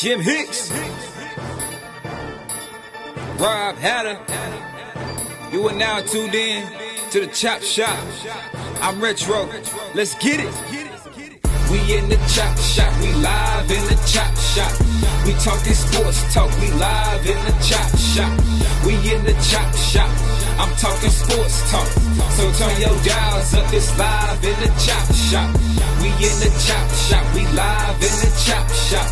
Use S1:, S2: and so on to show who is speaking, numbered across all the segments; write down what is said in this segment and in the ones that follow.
S1: Jim Hicks, Rob Hatter. You are now tuned in to the Chop Shop. I'm Retro. Let's get it. We in the Chop Shop. We live in the Chop Shop. We talking sports talk. We live in the Chop Shop. We in the Chop Shop. I'm talking sports talk. So turn your dials up. It's live in the Chop Shop. We in the Chop Shop. We live in the Chop Shop.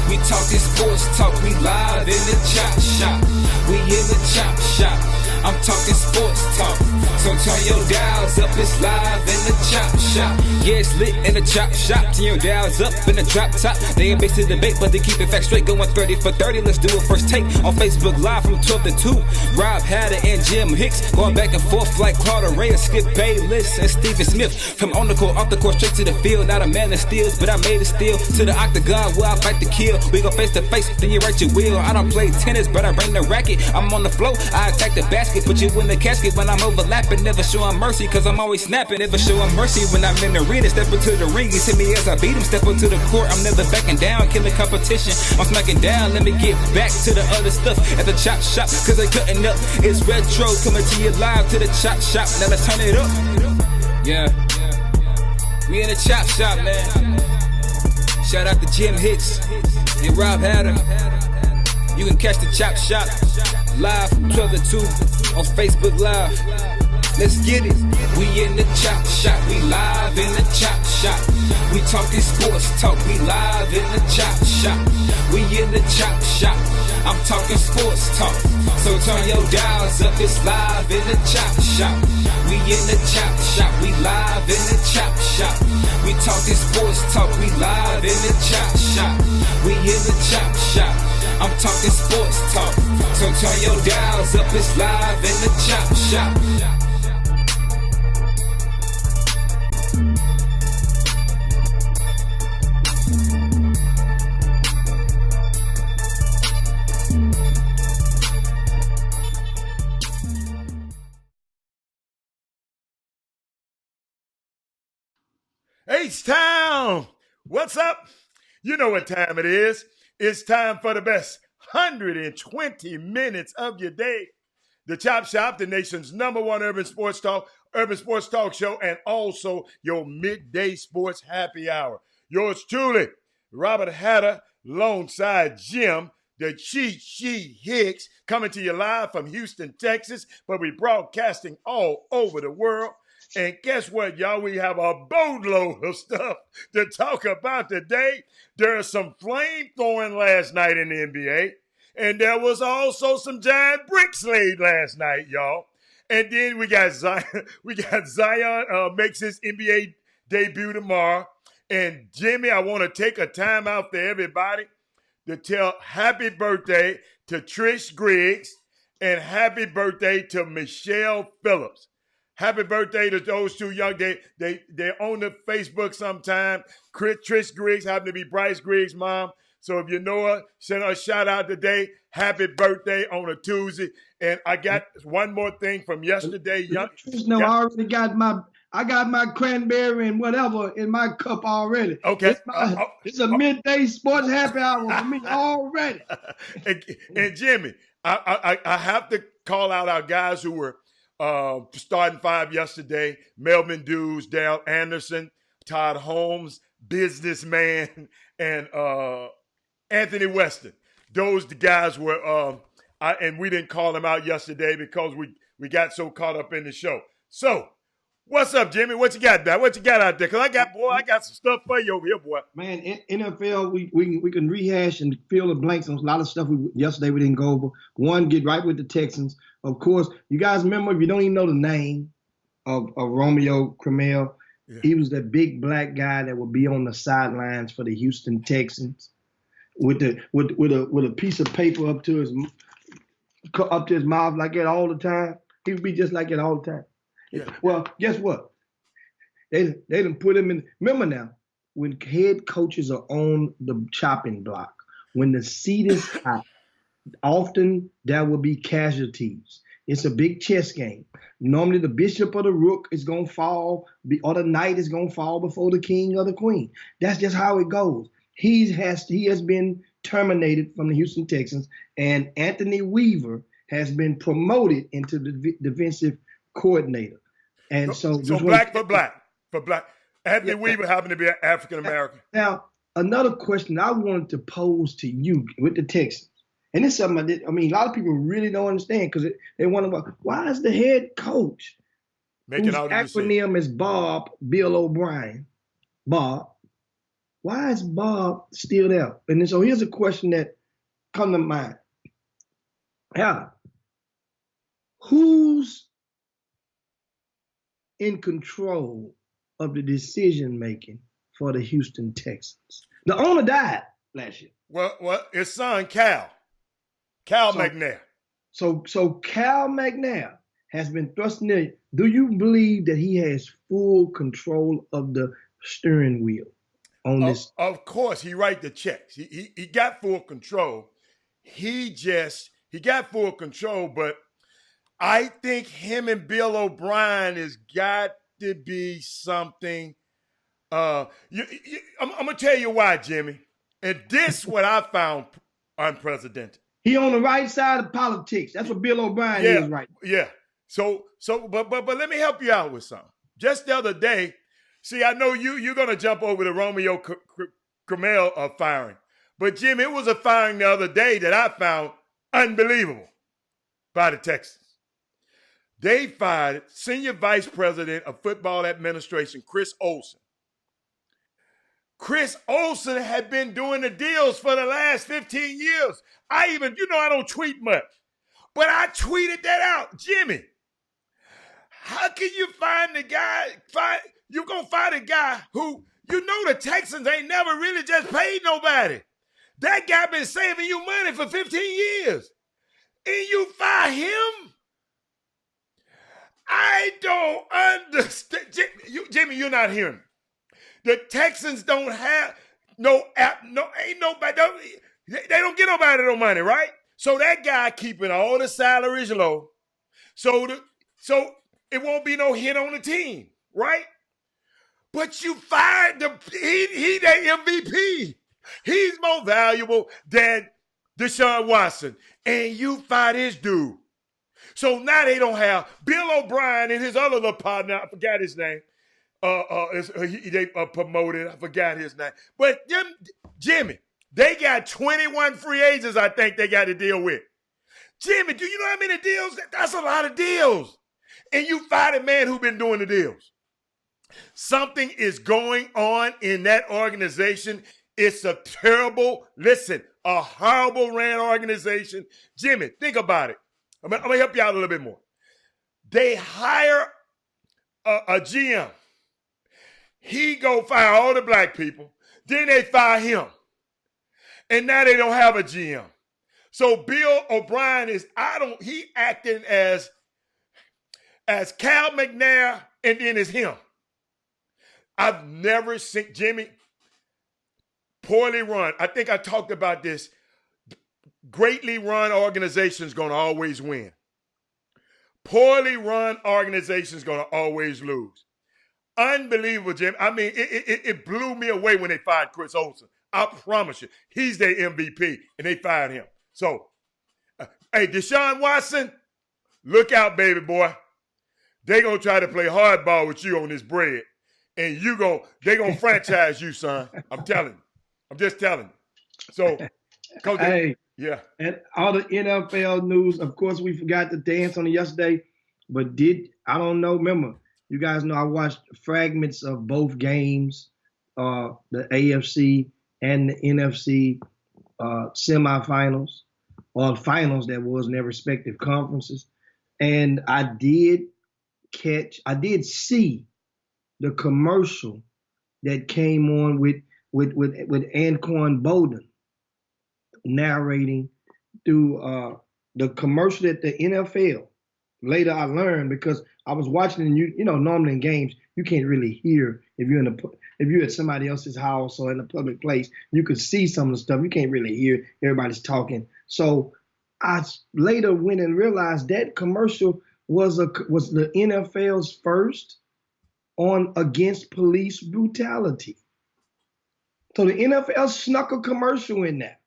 S1: We talking sports talk. We live in the Chop Shop. We in the Chop Shop. I'm talking sports talk. So turn your dials up. It's live in the Chop Shop. Yeah, it's lit in the Chop Shop. Turn your dials up in the drop top. They ain't based in debate, but they keep it facts straight. Going 30 for 30. Let's do a first take on Facebook Live from 12 to 2. Rob Hatter and Jim Hicks going back and forth like Carter Ray and Skip Bayless and Stephen Smith. From on the court, off the court, straight to the field. Not a man that steals, but I made it steal to the octagon where I fight to kill. We go face to face, then you write your will. I don't play tennis, but I bring the racket. I'm on the floor, I attack the basket, put you in the casket when I'm overlapping. Never showing mercy, cause I'm always snapping. Never showing mercy when I'm in the arena. Step into the ring, you see me as I beat him. Step into the court, I'm never backing down. Killing competition, I'm smacking down. Let me get back to the other stuff at the Chop Shop, cause they cutting up. It's Retro coming to you live to the Chop Shop. Now let's turn it up. Yeah, we in the Chop Shop, man. Shout out to Jim Hicks and Rob Hatter. You can catch the Chop Shop live from 12 to 2 on Facebook Live. Let's get it. We in the Chop Shop. We live in the Chop Shop. We talking sports talk. We live in the Chop Shop. We in the Chop Shop. I'm talking sports talk. So turn your dials up. It's live in the Chop Shop. We in the Chop Shop. We live in the Chop Shop. We talking sports talk. We live in the Chop Shop. We in the Chop Shop. I'm talking sports talk. So turn your dials up. It's live in the Chop Shop.
S2: H-Town, what's up? You know what time it is. It's time for the best 120 minutes of your day. The Chop Shop, the nation's #1 urban sports talk show, and also your midday sports happy hour. Yours truly, Robert Hatter, alongside Jim, the Cheat Sheet Hicks, coming to you live from Houston, Texas, but we broadcasting all over the world. And guess what, y'all? We have a boatload of stuff to talk about today. There was some flame throwing last night in the NBA. And there was also some giant bricks laid last night, y'all. And then we got Zion. Zion makes his NBA debut tomorrow. And Jimmy, I want to take a time out for everybody to tell happy birthday to Trish Griggs and happy birthday to Michelle Phillips. Happy birthday to those two young. They're on the Facebook sometime. Trish Griggs happened to be Bryce Griggs' mom. So if you know her, send her a shout out today. Happy birthday on a Tuesday. And I got one more thing from yesterday.
S3: I already got my cranberry and whatever in my cup already.
S2: Okay.
S3: It's a midday sports happy hour for me already.
S2: and Jimmy, I have to call out our guys who were starting five yesterday: Melvin Dews, Dale Anderson, Todd Holmes, businessman, and Anthony Weston. Those the guys were, and we didn't call them out yesterday because we got so caught up in the show. So, what's up, Jimmy? What you got there? What you got out there? Because I got some stuff for you over here, boy.
S3: Man, NFL, we can rehash and fill the blanks on a lot of stuff yesterday we didn't go over. One, get right with the Texans. Of course, you guys remember, if you don't even know the name of Romeo Crennel, yeah. He was that big black guy that would be on the sidelines for the Houston Texans with a piece of paper up to his mouth like that all the time. He would be just like that all the time. Yeah. Well, guess what? They done put him in. Remember now, when head coaches are on the chopping block, when the seat is hot, often there will be casualties. It's a big chess game. Normally the bishop or the rook is going to fall, or the knight is going to fall before the king or the queen. That's just how it goes. He has been terminated from the Houston Texans, and Anthony Weaver has been promoted into the defensive coordinator. And so
S2: black for black. Anthony Weaver happened to be an African American.
S3: Now, another question I wanted to pose to you with the Texans, and it's something a lot of people really don't understand because they wonder why is the head coach, whose acronym is Bob, Bill O'Brien, Bob, why is Bob still there? And so here's a question that comes to mind. Who's in control of the decision making for the Houston Texans? The owner died last year.
S2: Well, his son Cal McNair.
S3: So Cal McNair has been thrust in. Do you believe that he has full control of the steering wheel on this?
S2: Of course, he write the checks. He got full control. He got full control, but I think him and Bill O'Brien has got to be something. I'm gonna tell you why, Jimmy. And this what I found unprecedented.
S3: He on the right side of politics. That's what Bill O'Brien is right now.
S2: Yeah. But let me help you out with something. Just the other day, see, I know you're gonna jump over the Romeo Crennel firing, but Jim, it was a firing the other day that I found unbelievable by the Texans. They fired Senior Vice President of Football Administration, Chris Olsen. Chris Olsen had been doing the deals for the last 15 years. I don't tweet much, but I tweeted that out. Jimmy, how can you you're going to find a guy who, the Texans ain't never really just paid nobody. That guy been saving you money for 15 years. And you fire him? I don't understand. Jimmy, you're not hearing me. The Texans don't have ain't nobody, they don't get nobody no money, right? So that guy keeping all the salaries low, so it won't be no hit on the team, right? But you fired he the MVP. He's more valuable than Deshaun Watson, and you fired his dude. So now they don't have Bill O'Brien and his other little partner. I forgot his name. They promoted. I forgot his name. But Jimmy, they got 21 free agents. I think they got to deal with. Jimmy, do you know how many deals? That's a lot of deals. And you fired a man who been doing the deals. Something is going on in that organization. It's a horrible ran organization. Jimmy, think about it. I'm going to help you out a little bit more. They hire a GM. He go fire all the black people. Then they fire him. And now they don't have a GM. So Bill O'Brien he acting as Cal McNair, and then it's him. I've never seen, Jimmy, poorly run. I think I talked about this. Greatly run organizations going to always win. Poorly run organizations going to always lose. Unbelievable, Jim. I mean, it blew me away when they fired Chris Olsen. I promise you, he's their MVP, and they fired him. So, hey, Deshaun Watson, look out, baby boy. They going to try to play hardball with you on this bread, and they going to franchise you, son. I'm telling you. I'm just telling you. So, Coach,
S3: hey.
S2: Yeah.
S3: And all the NFL news, of course, we forgot to dance on it yesterday, but I don't know, remember, you guys know I watched fragments of both games, the AFC and the NFC semifinals, or finals that was in their respective conferences. And I did see the commercial that came on with Anquan Boldin narrating through the commercial at the NFL. Later I learned, because I was watching, and normally in games you can't really hear if you're at somebody else's house or in a public place. You could see some of the stuff. You can't really hear everybody's talking. So I later went and realized that commercial was the NFL's first on against police brutality. So the NFL snuck a commercial in there.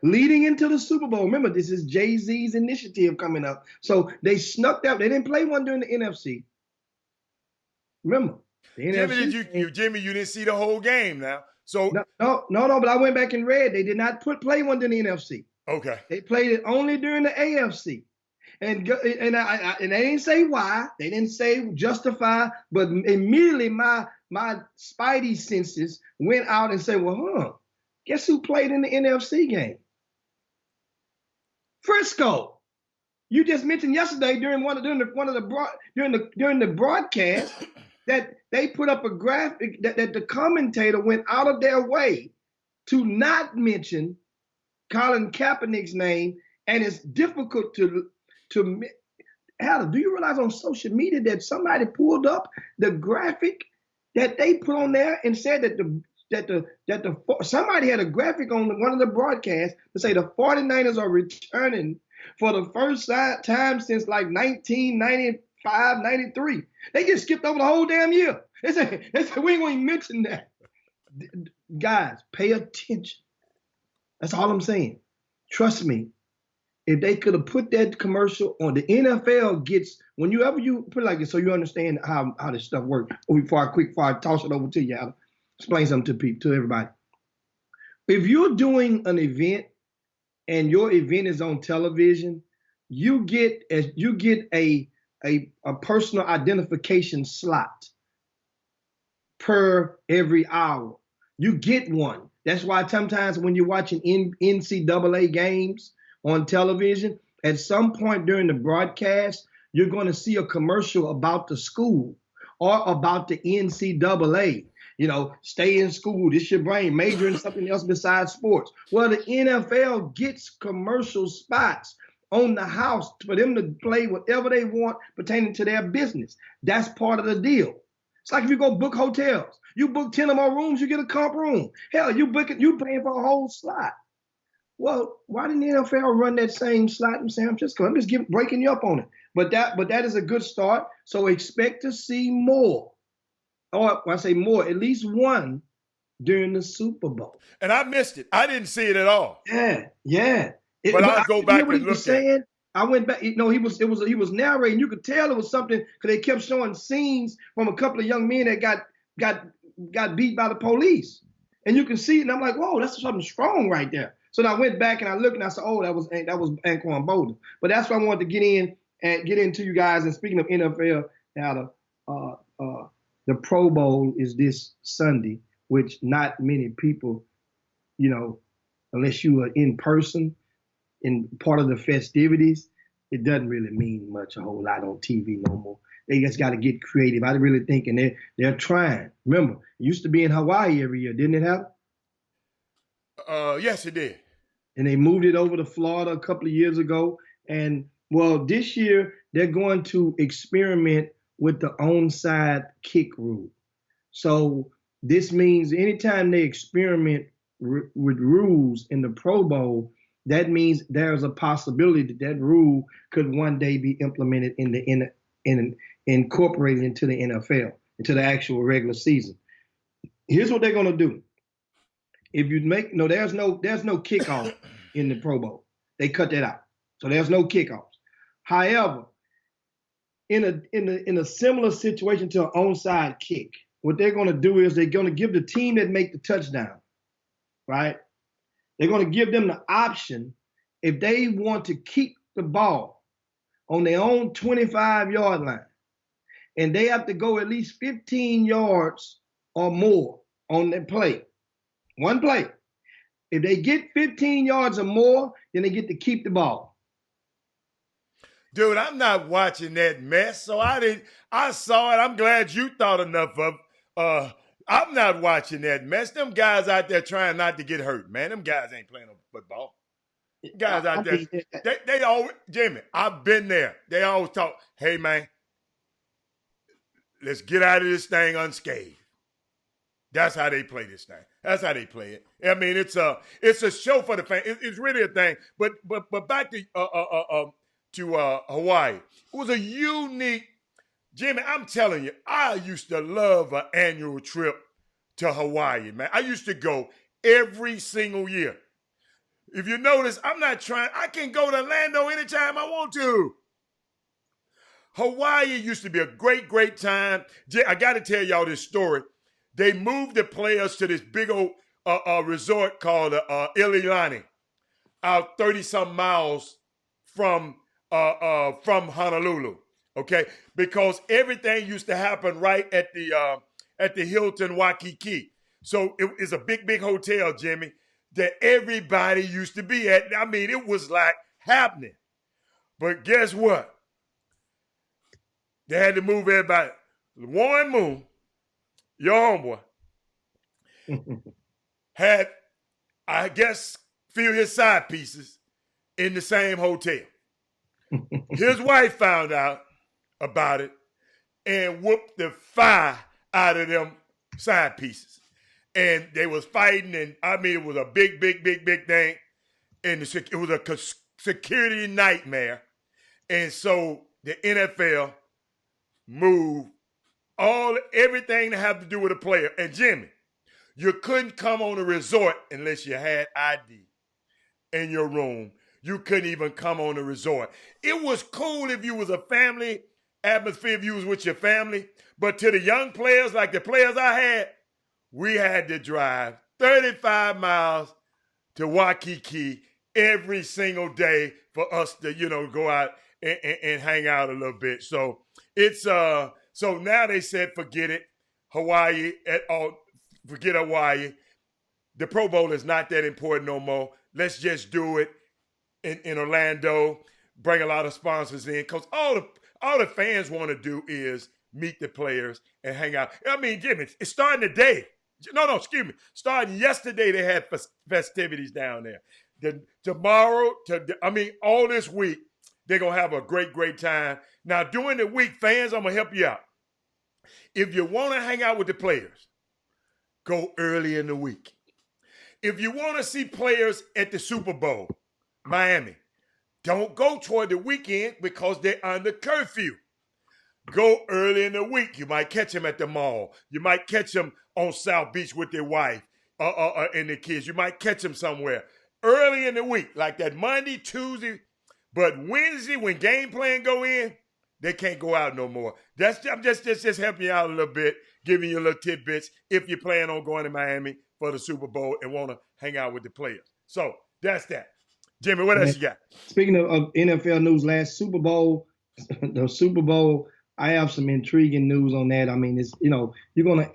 S3: leading into the Super Bowl. Remember, this is Jay-Z's initiative coming up. So they snuck that. They didn't play one during the NFC. Remember, the NFC.
S2: Jimmy, you didn't see the whole game now. So
S3: no, but I went back and read. They did not play one during the NFC.
S2: Okay.
S3: They played it only during the AFC. And they didn't say why. They didn't say justify, but immediately my spidey senses went out and said, well, guess who played in the NFC game? Frisco. You just mentioned yesterday during the broadcast that they put up a graphic that the commentator went out of their way to not mention Colin Kaepernick's name, and it's difficult to Adam, do you realize on social media that somebody pulled up the graphic that they put on there and said that somebody had a graphic on one of the broadcasts to say the 49ers are returning for the first time since like 1995, 93. They just skipped over the whole damn year. They said we ain't going to mention that. Guys, pay attention. That's all I'm saying. Trust me. If they could have put that commercial on, the NFL gets, whenever you put it like this so you understand how this stuff works. Before I toss it over to you, I'll explain something to everybody. If you're doing an event and your event is on television, you get a personal identification slot per every hour. You get one. That's why sometimes when you're watching NCAA games on television, at some point during the broadcast, you're going to see a commercial about the school or about the NCAA. Stay in school. This your brain. Major in something else besides sports. Well, the NFL gets commercial spots on the house for them to play whatever they want pertaining to their business. That's part of the deal. It's like if you go book hotels. You book 10 or more rooms, you get a comp room. Hell, you paying for a whole slot. Well, why didn't the NFL run that same slot in San Francisco? I'm just breaking you up on it. But that is a good start. So expect to see more. Or when I say more, at least one during the Super Bowl.
S2: And I missed it. I didn't see it at all.
S3: Yeah.
S2: But I'll go back and look at it.
S3: I went back. He was narrating. You could tell it was something because they kept showing scenes from a couple of young men that got beat by the police, and you can see it. And I'm like, whoa, that's something strong right there. So I went back and I looked and I said, oh, that was Anquan Boldin. But that's what I wanted to get into you guys. And speaking of NFL, now the Pro Bowl is this Sunday, which not many people, unless you are in person in part of the festivities, it doesn't really mean much, a whole lot on TV no more. They just got to get creative. I really think, and they're trying. Remember, it used to be in Hawaii every year, didn't it, Hal?
S2: Yes, it did.
S3: And they moved it over to Florida a couple of years ago. And, well, this year they're going to experiment with the onside kick rule. So this means anytime they experiment with rules in the Pro Bowl, that means there's a possibility that rule could one day be implemented incorporated into the NFL, into the actual regular season. Here's what they're going to do. If you there's no kickoff in the Pro Bowl. They cut that out. So there's no kickoffs. However, in a similar situation to an onside kick, what they're going to do is they're going to give the team that make the touchdown, right? They're going to give them the option if they want to keep the ball on their own 25-yard line, and they have to go at least 15 yards or more on their play. One play. If they get 15 yards or more, then they get to keep the ball.
S2: Dude, I'm not watching that mess, so I saw it. I'm glad you thought enough of. I'm not watching that mess. Them guys out there trying not to get hurt, man. Them guys ain't playing no football. Guys out there, they always, Jimmy, I've been there. They always talk, hey, man, let's get out of this thing unscathed. That's how they play this thing. That's how they play it. I mean, it's a show for the fans. It's really a thing. But back to Hawaii. It was a unique. Jimmy, I'm telling you, I used to love an annual trip to Hawaii, man. I used to go every single year. If you notice, I'm not trying. I can go to Orlando anytime I want to. Hawaii used to be a great, great time. I got to tell y'all this story. They moved the players to this big old resort called Ililani, out 30-some miles from Honolulu. Okay, because everything used to happen right at the Hilton Waikiki. So it is a big, big hotel, Jimmy, that everybody used to be at. I mean, it was like happening. But guess what? They had to move everybody. Warren Moon, your homeboy, had, I guess, few of his side pieces in the same hotel. His wife found out about it and whooped the fire out of them side pieces. And they was fighting, and I mean, it was a big, big, big, big thing. And it was a security nightmare. And so the NFL moved everything to have to do with a player. And Jimmy, you couldn't come on a resort unless you had ID in your room. You couldn't even come on a resort. It was cool if you was a family atmosphere, if you was with your family. But to the young players, like the players I had, we had to drive 35 miles to Waikiki every single day for us to, go out and hang out a little bit. So it's so now they said forget it. Hawaii at all, forget Hawaii. The Pro Bowl is not that important no more. Let's just do it in Orlando. Bring a lot of sponsors in, because all the fans want to do is meet the players and hang out. I mean, Jimmy, it's starting today. No, excuse me. Starting yesterday, they had festivities down there. Tomorrow, all this week, they're going to have a great, great time. Now, during the week, fans, I'm going to help you out. If you want to hang out with the players, go early in the week. If you want to see players at the Super Bowl, Miami, don't go toward the weekend because they're under curfew. Go early in the week. You might catch them at the mall. You might catch them on South Beach with their wife and the kids. You might catch them somewhere early in the week, like that Monday, Tuesday. But Wednesday, when game plan go in, they can't go out no more. I'm just helping you out a little bit, giving you a little tidbits if you plan on going to Miami for the Super Bowl and want to hang out with the players. So that's that. Jimmy, what else you got?
S3: Speaking of NFL news, last Super Bowl, the Super Bowl, I have some intriguing news on that. I mean, it's,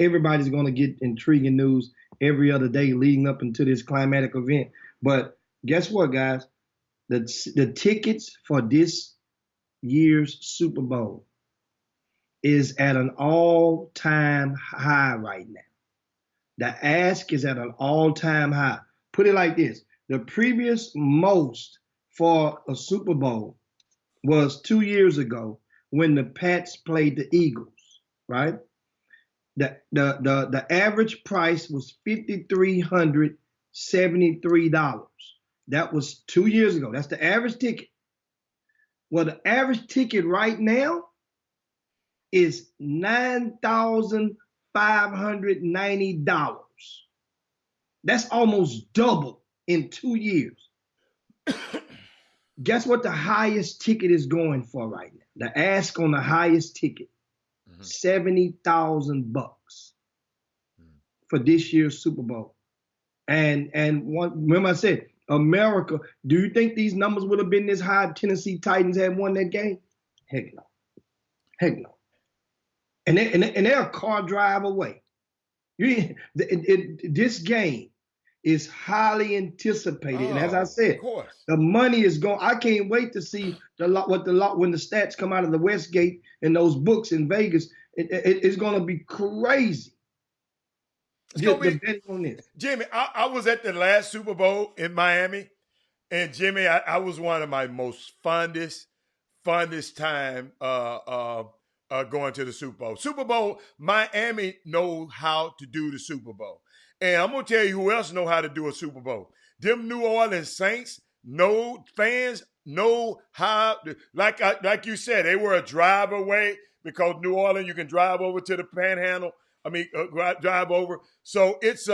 S3: everybody's gonna get intriguing news every other day leading up into this climatic event. But guess what, guys? The tickets for this year's Super Bowl is at an all-time high right now. The ask is at an all-time high. Put it like this. The previous most for a Super Bowl was 2 years ago when the Pats played the Eagles, right? The average price was $5,373. That was 2 years ago. That's the average ticket. Well, the average ticket right now is $9,590. That's almost double in 2 years. Guess what the highest ticket is going for right now? The ask on the highest ticket, $70,000 for this year's Super Bowl. And remember I said, America, do you think these numbers would have been this high if Tennessee Titans had won that game? Heck no. Heck no. And they're a car drive away. This game is highly anticipated. And as I said, the money is going. I can't wait to see when the stats come out of the Westgate and those books in Vegas. It's going to be crazy.
S2: Jimmy, I was at the last Super Bowl in Miami, and Jimmy, I was one of my most fondest time going to the Super Bowl. Super Bowl, Miami knows how to do the Super Bowl. And I'm going to tell you who else know how to do a Super Bowl. Them New Orleans Saints, fans know how, like you said, they were a drive away because New Orleans, you can drive over to the Panhandle. Drive over. So it's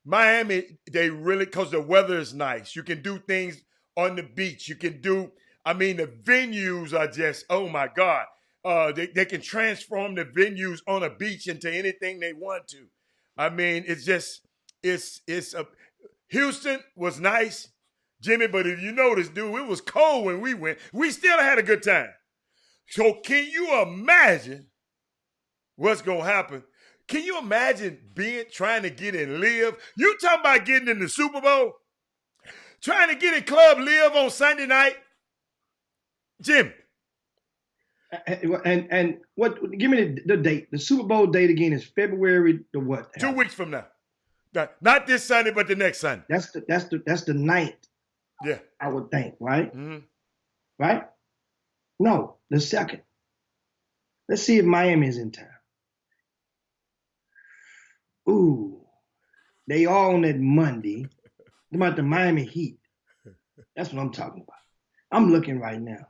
S2: Miami, they really, because the weather is nice. You can do things on the beach. You can do, I mean, the venues are just, oh my God. They can transform the venues on a beach into anything they want to. I mean, it's just, it's a, Houston was nice, Jimmy, but if you notice, dude, it was cold when we went. We still had a good time. So can you imagine what's going to happen? Can you imagine trying to get in Live? You talking about getting in the Super Bowl? Trying to get in Club Live on Sunday night? Jim.
S3: And what? Give me the date. The Super Bowl date again is February the what?
S2: 2 weeks from now. Not this Sunday, but the next Sunday.
S3: That's the 9th.
S2: Yeah.
S3: I would think, right?
S2: Mm-hmm.
S3: Right? No, the 2nd. Let's see if Miami's in town. Ooh, they all on that Monday. About the Miami Heat. That's what I'm talking about. I'm looking right now.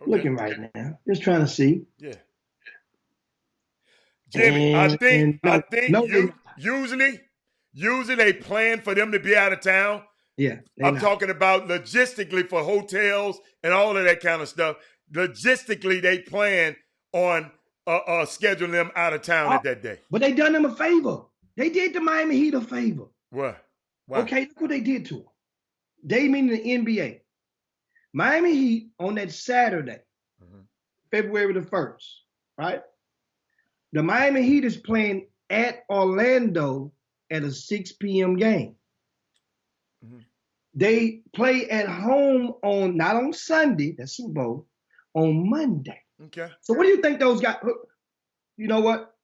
S3: Okay. Looking right now. Just trying to see.
S2: Yeah. Jimmy, I think usually they plan for them to be out of town.
S3: Yeah.
S2: I'm talking about logistically for hotels and all of that kind of stuff. Logistically, they plan on scheduling them out of town at that day.
S3: But they done them a favor. They did the Miami Heat a favor.
S2: What? Why?
S3: Okay, look what they did to them. They meaning the NBA. Miami Heat on that Saturday, February the 1st, right? The Miami Heat is playing at Orlando at a 6 p.m. game. Mm-hmm. They play at home not on Sunday, that's Super Bowl, on Monday.
S2: Okay.
S3: So what do you think those guys? You know what?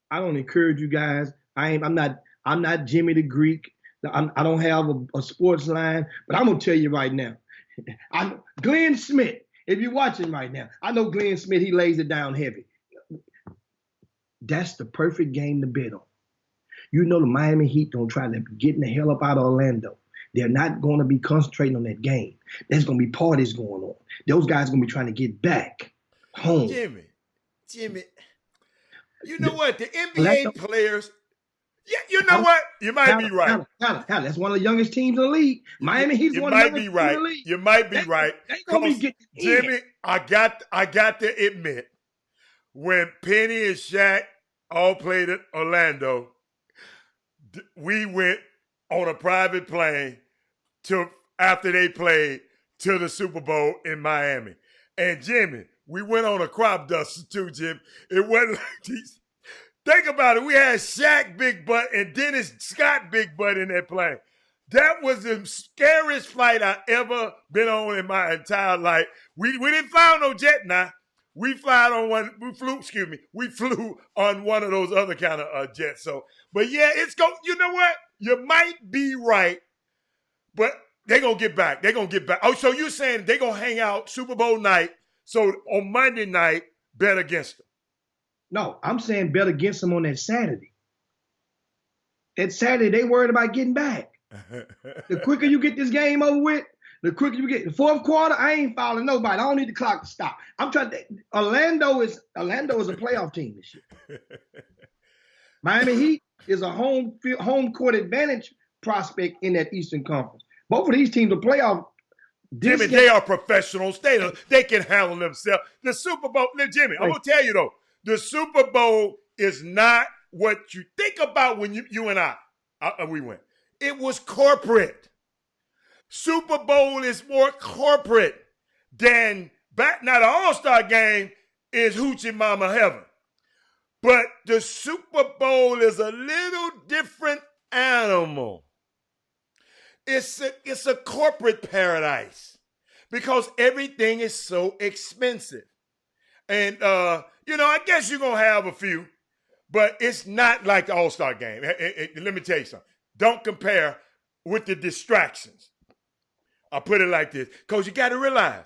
S3: I don't encourage you guys. I'm not Jimmy the Greek. I don't have a sports line, but I'm gonna tell you right now. Glenn Smith, if you're watching right now, I know Glenn Smith, he lays it down heavy. That's the perfect game to bet on. You know the Miami Heat don't try to get the hell up out of Orlando. They're not going to be concentrating on that game. There's going to be parties going on. Those guys are going to be trying to get back home.
S2: Jimmy, you know what? The NBA players, yeah, you know what? You might be right.
S3: That's one of the youngest teams in the league. Miami Heat's one of the youngest teams in the league.
S2: You might be right. Jimmy, I got to admit, when Penny and Shaq all played at Orlando, we went on a private plane after they played to the Super Bowl in Miami. And Jimmy, we went on a crop duster too, Jim. It wasn't like these. Think about it. We had Shaq Big Butt and Dennis Scott Big Butt in that plane. That was the scariest flight I ever been on in my entire life. We didn't fly on no jet now. We flew on one of those other kind of jets. So, but yeah, you know what? You might be right, but they're going to get back. They're going to get back. Oh, so you're saying they're going to hang out Super Bowl night, so on Monday night, bet against them?
S3: No, I'm saying bet against them on that Saturday. That Saturday, they worried about getting back. The quicker you get this game over with, the quicker you get. The fourth quarter, I ain't fouling nobody. I don't need the clock to stop. I'm trying to. Orlando is a playoff team this year. Miami Heat is a home court advantage prospect in that Eastern Conference. Both of these teams are playoff.
S2: Jimmy, they are professionals. They can handle themselves. The Super Bowl, Jimmy, I'm going to tell you though, the Super Bowl is not what you think about when you and we went. It was corporate. Super Bowl is more corporate than now the All-Star game is Hoochie Mama Heaven. But the Super Bowl is a little different animal. It's a corporate paradise because everything is so expensive. And, I guess you're going to have a few, but it's not like the All-Star game. Let me tell you something. Don't compare with the distractions. I'll put it like this, because you got to realize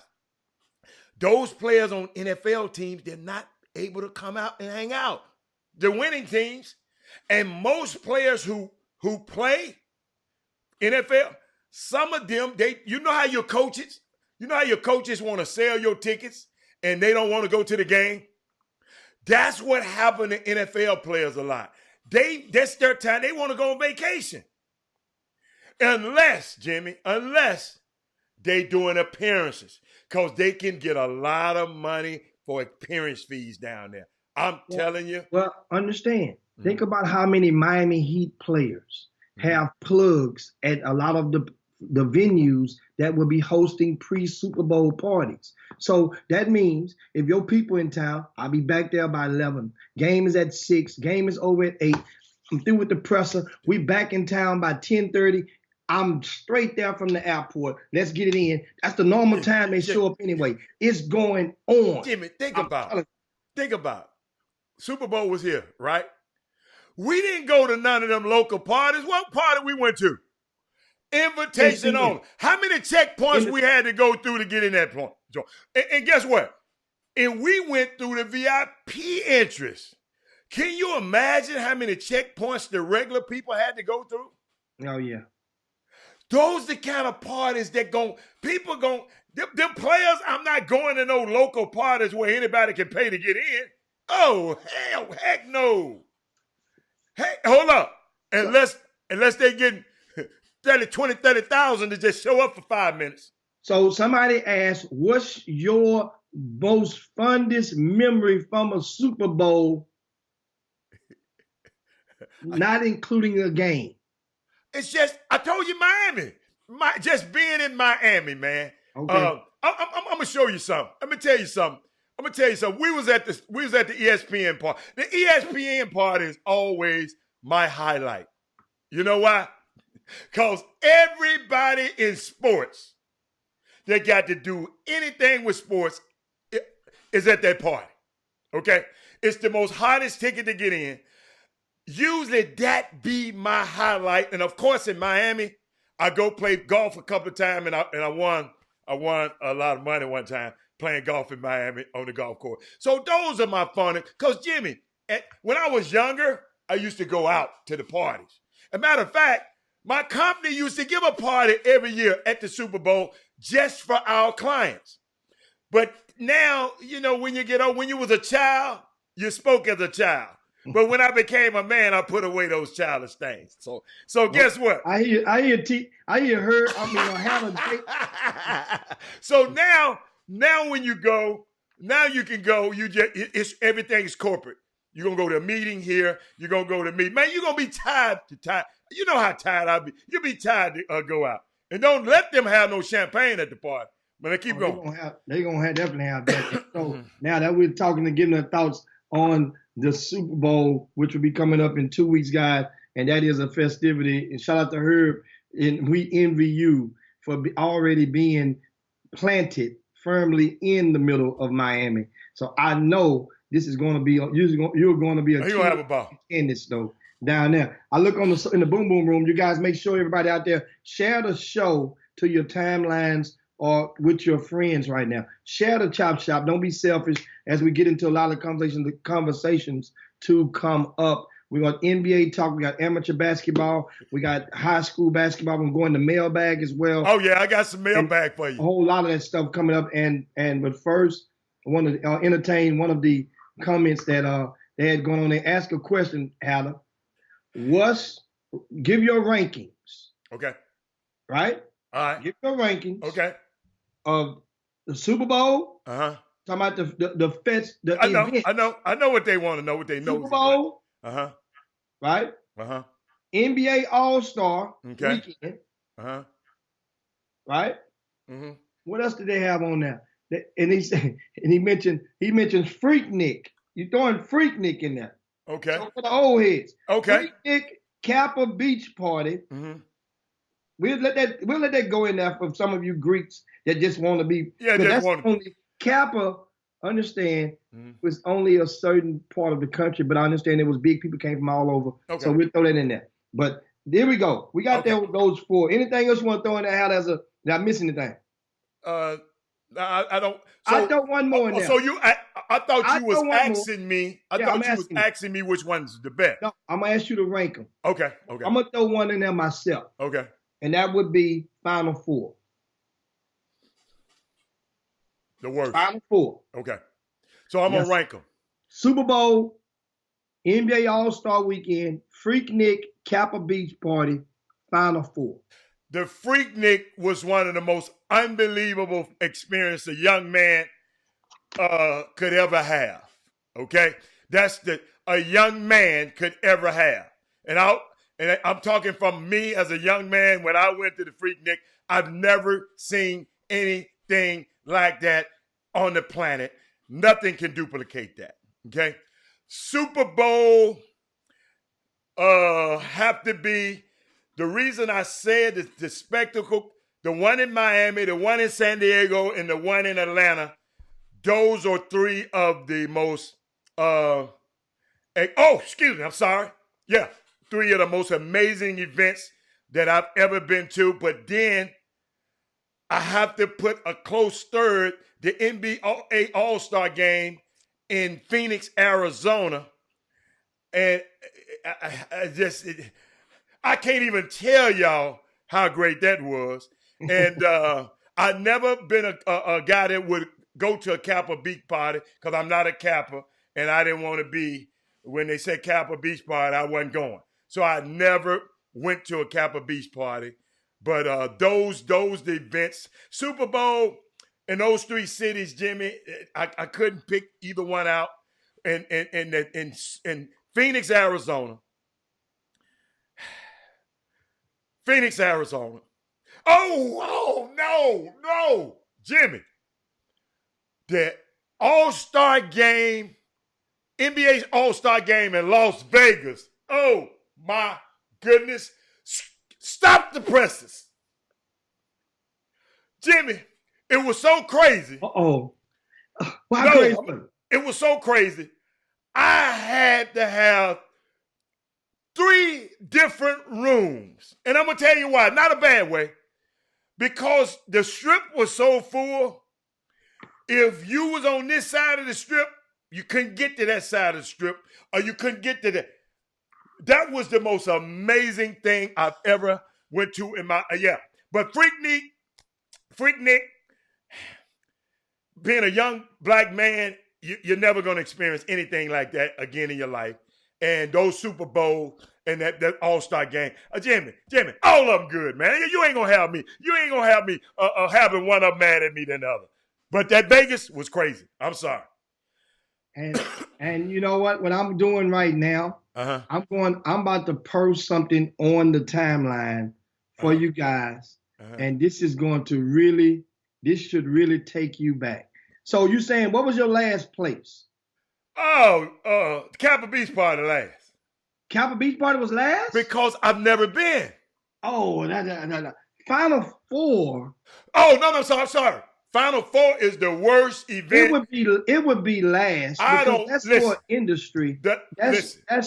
S2: those players on NFL teams, they're not able to come out and hang out. They're winning teams. And most players who play NFL, some of them, you know how your coaches want to sell your tickets and they don't want to go to the game? That's what happened to NFL players a lot. That's their time. They want to go on vacation. Unless, Jimmy, they doing appearances. Because they can get a lot of money for appearance fees down there. I'm telling you.
S3: Well, understand. Think about how many Miami Heat players have plugs at a lot of the venues that will be hosting pre-Super Bowl parties. So that means if your people in town, I'll be back there by 11. Game is at 6. Game is over at 8. I'm through with the presser. We back in town by 10:30. I'm straight there from the airport. Let's get it in. That's the normal time they show up anyway. It's going on.
S2: Jimmy, think about it. Super Bowl was here, right? We didn't go to none of them local parties. What party we went to? Invitation only. How many checkpoints we had to go through to get in that point? And guess what? And we went through the VIP entrance. Can you imagine how many checkpoints the regular people had to go through?
S3: Oh, yeah.
S2: Those the kind of parties that them players, I'm not going to no local parties where anybody can pay to get in. Oh, heck no. Hey, hold up. Unless they getting 30,000 to just show up for 5 minutes.
S3: So somebody asked, what's your most fondest memory from a Super Bowl, not including a game?
S2: It's just, I told you Miami. Just being in Miami, man.
S3: Okay.
S2: I'm going to show you something. Let me tell you something. We was at the ESPN party. The ESPN party is always my highlight. You know why? Because everybody in sports that got to do anything with sports is at that party. Okay? It's the most hottest ticket to get in. Usually that be my highlight. And of course in Miami, I go play golf a couple of times and I won a lot of money one time playing golf in Miami on the golf course. So those are my fun. Because Jimmy, when I was younger, I used to go out to the parties. As a matter of fact, my company used to give a party every year at the Super Bowl just for our clients. But now, when you get old, when you was a child, you spoke as a child. But when I became a man, I put away those childish things. So guess what?
S3: I hear her. I have a date.
S2: So now when you go, now you can go. Everything's corporate. You're gonna go to a meeting here. You're gonna go to a meeting. Man, you're gonna be tired. You know how tired I'll be. You'll be tired to go out. And don't let them have no champagne at the party. But keep going.
S3: They're gonna definitely have that. So now that we're talking and getting our thoughts on the Super Bowl, which will be coming up in 2 weeks, guys, and that is a festivity. And shout out to Herb, and we envy you for already being planted firmly in the middle of Miami. So I know this is going to be you're going to be a
S2: have a ball
S3: in this though down there. I look in the Boom Boom Room. You guys make sure everybody out there share the show to your timelines or with your friends right now. Share the Chop Shop. Don't be selfish as we get into a lot of conversations to come up. We got NBA talk. We got amateur basketball. We got high school basketball. We're going to mailbag as well.
S2: Oh, yeah, I got some mailbag for you.
S3: A whole lot of that stuff coming up. But first, I want to entertain one of the comments that they had going on. They ask a question, Hannah. Give your rankings.
S2: Okay.
S3: Right?
S2: All right.
S3: Give your rankings.
S2: Okay.
S3: Of the Super Bowl.
S2: Uh-huh.
S3: Talking about the fest, the event.
S2: I know what they want to know, what they know.
S3: Super Bowl.
S2: Uh-huh.
S3: Right?
S2: Uh-huh.
S3: NBA All-Star weekend.
S2: Uh-huh.
S3: Right?
S2: Mm-hmm.
S3: What else did they have on there? And he mentioned Freaknik. You're throwing Freaknik in there.
S2: Okay.
S3: So for the old heads.
S2: Okay.
S3: Freaknik Kappa Beach Party.
S2: Mm-hmm.
S3: We'll let that go in there for some of you Greeks that just want to be.
S2: Yeah, just want to.
S3: Only Kappa, understand, was only a certain part of the country, but I understand it was big. People came from all over.
S2: Okay.
S3: So we'll throw that in there. But there we go. We got there with those four. Anything else you want to throw in there? Did I miss anything?
S2: I don't.
S3: I throw one more in there.
S2: So I thought you was asking me. I thought you was asking me which one's the best.
S3: No, I'm gonna ask you to rank them.
S2: Okay.
S3: I'm gonna throw one in there myself.
S2: Okay.
S3: And that would be Final Four.
S2: The worst.
S3: Final Four.
S2: Okay. So I'm gonna rank them.
S3: Super Bowl, NBA All-Star Weekend, Freaknik, Kappa Beach Party, Final Four.
S2: The Freaknik was one of the most unbelievable experiences a young man could ever have. Okay, that's a young man could ever have. And I'm talking from me as a young man when I went to the Freaknik. I've never seen anything like that on the planet. Nothing can duplicate that. Okay, Super Bowl have to be the reason I said the spectacle. The one in Miami, the one in San Diego, and the one in Atlanta. Those are three of the most. Excuse me. I'm sorry. Yeah, three of the most amazing events that I've ever been to. But then I have to put a close third, the NBA All-Star Game in Phoenix, Arizona. And I can't even tell y'all how great that was. And I've never been a guy that would go to a Kappa Beach party because I'm not a Kappa, and I didn't want to be, when they said Kappa Beach party, I wasn't going. So I never went to a Kappa Beach party. But those events, Super Bowl in those three cities, Jimmy, I couldn't pick either one out. And in Phoenix, Arizona. Phoenix, Arizona. Oh, no, Jimmy. The All-Star game, NBA's All-Star game in Las Vegas. Oh, my goodness. Stop the presses. Jimmy, it was so crazy.
S3: Uh-oh. Why crazy?
S2: It was so crazy. I had to have 3 different rooms. And I'm going to tell you why. Not a bad way. Because the strip was so full. If you was on this side of the strip, you couldn't get to that side of the strip. Or you couldn't get to that. That was the most amazing thing I've ever went to in my, But Freaknik, being a young black man, you're never going to experience anything like that again in your life. And those Super Bowl and that All-Star game. Jimmy, all of them good, man. You ain't going to have me having one of them mad at me than the other. But that Vegas was crazy. I'm sorry.
S3: And you know what I'm doing right now? I'm about to post something on the timeline for you guys. And this should really take you back. So you saying, what was your last place?
S2: Oh, Kappa Beach party last.
S3: Kappa Beach party was last?
S2: Because I've never been.
S3: Oh, no. Final Four.
S2: Oh, no, I'm sorry. Final Four is the worst event.
S3: It would be last. That's for industry. It's
S2: a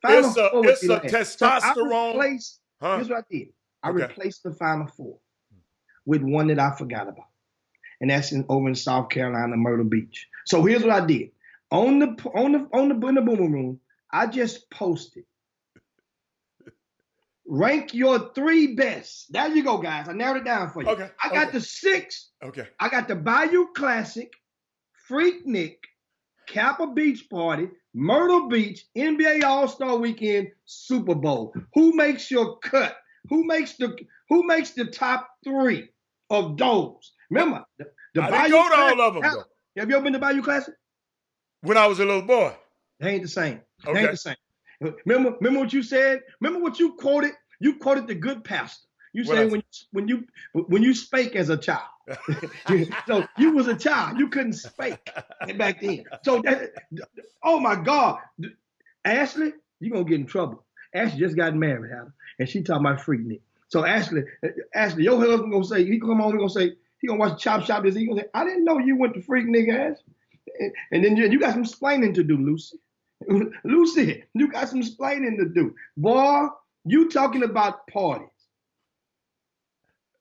S2: testosterone.
S3: So here's what I did. I replaced the Final Four with one that I forgot about. And that's over in South Carolina, Myrtle Beach. So here's what I did. On the Boom Room, I just posted. Rank your 3 best. There you go, guys. I narrowed it down for you.
S2: Okay.
S3: I got the 6.
S2: Okay.
S3: I got the Bayou Classic, Freaknik, Kappa Beach Party, Myrtle Beach, NBA All-Star Weekend, Super Bowl. Who makes your cut? Who makes the top 3 of those? Remember, the
S2: I
S3: Bayou
S2: didn't go to
S3: Classic,
S2: all of them, though.
S3: Have you ever been to Bayou Classic?
S2: When I was a little boy.
S3: They ain't the same. They
S2: Okay.
S3: ain't the same. Remember what you said? Remember what you quoted? You quoted the good pastor. You said when you spake as a child. So you was a child. You couldn't spake back then. So oh my God. Ashley, you're gonna get in trouble. Ashley just got married, and she talking about Freaknik. So Ashley, your husband gonna say, he come home, he gonna watch Chop Shop this. He gonna say, I didn't know you went to Freaknik, Ash. And then you got some explaining to do, Lucy. Lucy, you got some explaining to do. Boy, you talking about parties.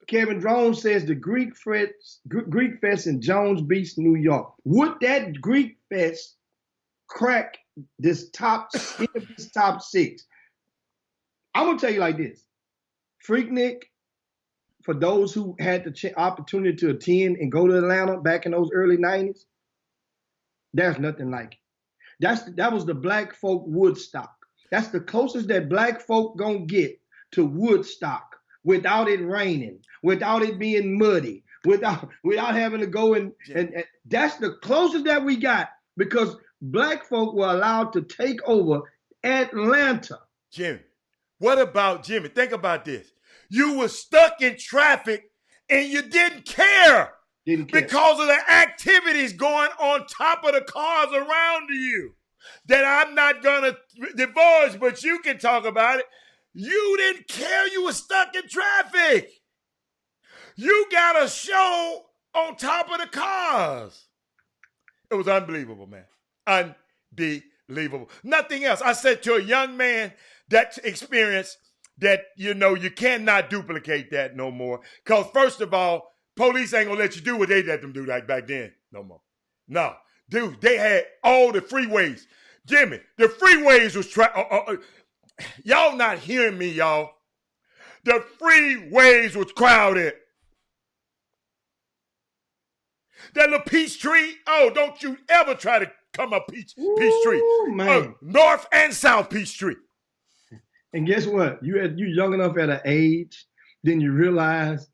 S3: Kevin Drones says the Greek Fest in Jones Beach, New York. Would that Greek Fest crack this top 6? I'm gonna tell you like this. Freaknik, for those who had the opportunity to attend and go to Atlanta back in those early 90s, there's nothing like it. That was the black folk Woodstock. That's the closest that black folk gonna get to Woodstock without it raining, without it being muddy, without having to go and that's the closest that we got because black folk were allowed to take over Atlanta.
S2: Jimmy, what about Jimmy? Think about this. You were stuck in traffic and you didn't care. Because of the activities going on top of the cars around you that I'm not going to divulge, but you can talk about it. You didn't care. You were stuck in traffic. You got a show on top of the cars. It was unbelievable, man. Unbelievable. Nothing else. I said to a young man that experience that, you cannot duplicate that no more. Because first of all, police ain't gonna let you do what they let them do like back then no more. No, dude, they had all the freeways. Jimmy, the freeways was y'all not hearing me, y'all. The freeways was crowded. That little Peachtree, don't you ever try to come up Peachtree.
S3: Man.
S2: North and South Peachtree.
S3: And guess what? You young enough at an age, then you realize,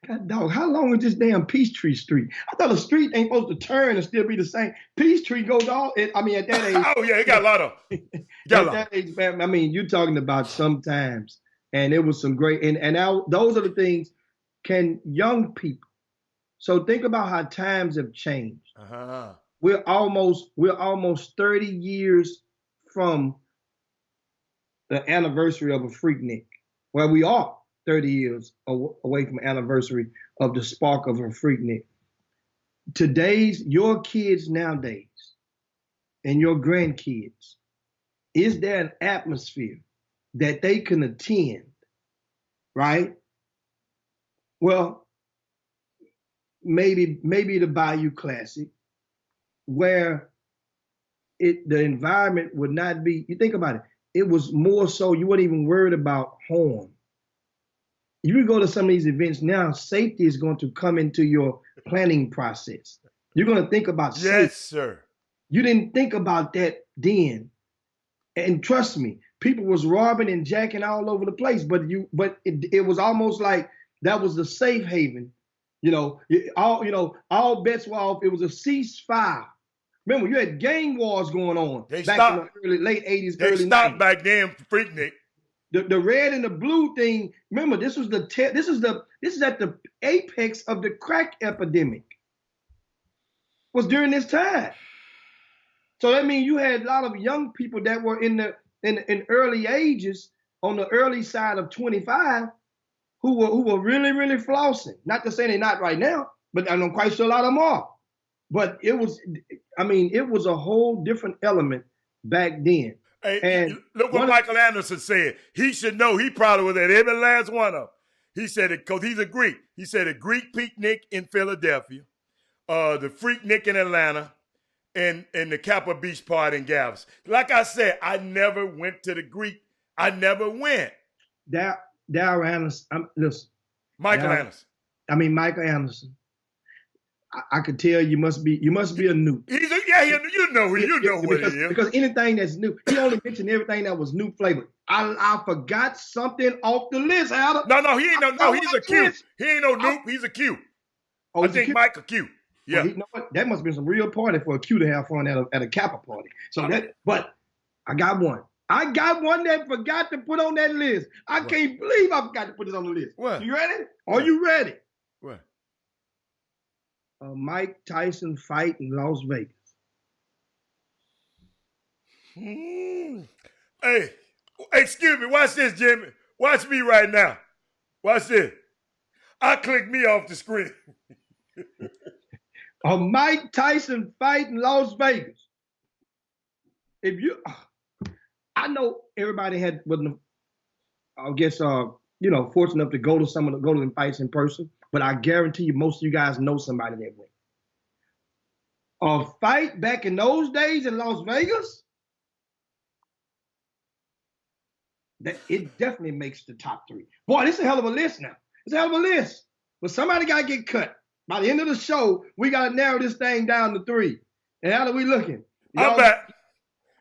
S3: God dog, how long is this damn Peachtree Street? I thought a street ain't supposed to turn and still be the same. Peachtree goes all, at that age.
S2: Oh yeah, it got a lot of.
S3: That age, man, you're talking about sometimes, and it was some great, and now those are the things. Can young people? So think about how times have changed.
S2: Uh-huh.
S3: We're almost 30 years from the anniversary of a Freaknik. Well, we are 30 years away from the anniversary of the spark of a Freaknik. Your kids nowadays and your grandkids, is there an atmosphere that they can attend, right? Well, maybe the Bayou Classic, where the environment would not be, you think about it, it was more so you weren't even worried about harm. You go to some of these events now, safety is going to come into your planning process. You're going to think about safety.
S2: Yes, sir.
S3: You didn't think about that then. And trust me, people was robbing and jacking all over the place, but it was almost like that was the safe haven. All bets were off. It was a ceasefire. Remember, you had gang wars going on back in the late 80s,
S2: early 90s. They stopped back then, Freaknik.
S3: The red and the blue thing. Remember, this is at the apex of the crack epidemic. Was during this time. So that means you had a lot of young people that were in early ages, on the early side of 25, who were really, really flossing. Not to say they're not right now, but I'm quite sure a lot of them are. But it was a whole different element back then.
S2: Hey,
S3: and
S2: look what Michael Anderson said. He should know. He probably was at every last one of them. He said it because he's a Greek. He said a Greek picnic in Philadelphia, the Freaknik in Atlanta, and the Kappa Beach party in Galveston. Like I said, I never went to the Greek. I never went.
S3: Darrell Anderson. Listen.
S2: Michael Anderson.
S3: Michael Anderson. I could tell you must be a new.
S2: You know what he is.
S3: Because anything that's new, he only mentioned everything that was new flavor. I forgot something off the list, Adam.
S2: No, he ain't no. He's a Q. He ain't no noob. He's a Q.
S3: Oh,
S2: I think Mike a Q. Yeah.
S3: Well, you know what? That must have been some real party for a Q to have fun at a Kappa party. But I got one. I got one that forgot to put on that list. I can't believe I forgot to put it on the list.
S2: What?
S3: You ready? Are you ready?
S2: What?
S3: A Mike Tyson fight in Las Vegas.
S2: Hey, excuse me. Watch this, Jimmy. Watch me right now. Watch this. I click me off the screen.
S3: A Mike Tyson fight in Las Vegas. I know everybody wasn't, I guess, fortunate enough to go to them fights in person, but I guarantee you most of you guys know somebody that went. A fight back in those days in Las Vegas, it definitely makes the top 3. Boy, this is a hell of a list now. It's a hell of a list. But somebody got to get cut. By the end of the show, we got to narrow this thing down to 3. And how are we looking?
S2: I'm
S3: Y'all
S2: back.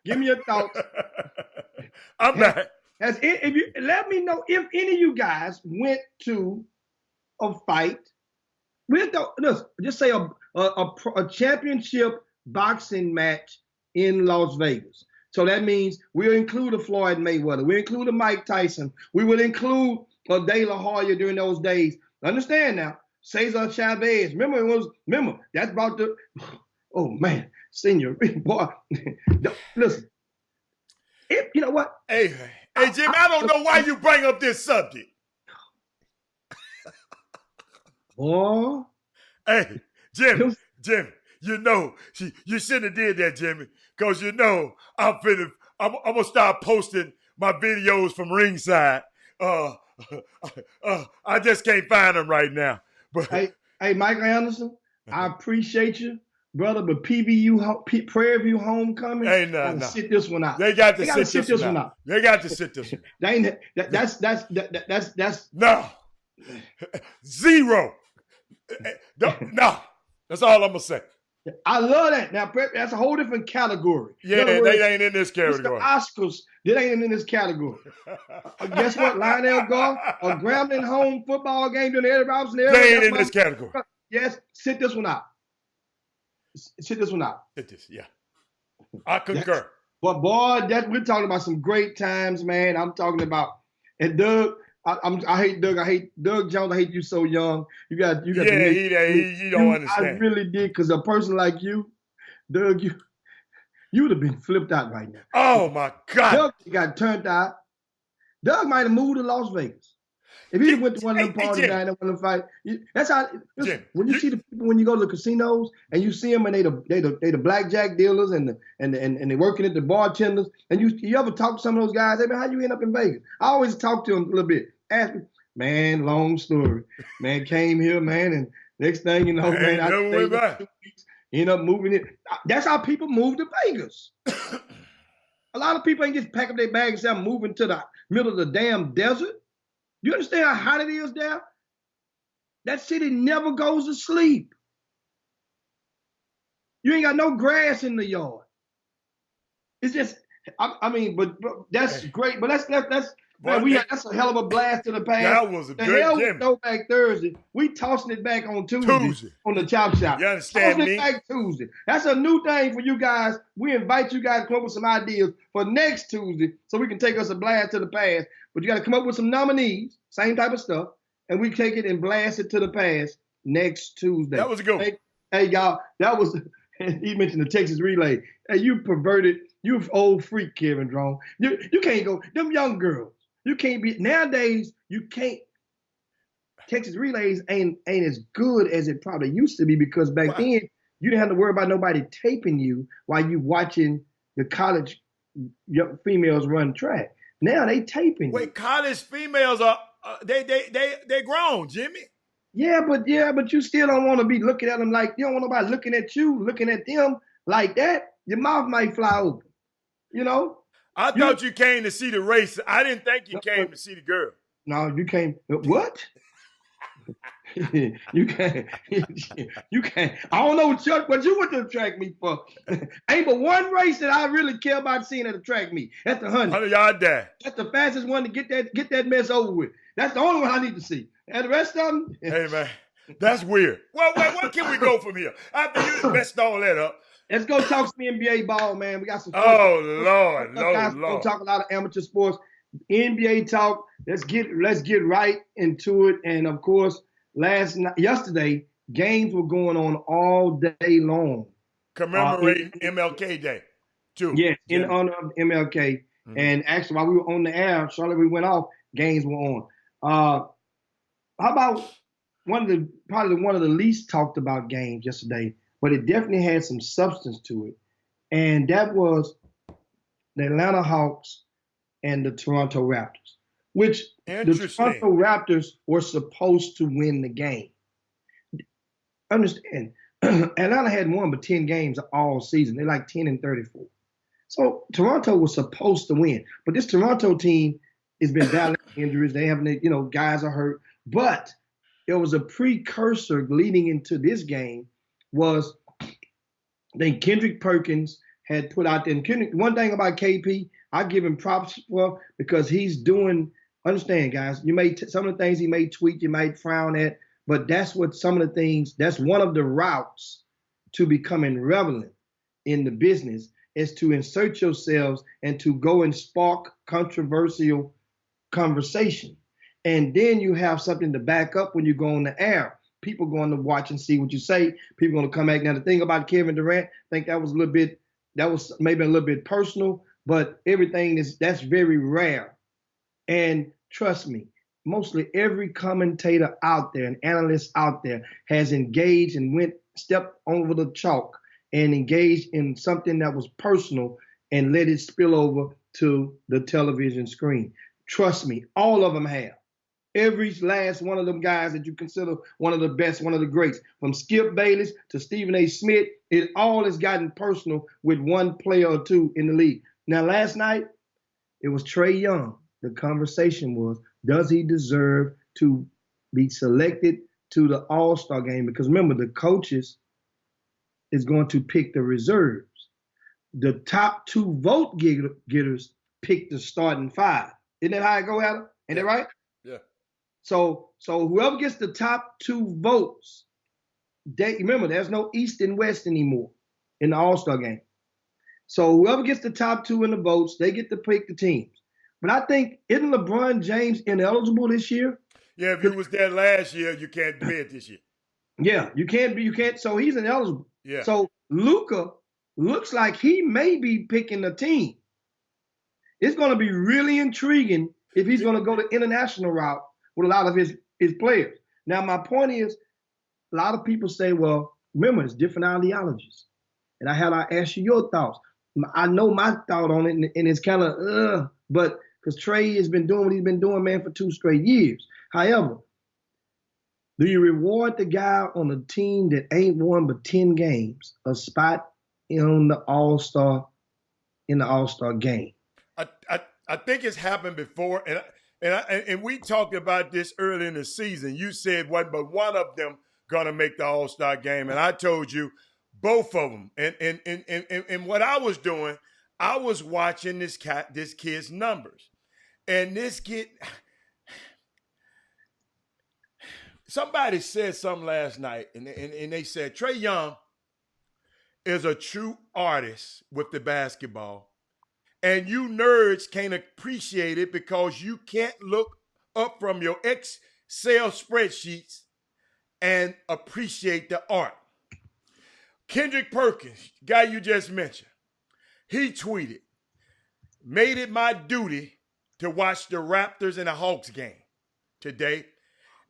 S3: give me your thoughts.
S2: I'm back.
S3: If you let me know if any of you guys went to a fight with just say a championship boxing match in Las Vegas. So that means we'll include a Floyd Mayweather, we include a Mike Tyson, we will include a De La Hoya during those days. Understand now, Cesar Chavez. Remember that's about the. Oh man, senior boy. Listen, if you know what.
S2: Hey, Jim, I don't know why you bring up this subject.
S3: Boy.
S2: Hey, Jimmy, you shouldn't have did that, Jimmy, because I'm gonna start posting my videos from ringside. I just can't find them right now. But
S3: hey, Michael Anderson, I appreciate you, brother, but Prairie View Homecoming, gotta sit this one out.
S2: They got to sit this one out. They got to sit this one out.
S3: That's
S2: no. Zero. No. That's all I'm gonna say.
S3: I love that. Now that's a whole different category.
S2: Yeah, they ain't in this category.
S3: The Oscars, they ain't in this category. Guess what? Lionel Golf, a Grambling home football game during the Eddie Robinson era.
S2: They ain't in this category.
S3: Yes, sit this one out. Sit this one out.
S2: Yeah. I concur.
S3: But boy, we're talking about some great times, man. I'm talking about, and Doug, I hate Doug. I hate Doug Jones. I hate you so young. You got.
S2: Yeah, he don't understand.
S3: I really did, because a person like you, Doug, you would have been flipped out right now.
S2: Oh my God.
S3: Doug got turned out. Doug might have moved to Las Vegas. If he went to one of them parties down there, one of them fight. That's how. Listen, when you see the people, when you go to the casinos and you see them, and they the blackjack dealers and they working at the bartenders, and you ever talk to some of those guys? Hey man, how you end up in Vegas? I always talk to them a little bit. Ask me, man, long story. Man, came here, man, and next thing you know, man, I stayed 2 weeks, end up moving it. That's how people move to Vegas. A lot of people ain't just pack up their bags and say, I'm moving to the middle of the damn desert. You understand how hot it is there? That city never goes to sleep. You ain't got no grass in the yard. It's just, I mean, but that's great. But that's a hell of a blast to the past.
S2: That was a good Jimmy.
S3: Throwback Thursday. We tossing it back on Tuesday. On the Chop Shop.
S2: You understand
S3: tossing it back Tuesday. That's a new thing for you guys. We invite you guys to come up with some ideas for next Tuesday so we can take us a blast to the past. But you got to come up with some nominees, same type of stuff, and we take it and blast it to the past next Tuesday.
S2: That was a good one.
S3: Hey, y'all, that was, he mentioned the Texas Relay. Hey, you perverted, you old freak, Kevin Drone. You can't go, them young girls. You can't be, nowadays, you can't, Texas Relays ain't as good as it probably used to be, because back then, you didn't have to worry about nobody taping you while you watching the college young females run track. Now they taping.
S2: Wait, college females are they grown, Jimmy.
S3: Yeah, but you still don't want to be looking at them like, you don't want nobody looking at you, looking at them like that. Your mouth might fly open. You know.
S2: I thought you came to see the race. I didn't think you came to see the girl.
S3: No, you came. What? You can't. I don't know what you went to the track meet for. Ain't but one race that I really care about seeing at the track meet. That's the
S2: 100-yard dash.
S3: That's the fastest one to get that mess over with. That's the only one I need to see. And the rest of them.
S2: Hey man, that's weird. Well, where can we go from here? After you messed all that up.
S3: Let's go talk some NBA ball, man. We got some.
S2: Oh Lord,
S3: Lord. We'll talk a lot of amateur sports, NBA talk. Let's get right into it. And of course, yesterday, games were going on all day long.
S2: Commemorating MLK Day, too.
S3: Yes, in honor of MLK. Mm-hmm. And actually, while we were on the air, shortly we went off, games were on. How about probably one of the least talked about games yesterday, but it definitely had some substance to it. And that was the Atlanta Hawks and the Toronto Raptors, which the Toronto Raptors were supposed to win the game. Understand, Atlanta hadn't won but 10 games all season. They're like 10-34. So Toronto was supposed to win. But this Toronto team has been battling injuries. They haven't, guys are hurt. But there was a precursor leading into this game was, I think Kendrick Perkins had put out there. And one thing about KP, I give him props for because he's doing. Understand, guys. You may some of the things he may tweet, you might frown at, but that's what some of the things. That's one of the routes to becoming relevant in the business is to insert yourselves and to go and spark controversial conversation. And then you have something to back up when you go on the air. People going to watch and see what you say. People going to come back. Now, the thing about Kevin Durant, I think that was maybe a little bit personal, but that's very rare. And trust me, mostly every commentator out there and analyst out there has engaged and stepped over the chalk and engaged in something that was personal and let it spill over to the television screen. Trust me, all of them have. Every last one of them guys that you consider one of the best, one of the greats, from Skip Bayless to Stephen A. Smith, it all has gotten personal with one player or two in the league. Now, last night, it was Trae Young. The conversation was, does he deserve to be selected to the All-Star game? Because remember, the coaches is going to pick the reserves. The top 2 vote getters pick the starting 5. Isn't that how it go, Adam? Ain't that right?
S2: Yeah.
S3: So whoever gets the top 2 votes, remember, there's no East and West anymore in the All-Star game. So whoever gets the top 2 in the votes, they get to pick the teams. But I think, isn't LeBron James ineligible this year?
S2: Yeah, if he was there last year, you can't bid this year.
S3: Yeah, you can't. So he's ineligible.
S2: Yeah.
S3: So Luka looks like he may be picking a team. It's going to be really intriguing if he's going to go the international route with a lot of his players. Now, my point is, a lot of people say, well, remember, it's different ideologies. And I ask you your thoughts. I know my thought on it, and it's kind of, but because Trae has been doing what he's been doing, man, for 2 straight years. However, do you reward the guy on a team that ain't won but 10 games a spot in the All-Star game?
S2: I think it's happened before, and we talked about this early in the season. You said one, but one of them gonna make the All-Star game, and I told you both of them. And what I was doing, I was watching this kid's numbers, and this kid. Somebody said something last night, and they said Trae Young is a true artist with the basketball. And you nerds can't appreciate it because you can't look up from your Excel spreadsheets and appreciate the art. Kendrick Perkins, guy you just mentioned, he tweeted, made it my duty to watch the Raptors and the Hawks game today.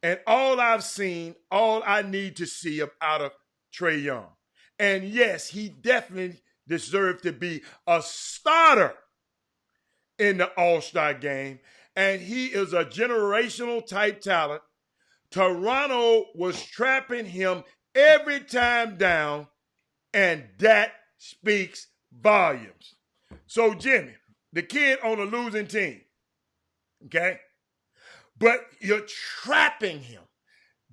S2: And all I've seen, all I need to see out of Trae Young. And yes, he definitely deserved to be a starter in the All-Star game. And he is a generational type talent. Toronto was trapping him every time down, and that speaks volumes. So, Jimmy, the kid on a losing team, okay? But you're trapping him.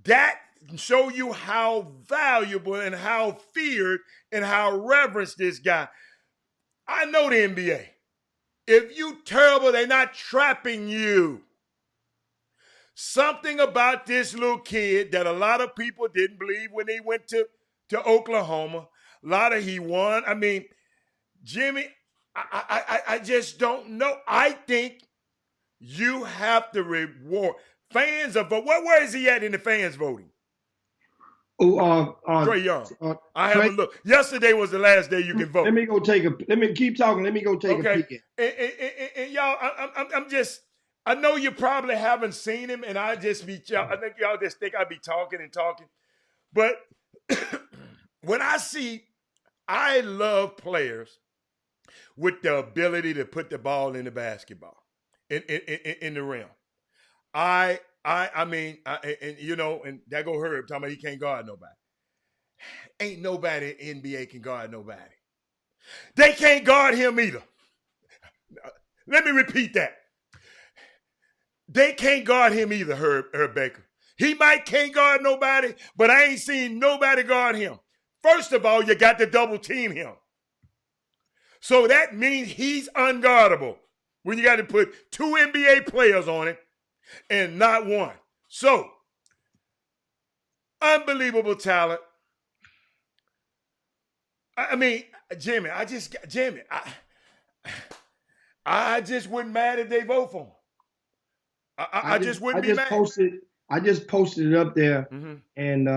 S2: That show you how valuable and how feared and how reverenced this guy. I know the NBA. If you terrible, they're not trapping you. Something about this little kid that a lot of people didn't believe when he went to Oklahoma. A lot of he won. I mean, Jimmy, I just don't know. I think you have to reward fans of vote. Where is he at in the fans voting? Trae Young. I haven't looked. Yesterday was the last day you can vote.
S3: Let me keep talking. Let me go take a peek.
S2: And y'all, I know you probably haven't seen him, and I think y'all just think I be talking and talking. But when I love players with the ability to put the ball in the basketball. In the rim. I mean, and that go Herb talking about he can't guard nobody. Ain't nobody in NBA can guard nobody. They can't guard him either. Let me repeat that. They can't guard him either, Herb Baker. He can't guard nobody, but I ain't seen nobody guard him. First of all, you got to double team him. So that means he's unguardable when you got to put 2 NBA players on him and not one. So, unbelievable talent. I mean, Jimmy, I just wouldn't mad if they vote for him. I just wouldn't be mad.
S3: I just posted it up there, and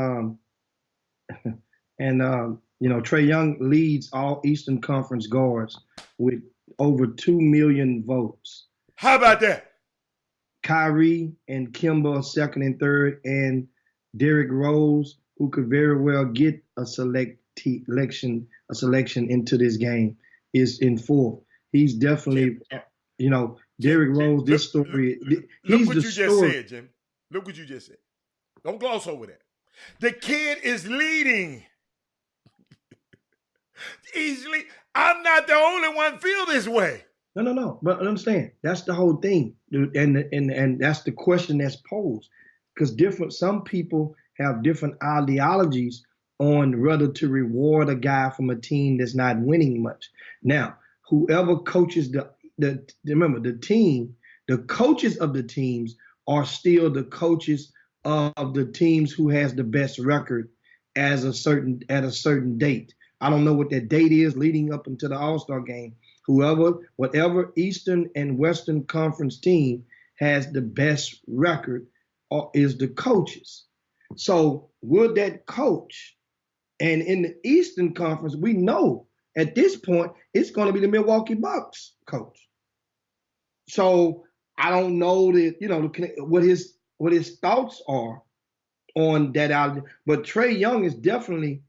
S3: Trae Young leads all Eastern Conference guards with over 2 million votes.
S2: How about that?
S3: Kyrie and Kemba are second and third, and Derrick Rose, who could very well get a selection into this game, is in fourth. He's definitely, Derrick Rose. This story.
S2: Look what you just said, Jim. Look what you just said. Don't gloss over that. The kid is leading. Easily, I'm not the only one feel this way.
S3: No. But understand, that's the whole thing, dude, and that's the question that's posed. Because some people have different ideologies on whether to reward a guy from a team that's not winning much. Now, whoever coaches remember the team, the coaches of the teams are still the coaches of the teams who has the best record at a certain date. I don't know what that date is leading up into the All-Star game. Whatever Eastern and Western Conference team has the best record is the coaches. So would that coach, and in the Eastern Conference, we know at this point it's going to be the Milwaukee Bucks coach. So I don't know what his thoughts are on that. But Trae Young is definitely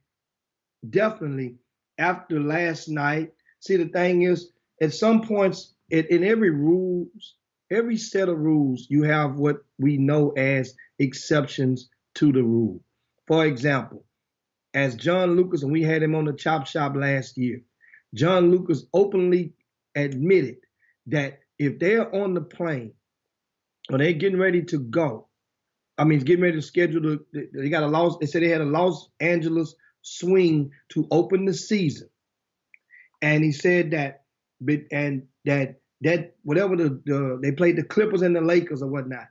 S3: after last night. See, the thing is, at some points in every set of rules, you have what we know as exceptions to the rule. For example, as John Lucas, and we had him on the Chop Shop last year, John Lucas openly admitted that if they're on the plane or they're getting ready to go, getting ready to schedule they said they had a Los Angeles swing to open the season. And he said that whatever they played the Clippers and the Lakers or whatnot.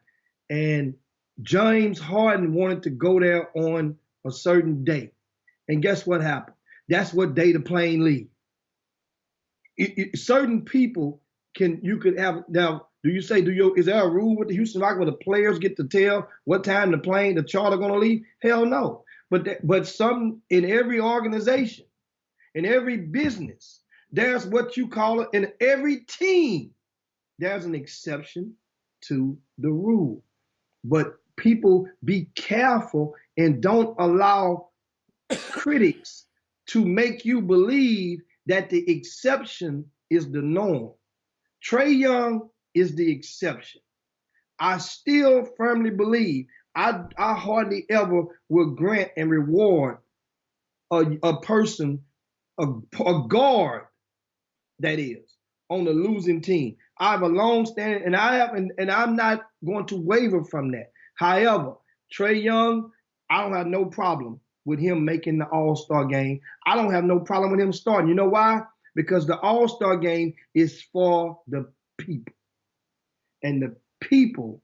S3: And James Harden wanted to go there on a certain date. And guess what happened? That's what day the plane leave. Certain people you could have now. Is there a rule with the Houston Rockets where the players get to tell what time the charter going to leave? Hell no. But some in every organization, in every business, there's what you call it. In every team, there's an exception to the rule. But people, be careful and don't allow critics to make you believe that the exception is the norm. Trae Young is the exception. I still firmly believe I hardly ever will grant and reward a person, a guard that is, on the losing team. I have a long standing, and I'm not going to waver from that. However, Trae Young, I don't have no problem with him making the All-Star game. I don't have no problem with him starting. You know why? Because the All-Star game is for the people. And the people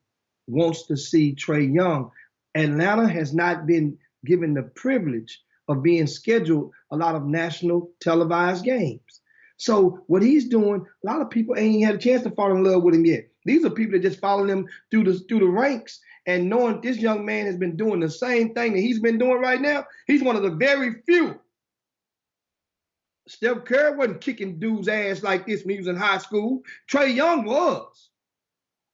S3: wants to see Trae Young. Atlanta has not been given the privilege of being scheduled a lot of national televised games. So what he's doing, a lot of people ain't had a chance to fall in love with him yet. These are people that just follow him through the ranks and knowing this young man has been doing the same thing that he's been doing right now. He's one of the very few. Steph Curry wasn't kicking dudes' ass like this when he was in high school. Trae Young was.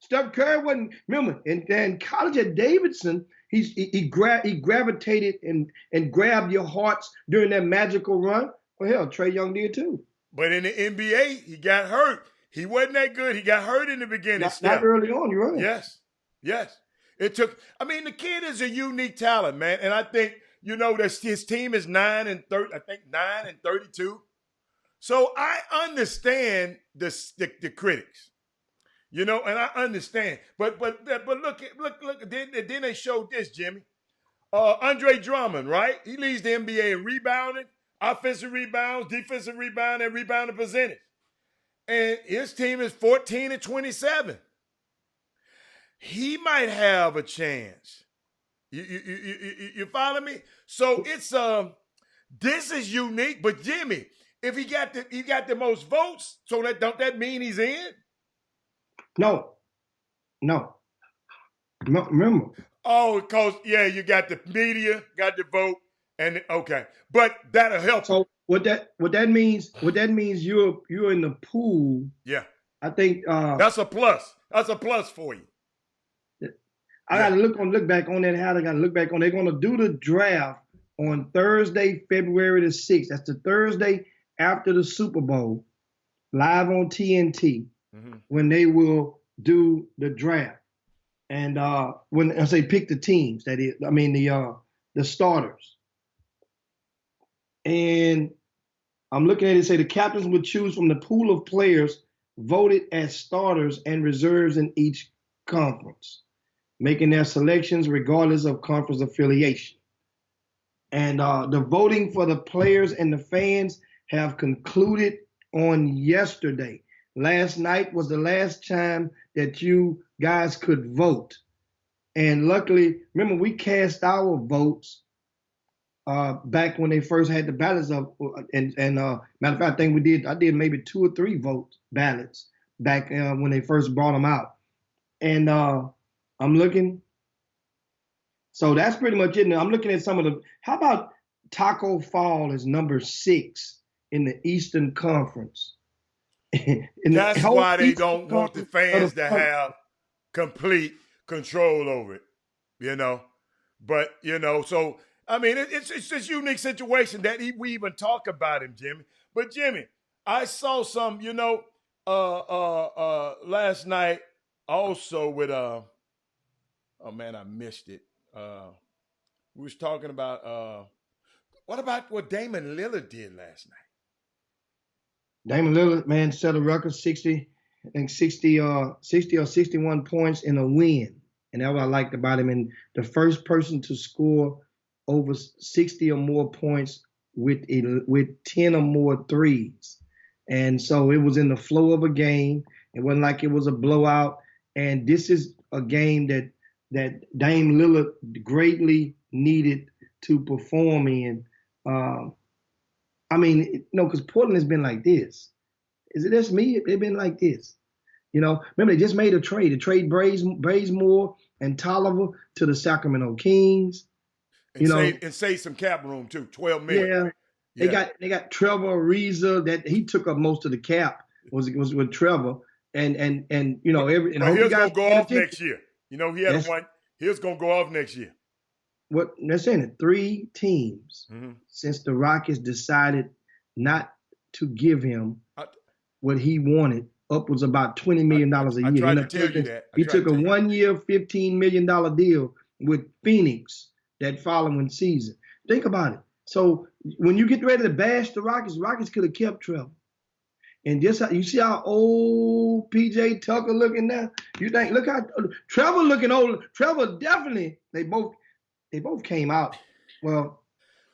S3: Steph Curry wasn't. Remember, in college at Davidson, he gravitated and grabbed your hearts during that magical run. Well, hell, Trae Young did too.
S2: But in the NBA, he got hurt. He wasn't that good. He got hurt in the beginning.
S3: Not early on, you're right.
S2: Yes. The kid is a unique talent, man. And I think, that his team is 9 and 32. So I understand the critics, and I understand. But look, then they showed this, Jimmy. Andre Drummond, right? He leads the NBA in rebounding. offensive rebounds, defensive rebound, and rebounding percentage. And his team is 14-27. He might have a chance. You follow me? So it's this is unique. But Jimmy, if he got the most votes, so don't that mean he's in?
S3: No. Remember.
S2: Oh, because you got the media, got the vote, and okay, but that'll help.
S3: So what that means you're in the pool.
S2: Yeah,
S3: I think
S2: that's a plus. That's a plus for you.
S3: I gotta look back on that. How they gotta look back on. They're gonna do the draft on Thursday, February the 6th. That's the Thursday after the Super Bowl, live on TNT, when they will do the draft. And when I say pick the teams, that is, I mean the starters. And I'm looking at it, say the captains would choose from the pool of players voted as starters and reserves in each conference, making their selections regardless of conference affiliation. And the voting for the players and the fans have concluded on yesterday. Last night was the last time that you guys could vote. And luckily, remember, we cast our votes back when they first had the ballots up. And matter of fact, I think I did maybe 2 or 3 ballots back when they first brought them out. And I'm looking. So that's pretty much it. Now I'm looking at some of the, how about Taco Fall is number 6 in the Eastern Conference?
S2: That's why they don't want the fans to have complete control over it, But, so, I mean, it's this unique situation that we even talk about him, Jimmy. But, Jimmy, I saw some, last night also with, oh, man, I missed it. We was talking about, what about what Damian Lillard did last night?
S3: Damian Lillard, man, set a record 60 or 61 points in a win. And that's what I liked about him. And the first person to score over 60 or more points with 10 or more threes. And so it was in the flow of a game. It wasn't like it was a blowout. And this is a game that Dame Lillard greatly needed to perform in. I mean, because Portland has been like this. Is it just me? They've been like this. Remember they just made a trade. To trade Bazemore and Tolliver to the Sacramento Kings.
S2: And save some cap room too, $12 million.
S3: Yeah. They got Trevor Ariza that he took up most of the cap was with Trevor. And every. And
S2: he's gonna go off next year. He had one. He's gonna go off next year.
S3: What they're saying it 3 teams since the Rockets decided not to give him what he wanted, upwards about $20 million a year.
S2: I tried to tell you that.
S3: He took a 1-year, $15 million deal with Phoenix that following season. Think about it. So when you get ready to bash the Rockets could have kept Trevor. And just you see how old PJ Tucker looking now. You think look how Trevor looking old. Trevor definitely. They both came out. Well,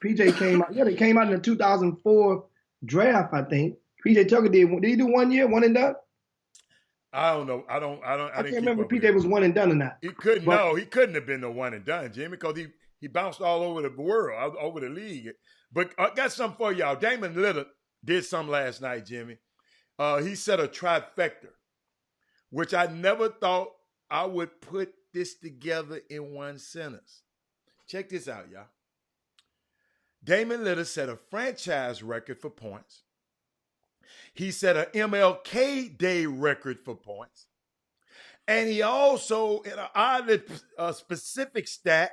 S3: PJ came out. Yeah, they came out in the 2004 draft, I think. PJ Tucker did he do 1 year, one and done?
S2: I don't know. I
S3: can't remember if PJ was one and done or not.
S2: He couldn't have been no one and done, Jimmy, because he bounced all over the world, all over the league. But I got something for y'all. Damian Lillard did something last night, Jimmy. He set a trifecta, which I never thought I would put this together in one sentence. Check this out, y'all. Damian Lillard set a franchise record for points. He set an MLK Day record for points. And he also, in an oddly specific stat,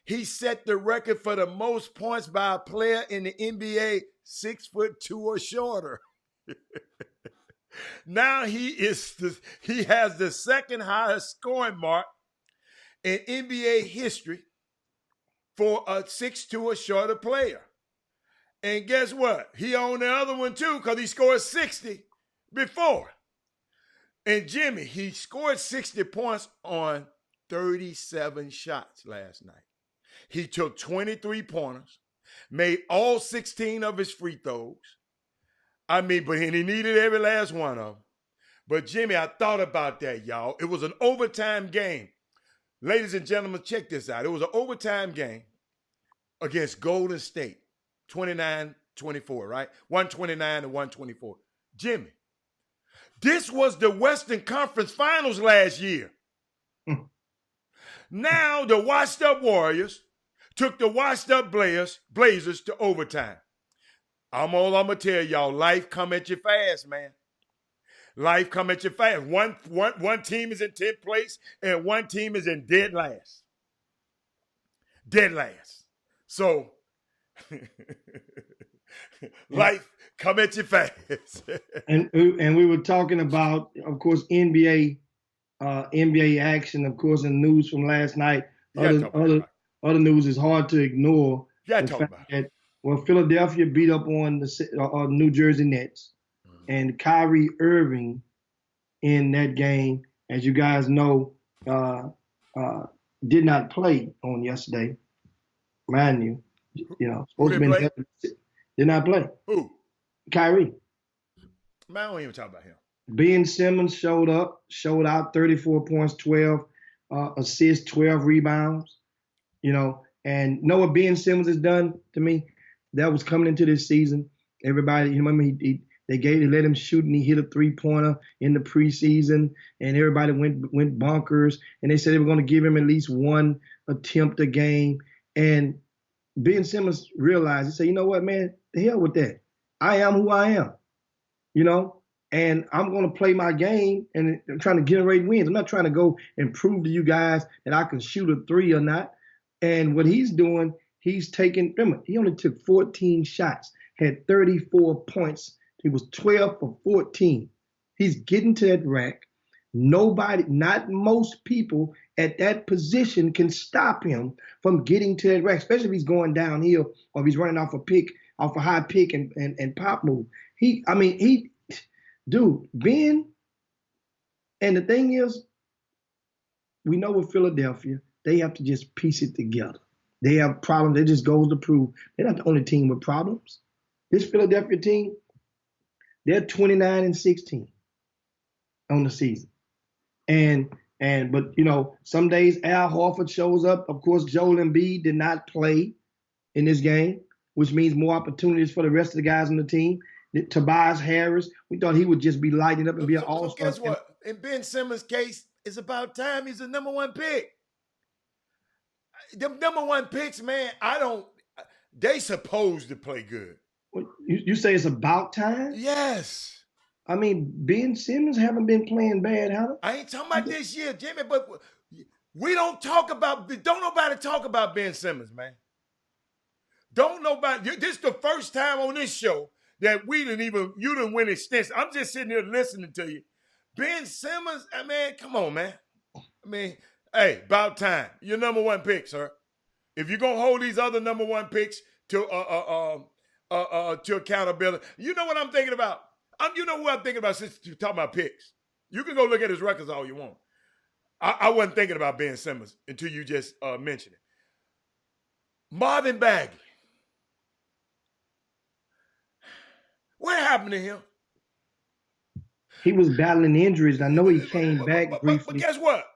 S2: he set the record for the most points by a player in the NBA 6'2" or shorter. Now he has the second highest scoring mark in NBA history for a 6'2" or shorter player. And guess what? He owned the other one too because he scored 60 before. And Jimmy, he scored 60 points on 37 shots last night. He took 23 pointers. made all 16 of his free throws. I mean, but he needed every last one of them. But Jimmy, I thought about that, y'all. It was an overtime game. Ladies and gentlemen, check this out. It was an overtime game against Golden State, 29-24, right? 129 to 124. Jimmy, this was the Western Conference Finals last year. Now the washed-up Warriors took the washed-up Blazers to overtime. I'm going to tell y'all, life come at you fast, man. Life come at you fast. One team is in 10th place and one team is in dead last. Dead last. So, life come at you fast.
S3: and we were talking about, of course, NBA action, of course, and news from last night. Other news is hard to ignore. Well, Philadelphia beat up on the New Jersey Nets. And Kyrie Irving in that game, as you guys know, did not play on yesterday. Mind you, supposed to be did not play.
S2: Who?
S3: Kyrie.
S2: Man, I don't even talk about him.
S3: Ben Simmons showed out 34 points, 12 assists, 12 rebounds. And know what Ben Simmons has done to me? That was coming into this season. Everybody, they let him shoot, and he hit a 3-pointer in the preseason, and everybody went bonkers. And they said they were going to give him at least one attempt a game. And Ben Simmons realized, he said, you know what, man, the hell with that. I am who I am, and I'm going to play my game, and I'm trying to generate wins. I'm not trying to go and prove to you guys that I can shoot a three or not. And what he's doing, he's taking, remember, he only took 14 shots, had 34 points. He was 12 for 14. He's getting to that rack. Not most people at that position can stop him from getting to that rack, especially if he's going downhill or if he's running off a high pick and pop move. Ben, and the thing is, we know with Philadelphia, they have to just piece it together. They have problems. It just goes to prove they're not the only team with problems. This Philadelphia team, they're 29-16 on the season. But some days Al Horford shows up. Of course, Joel Embiid did not play in this game, which means more opportunities for the rest of the guys on the team. Tobias Harris, we thought he would just be lighting up and be an all-star.
S2: So guess what? In Ben Simmons' case, it's about time he's the number one pick. The number one picks, man, they supposed to play good.
S3: You say it's about time?
S2: Yes.
S3: I mean, Ben Simmons haven't been playing bad, huh?
S2: I ain't talking about this year, Jimmy, but don't nobody talk about Ben Simmons, man. This is the first time on this show that you didn't win extension. I'm just sitting here listening to you. Ben Simmons, man, come on, man. I mean, hey, about time. You're number one pick, sir. If you're going to hold these other number one picks to accountability, you know what I'm thinking about? You know who I'm thinking about since you're talking about picks. You can go look at his records all you want. I wasn't thinking about Ben Simmons until you just mentioned it. Marvin Bagley. What happened to him?
S3: He was battling injuries. I know he came back briefly.
S2: But guess what?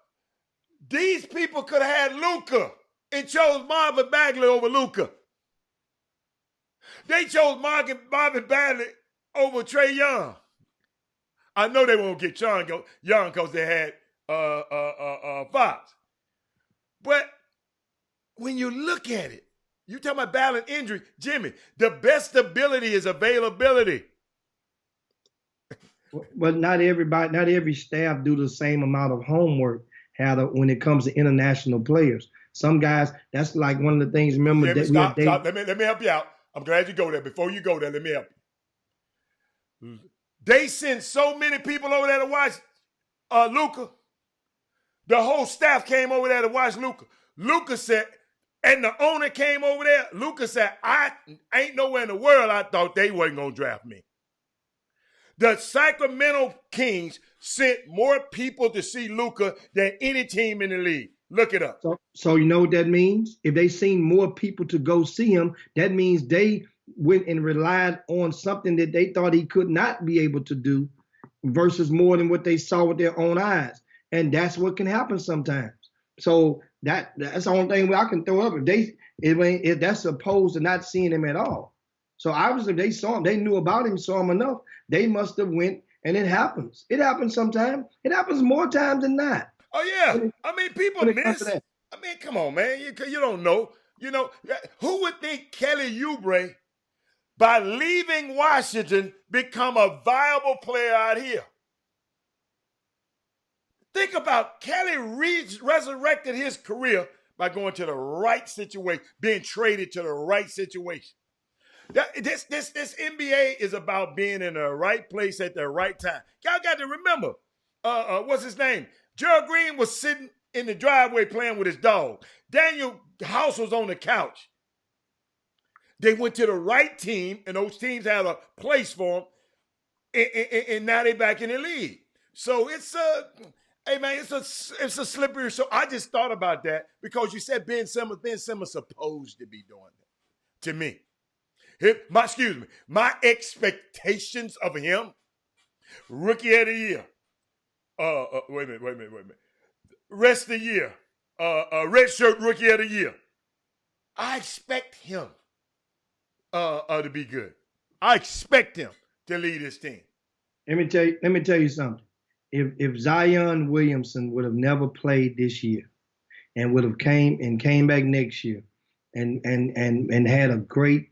S2: These people could have had Luka and chose Marvin Bagley over Luka. They chose Marvin Bagley over Trae Young. I know they won't get Young because they had Fox. But when you look at it, you talking about battling injury, Jimmy, the best ability is availability.
S3: But not every staff do the same amount of homework when it comes to international players. Some guys, that's like one of the things. Remember,
S2: stop. Let me help you out. I'm glad you go there. Before you go there, let me help you. They sent so many people over there to watch Luka. The whole staff came over there to watch Luka. Luka said, and the owner came over there. Luka said, I ain't nowhere in the world I thought they wasn't going to draft me. The Sacramento Kings sent more people to see Luka than any team in the league. Look it up.
S3: So you know what that means? If they seen more people to go see him, that means they went and relied on something that they thought he could not be able to do versus more than what they saw with their own eyes. And that's what can happen sometimes. So that's the only thing I can throw up. If that's opposed to not seeing him at all. So obviously if they saw him, they knew about him, saw him enough, they must have went, and it happens. It happens sometimes. It happens more times than not.
S2: Oh, yeah. I mean, people miss. I mean, come on, man. You don't know. You know, who would think Kelly Oubre, by leaving Washington, become a viable player out here? Think about Kelly resurrected his career by going to the right situation, being traded to the right situation. This NBA is about being in the right place at the right time. Y'all got to remember, what's his name? Gerald Green was sitting in the driveway playing with his dog. Daniel House was on the couch. They went to the right team, and those teams had a place for them, and now they're back in the league. So it's hey man, it's a slippery. So I just thought about that because you said Ben Simmons supposed to be doing that. To me, my expectations of him, rookie of the year. Wait a minute. Rest of the year, redshirt rookie of the year. I expect him to be good. I expect him to lead his team.
S3: Let me tell you something. If Zion Williamson would have never played this year and would have came back next year and had a great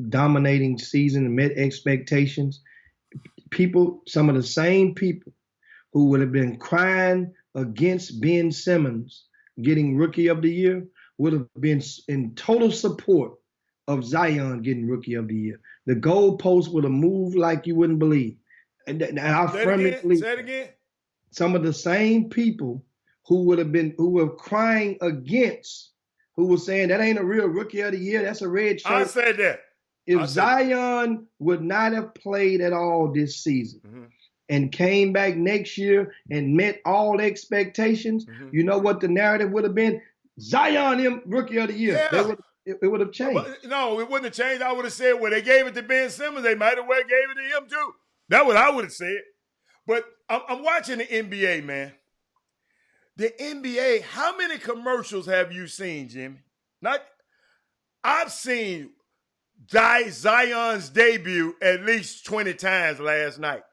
S3: dominating season and met expectations, some of the same people who would have been crying against Ben Simmons getting rookie of the year would have been in total support of Zion getting rookie of the year. The goalpost would have moved like you wouldn't believe. And I firmly believe.
S2: Say it again.
S3: Some of the same people who were crying against, who were saying that ain't a real rookie of the year, that's a red shirt.
S2: I said that.
S3: If Zion would not have played at all this season and came back next year and met all expectations, you know what the narrative would have been? Zion, rookie of the year.
S2: Yeah.
S3: It would have changed.
S2: No, it wouldn't have changed. I would have said, well, they gave it to Ben Simmons. They might have well gave it to him too. That's what I would have said. But I'm watching the NBA, man. The NBA, how many commercials have you seen, Jimmy? I've seen Zion's debut at least 20 times last night.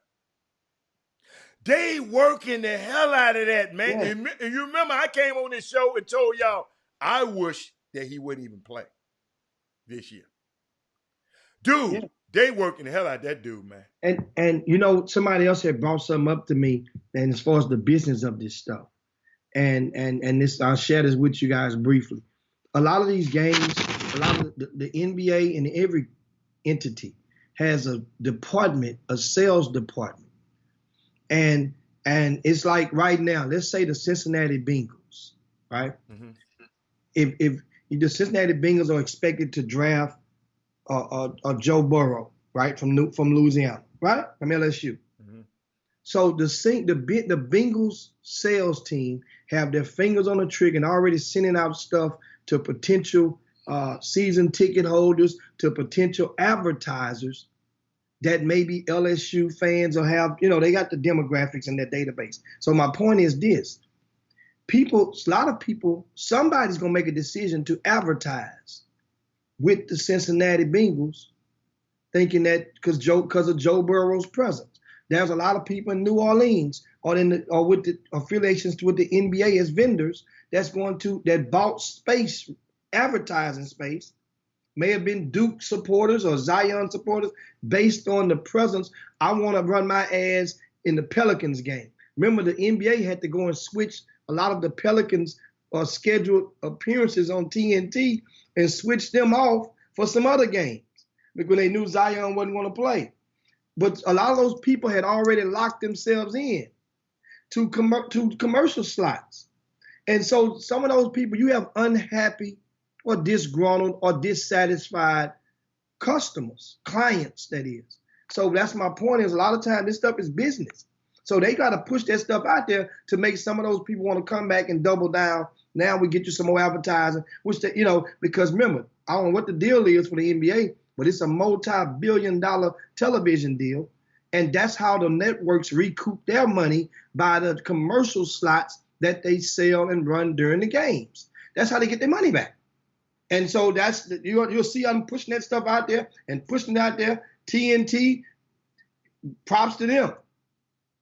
S2: They working the hell out of that, man. Yeah. And you remember I came on this show and told y'all I wish that he wouldn't even play this year. Dude, they working the hell out of that dude, man.
S3: And you know, somebody else had brought something up to me, and as far as the business of this stuff. And this, I'll share this with you guys briefly. A lot of these games, a lot of the NBA and every entity has a department, a sales department. And it's like right now, let's say the Cincinnati Bengals, right? If the Cincinnati Bengals are expected to draft Joe Burrow, right, from Louisiana, right, from LSU. So the Bengals sales team have their fingers on the trigger and already sending out stuff to potential season ticket holders, to potential advertisers that maybe LSU fans will have, you know, they got the demographics in their database. So my point is this. A lot of people, somebody's going to make a decision to advertise with the Cincinnati Bengals, thinking that because of Joe Burrow's presence. There's a lot of people in New Orleans or with the affiliations with the NBA as vendors that bought space, advertising space, may have been Duke supporters or Zion supporters based on the presence. I want to run my ads in the Pelicans game. Remember, the NBA had to go and switch a lot of the Pelicans scheduled appearances on TNT and switch them off for some other games because they knew Zion wasn't going to play. But a lot of those people had already locked themselves in to commercial slots. And so some of those people, you have unhappy or disgruntled or dissatisfied customers, clients, that is. So that's my point, is a lot of times this stuff is business. So they got to push that stuff out there to make some of those people want to come back and double down. Now we get you some more advertising, which, because remember, I don't know what the deal is for the NBA, but it's a multi-billion-dollar television deal. And that's how the networks recoup their money, by the commercial slots that they sell and run during the games. That's how they get their money back. And so you'll see them pushing that stuff out there and pushing it out there. TNT, props to them.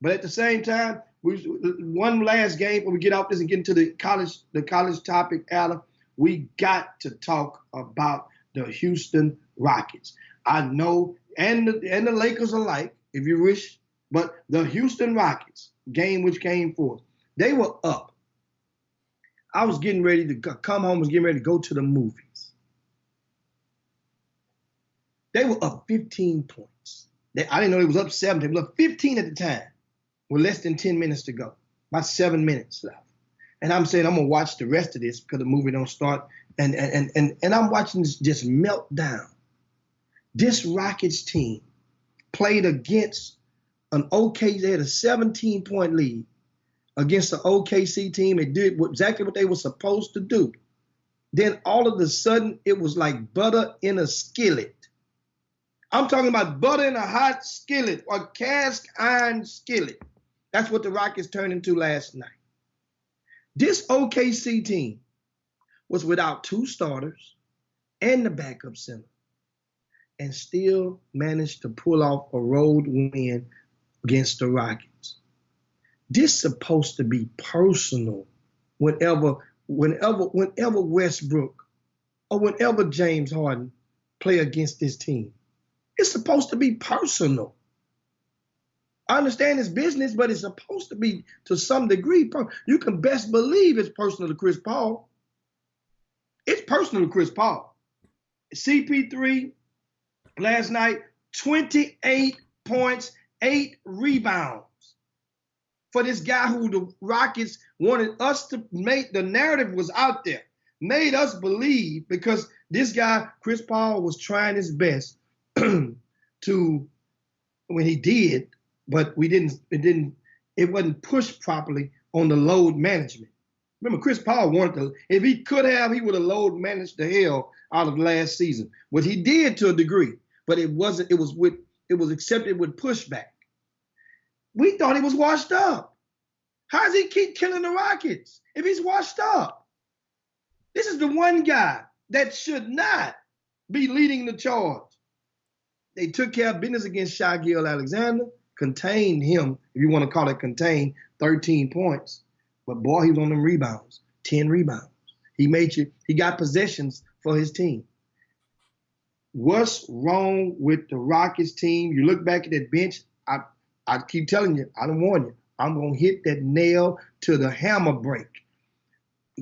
S3: But at the same time, one last game before we get off this and get into the college topic, Adam, we got to talk about the Houston Rockets. I know, and the Lakers alike, if you wish, but the Houston Rockets game which came forth, they were up. I was getting ready to come home, was getting ready to go to the movies. They were up 15 points. I didn't know they was up 17. They were up 15 at the time with less than 10 minutes to go. About 7 minutes left. And I'm saying I'm going to watch the rest of this because the movie don't start. And I'm watching this just melt down. This Rockets team played against an OKC. They had a 17-point lead against the OKC team. It did exactly what they were supposed to do. Then all of a sudden, it was like butter in a skillet. I'm talking about butter in a hot skillet or cast iron skillet. That's what the Rockets turned into last night. This OKC team was without 2 starters and the backup center, and still managed to pull off a road win against the Rockets. This is supposed to be personal whenever Westbrook or whenever James Harden play against this team. It's supposed to be personal. I understand it's business, but it's supposed to be to some degree. You can best believe it's personal to Chris Paul. It's personal to Chris Paul. CP3 last night, 28 points, 8 rebounds. For this guy who the Rockets wanted us to make, the narrative was out there, made us believe, because this guy, Chris Paul, was trying his best to, when he did, but it wasn't pushed properly on the load management. Remember, Chris Paul wanted to, if he could have, he would have load managed the hell out of last season. What he did to a degree, but it was accepted with pushback. We thought he was washed up. How does he keep killing the Rockets if he's washed up? This is the one guy that should not be leading the charge. They took care of business against Shai Gilgeous-Alexander, contained him, if you want to call it contained, 13 points. But boy, he was on them rebounds, 10 rebounds. He got possessions for his team. What's wrong with the Rockets team? You look back at that bench, I keep telling you, I don't warn you, I'm going to hit that nail to the hammer break.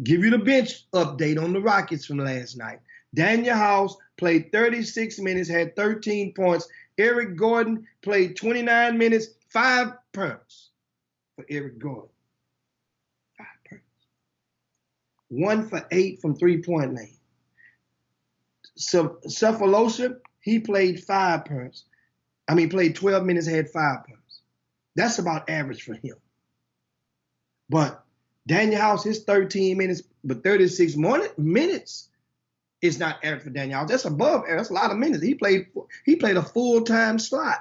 S3: Give you the bench update on the Rockets from last night. Daniel House played 36 minutes, had 13 points. Eric Gordon played 29 minutes, 5 points for Eric Gordon. 5 points. 1 for 8 from three-point lane. So Sefolosha, he played 5 points. Played 12 minutes, had 5 points. That's about average for him. But Daniel House, his 13 minutes, but 36 minutes is not average for Daniel House. That's above average. That's a lot of minutes. He played a full-time slot.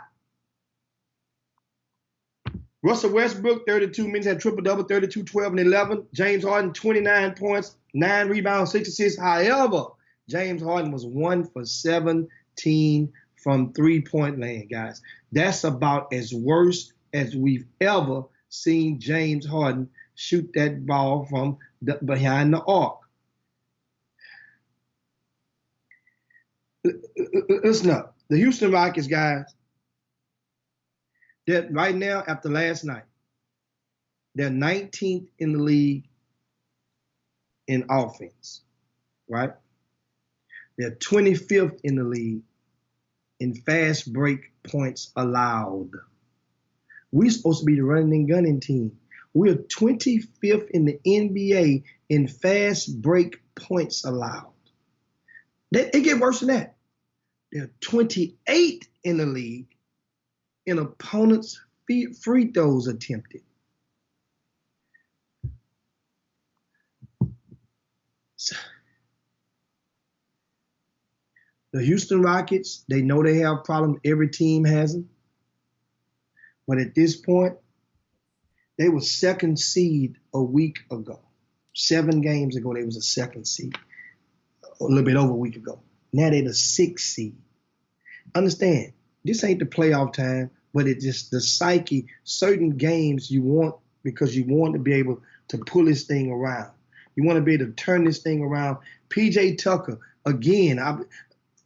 S3: Russell Westbrook, 32 minutes, had triple-double, 32, 12, and 11. James Harden, 29 points, 9 rebounds, 6 assists. However, James Harden was 1 for 17 from three-point land, guys. That's about as worse as we've ever seen James Harden shoot that ball from behind the arc. Listen up. The Houston Rockets, guys, that right now, after last night, they're 19th in the league in offense, right? They're 25th in the league in fast break points allowed. We're supposed to be the running and gunning team. We're 25th in the NBA in fast break points allowed. It get worse than that. They're 28th in the league in opponents' free throws attempted. The Houston Rockets, they know they have problems. Every team has them. But at this point, they were second seed a week ago. 7 games ago, they was a second seed. A little bit over a week ago. Now they're the 6th seed. Understand, this ain't the playoff time, but it's just the psyche. Certain games you want because you want to be able to pull this thing around. You want to be able to turn this thing around. PJ Tucker, again,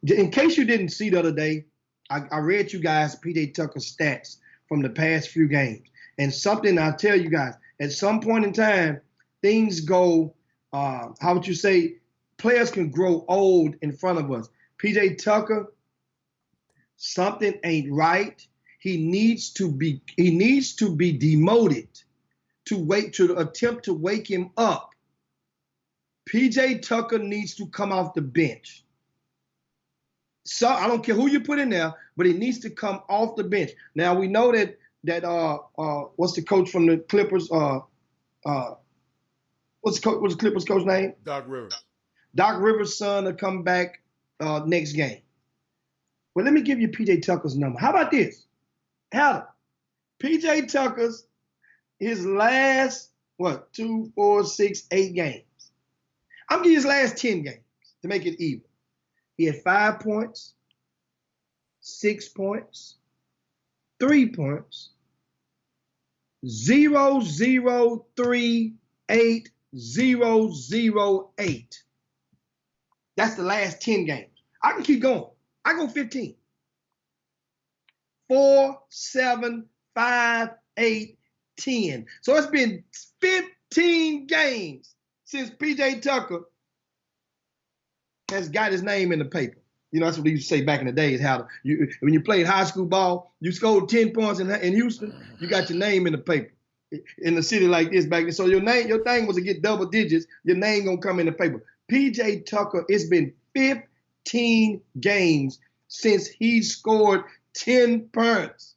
S3: in case you didn't see the other day, I read you guys PJ Tucker's stats from the past few games. And something I'll tell you guys, at some point in time, things go, how would you say, players can grow old in front of us. PJ Tucker, something ain't right. He needs to be demoted to attempt to wake him up. PJ Tucker needs to come off the bench. So I don't care who you put in there, but he needs to come off the bench. Now we know that what's the coach from the Clippers? What's the Clippers coach name?
S2: Doc Rivers.
S3: Doc Rivers' son will come back next game. Well, let me give you PJ Tucker's number. How about this? Helen, PJ Tucker's his last 2, 4, 6, 8 games. I'm giving you his last 10 games to make it even. He had 5 points, 6 points, 3 points, 0, 0, 3, 8, 0, 0, 8. That's the last 10 games. I can keep going. I go 15. 4, 7, 5, 8, 10. So it's been 15 games since PJ Tucker has got his name in the paper. You know, that's what they used to say back in the day, is how when you played high school ball, you scored 10 points in Houston, you got your name in the paper. In a city like this back then. So your thing was to get double digits, your name gonna come in the paper. PJ Tucker, it's been 15 games since he scored 10 points.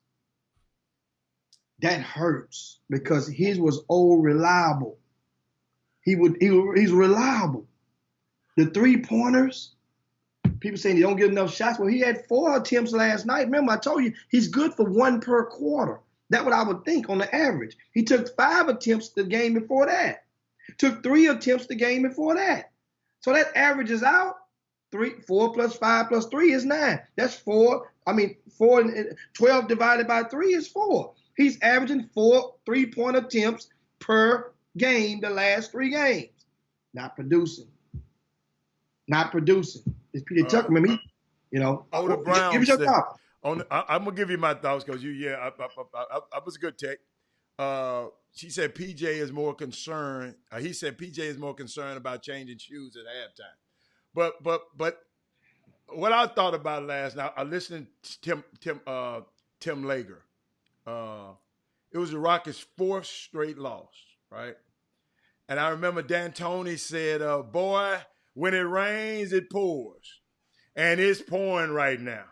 S3: That hurts because his was old reliable. He's reliable. The 3-pointers, people saying he don't get enough shots. Well, he had 4 attempts last night. Remember, I told you he's good for 1 per quarter. That's what I would think on the average. He took 5 attempts the game before that. Took 3 attempts the game before that. So that averages out 4 plus 5 plus 3 is 9. That's 4. 12 divided by 3 is 4. He's averaging 4 3-point attempts per game the last 3 games. Not producing. It's PJ Tucker, remember?
S2: Oda Brown
S3: give us your thoughts.
S2: I'm gonna give you my thoughts because I was a good take. She said PJ is more concerned. He said PJ is more concerned about changing shoes at halftime. But what I thought about last night, I listened to Tim Lager. It was the Rockets' 4th straight loss, right? And I remember D'Antoni said, "Boy, when it rains, it pours," and it's pouring right now.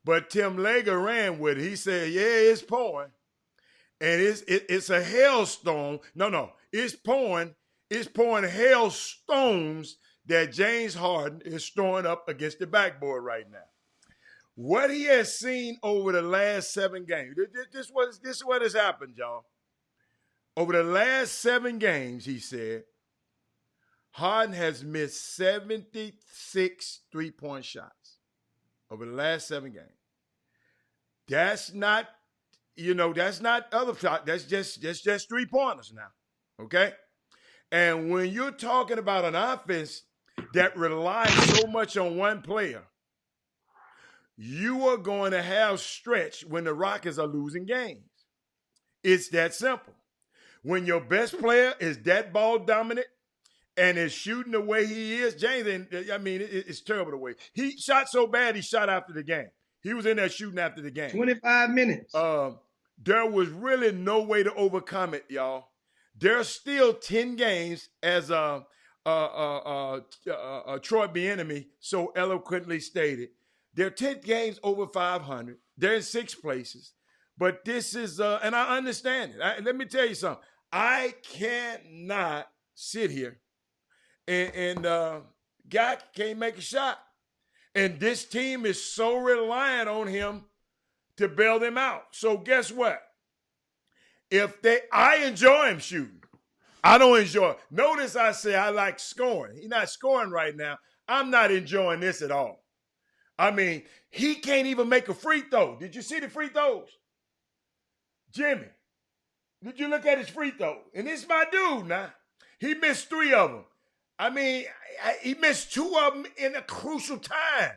S2: But Tim Lager ran with it. He said, "Yeah, it's pouring, and it's a hailstorm. No, it's pouring. It's pouring hailstones that James Harden is throwing up against the backboard right now." What he has seen over the last 7 games. This is what has happened, y'all. Over the last 7 games, he said, Harden has missed 76 3-point shots over the last 7 games. That's not other shots. That's just 3-pointers now. Okay? And when you're talking about an offense that relies so much on one player, you are going to have stretch when the Rockets are losing games. It's that simple. When your best player is that ball dominant and is shooting the way he is, James, it's terrible the way. He shot so bad he shot after the game. He was in there shooting after the game.
S3: 25 minutes.
S2: There was really no way to overcome it, y'all. There's still 10 games, as Troy Bieniemy so eloquently stated. There are 10 games over 500. They're in 6 places. But this is, and I understand it. Let me tell you something. I cannot sit here and guy can't make a shot. And this team is so reliant on him to bail them out. So guess what? I enjoy him shooting. I don't enjoy. Notice I say I like scoring. He's not scoring right now. I'm not enjoying this at all. I mean, he can't even make a free throw. Did you see the free throws? Jimmy, did you look at his free throw? And this is my dude now. He missed 3 of them. I mean, he missed 2 of them in a crucial time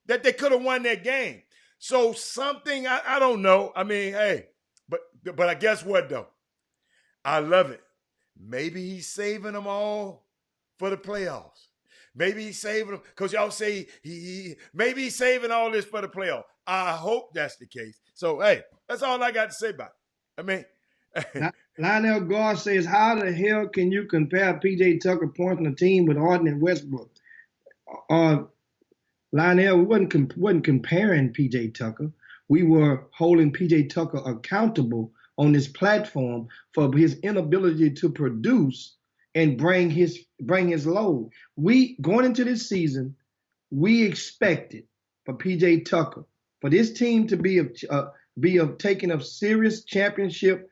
S2: that they could have won that game. So something, I don't know. I mean, hey, but I guess what, though? I love it. Maybe he's saving them all for the playoffs. Maybe he's saving them because y'all say maybe he's saving all this for the playoffs. I hope that's the case. So, hey, that's all I got to say about it. I mean,
S3: Lionel Gar says, how the hell can you compare P.J. Tucker points on the team with Harden and Westbrook? Lionel, we wasn't comparing P.J. Tucker. We were holding P.J. Tucker accountable on this platform for his inability to produce and bring his load. We going into this season, we expected for P.J. Tucker, for this team to be taking a serious championship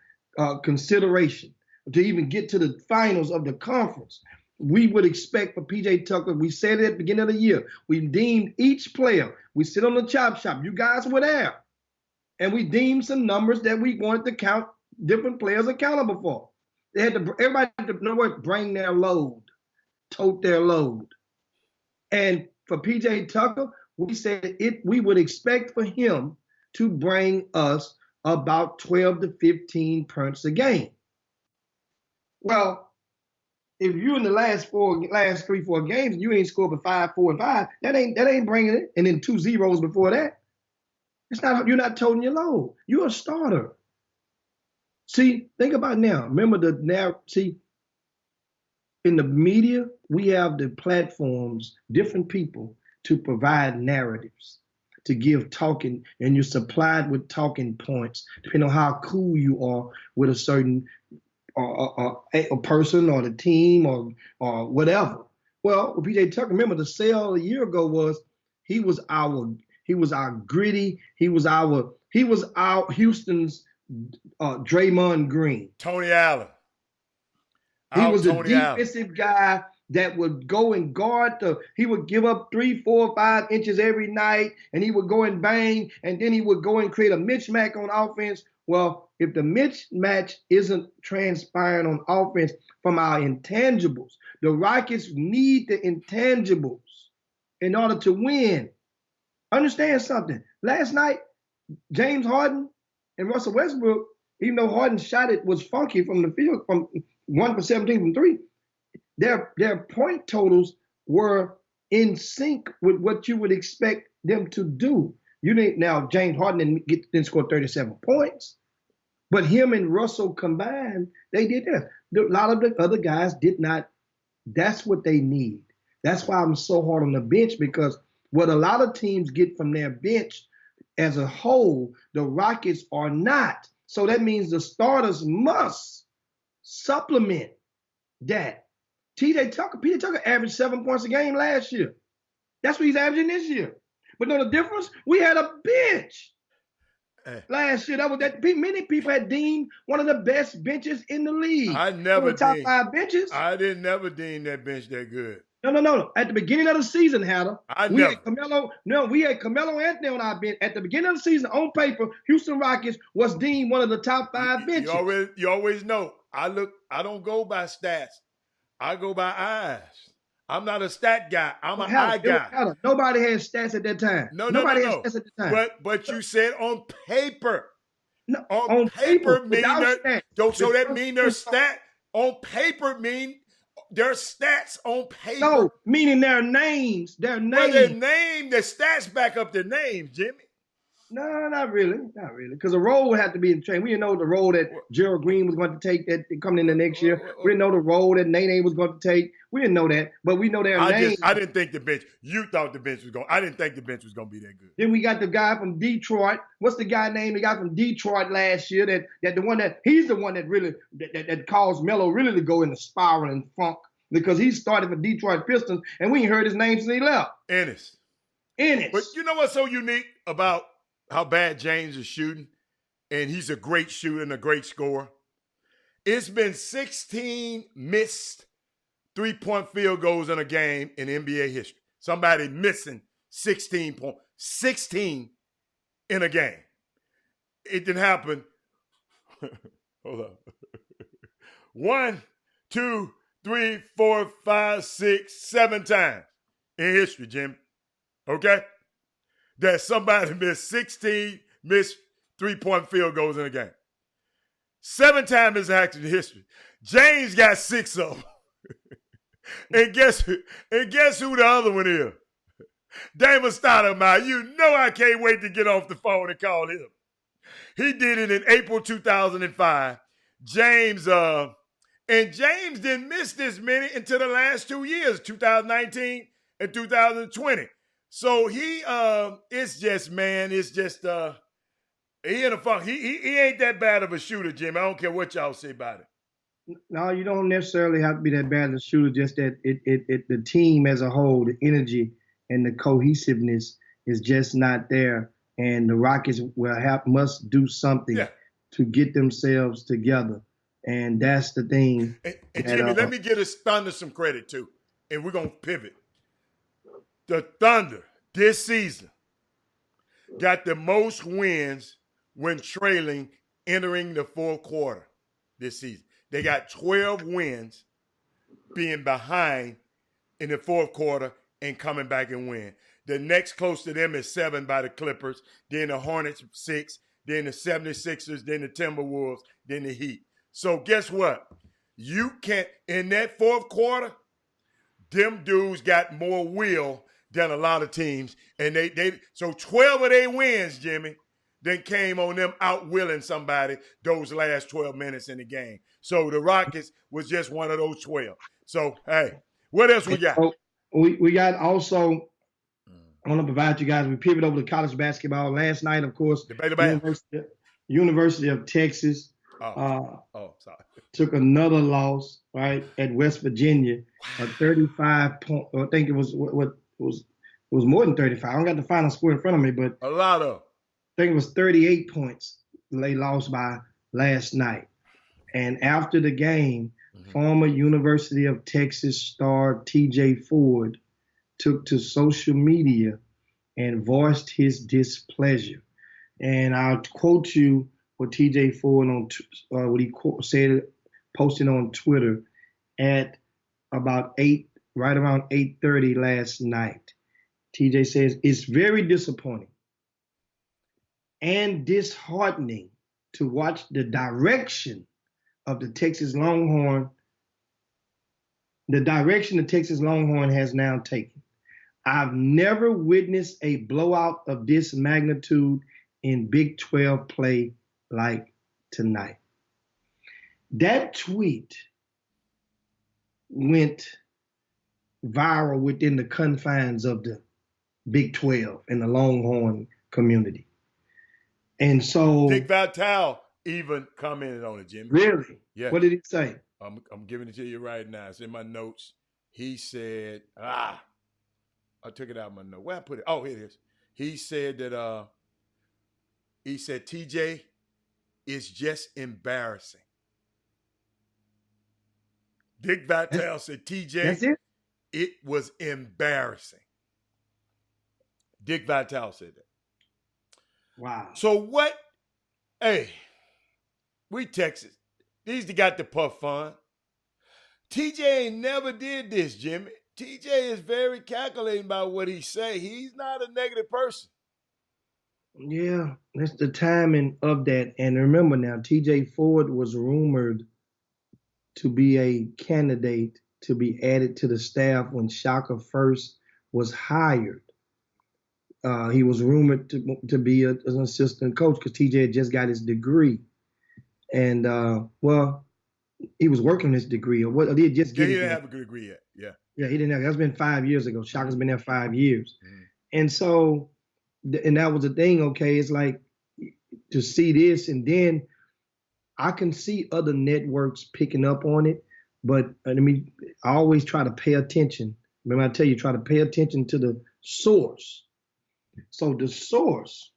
S3: consideration, to even get to the finals of the conference. We would expect for P.J. Tucker, we said it at the beginning of the year, we deemed each player, we sit on the chop shop, you guys were there, and we deemed some numbers that we wanted to count different players accountable for. They had to, everybody had to know what, bring their load, tote their load. And for P.J. Tucker, we said we would expect for him to bring us about 12 to 15 points a game. Well, if you in the last 3-4 games, you ain't scored but 5, 4, and 5, that ain't bringing it. And then 2 zeros before that. You're not toting your load. You're a starter. See, think about it now. Remember in the media, we have the platforms, different people to provide narratives, to give talking, and you're supplied with talking points, depending on how cool you are with a certain a person or the team or whatever. Well, with P.J. Tucker, remember the sale a year ago was he was our gritty, he was our Houston's Draymond Green.
S2: Tony Allen.
S3: He was a defensive guy that would go and guard he would give up 3, 4, 5 inches every night, and he would go and bang, and then he would go and create a mismatch on offense. Well, if the mismatch isn't transpiring on offense from our intangibles, the Rockets need the intangibles in order to win. Understand something. Last night, James Harden and Russell Westbrook, even though Harden's shot it was funky from the field, from 1 for 17 from 3, their point totals were in sync with what you would expect them to do. Now James Harden didn't score 37 points, but him and Russell combined, they did that. A lot of the other guys did not. That's what they need. That's why I'm so hard on the bench, because what a lot of teams get from their bench as a whole, the Rockets are not. So that means the starters must supplement that. P.J. Tucker averaged 7 points a game last year. That's what he's averaging this year. But know the difference? We had a bench last year. Many people had deemed one of the best benches in the league.
S2: I never
S3: top 5 benches.
S2: I didn't never deem that bench that good.
S3: No. At the beginning of the season, Hatter, we had Carmelo Anthony on our bench. At the beginning of the season, on paper, Houston Rockets was deemed one of the top 5 benches.
S2: You always know. I don't go by stats. I go by eyes. I'm not a stat guy. I'm an eye guy.
S3: Nobody had stats at that time. Nobody had stats at the time.
S2: But you said on paper.
S3: No,
S2: on paper mean
S3: that.
S2: So that mean their stat on paper mean their stats on paper.
S3: No, meaning their names. Their names.
S2: Well, their stats back up their names, Jimmy.
S3: No, not really, not really. Because the role would have to be in train. We didn't know the role that Gerald Green was going to take that coming in the next year. We didn't know the role that Nene was going to take. We didn't know that, but we know their names.
S2: I didn't think the bench. You thought the bench was going. I didn't think the bench was going to be that good.
S3: Then we got the guy from Detroit. What's the guy name? The guy from Detroit last year. He's the one that really that caused Melo really to go into spiral and funk because he started for Detroit Pistons and we ain't heard his name since he left.
S2: Ennis.
S3: But
S2: you know what's so unique about how bad James is shooting? And he's a great shooter and a great scorer. It's been 16 missed three-point field goals in a game in NBA history. Somebody missing 16 in a game. It didn't happen. Hold on. 1, 2, 3, 4, 5, 6, 7 times in history, Jimmy. Okay? That somebody missed 16 missed three-point field goals in a game. 7 times is actually history. James got 6 of them. and guess who the other one is? Damon Stoudemire. You know I can't wait to get off the phone and call him. He did it in April 2005. James didn't miss this many until the last 2 years, 2019 and 2020. So he he in a funk. He ain't that bad of a shooter, Jim. I don't care what y'all say about it.
S3: No, you don't necessarily have to be that bad of a shooter. Just that the team as a whole, the energy and the cohesiveness is just not there. And the Rockets must do something to get themselves together. And that's the thing.
S2: And Jimmy, let me give us Thunder some credit too. And we're gonna pivot. The Thunder this season got the most wins when trailing entering the fourth quarter this season. They got 12 wins being behind in the fourth quarter and coming back and win. The next close to them is 7 by the Clippers, then the Hornets 6, then the 76ers, then the Timberwolves, then the Heat. So guess what? You can't, in that fourth quarter, them dudes got more will than a lot of teams. And so 12 of their wins, Jimmy, then came on them outwilling somebody those last 12 minutes in the game. So the Rockets was just one of those 12. So, hey, what else we got?
S3: We got also, I want to provide you guys, we pivot over to college basketball. Last night, of course, University of Texas took another loss, right, at West Virginia, a 35 point, I think it was more than 35. I don't got the final score in front of me, but
S2: a lot of.
S3: I think it was 38 points they lost by last night. And after the game, former University of Texas star TJ Ford took to social media and voiced his displeasure. And I'll quote you what TJ Ford what he posted on Twitter at about right around 8:30 last night. TJ says, "It's very disappointing and disheartening to watch the direction of the Texas Longhorn, the direction the Texas Longhorn has now taken. I've never witnessed a blowout of this magnitude in Big 12 play like tonight." That tweet went viral within the confines of the Big 12 and the Longhorn community. And so
S2: Dick Vitale even commented on it, Jimmy.
S3: Really?
S2: Yeah.
S3: What did he say?
S2: I'm giving it to you right now. It's in my notes. He said, I took it out of my note. Where I put it? Oh, here it is. He said that TJ is just embarrassing. Dick Vitale said TJ, it was embarrassing. Dick Vitale said that.
S3: Wow.
S2: So what? Hey, we Texas. These got the puff fun. TJ ain't never did this, Jimmy. TJ is very calculating about what he say. He's not a negative person.
S3: Yeah, that's the timing of that. And remember now, TJ Ford was rumored to be a candidate to be added to the staff when Shaka first was hired He was rumored to be an assistant coach because TJ had just got his degree, and well, he was working on his degree, or what? Or he had just
S2: Yeah,
S3: get
S2: he
S3: it
S2: didn't
S3: yet.
S2: have a good degree yet. Yeah.
S3: Yeah, he didn't have. That's been 5 years ago. Shaka's been there 5 years,
S2: Mhm.
S3: and so, and that was the thing. Okay, it's like to see this, and then I can see other networks picking up on it, but I mean, I always try to pay attention. Remember, I tell you, try to pay attention to the source. So the source,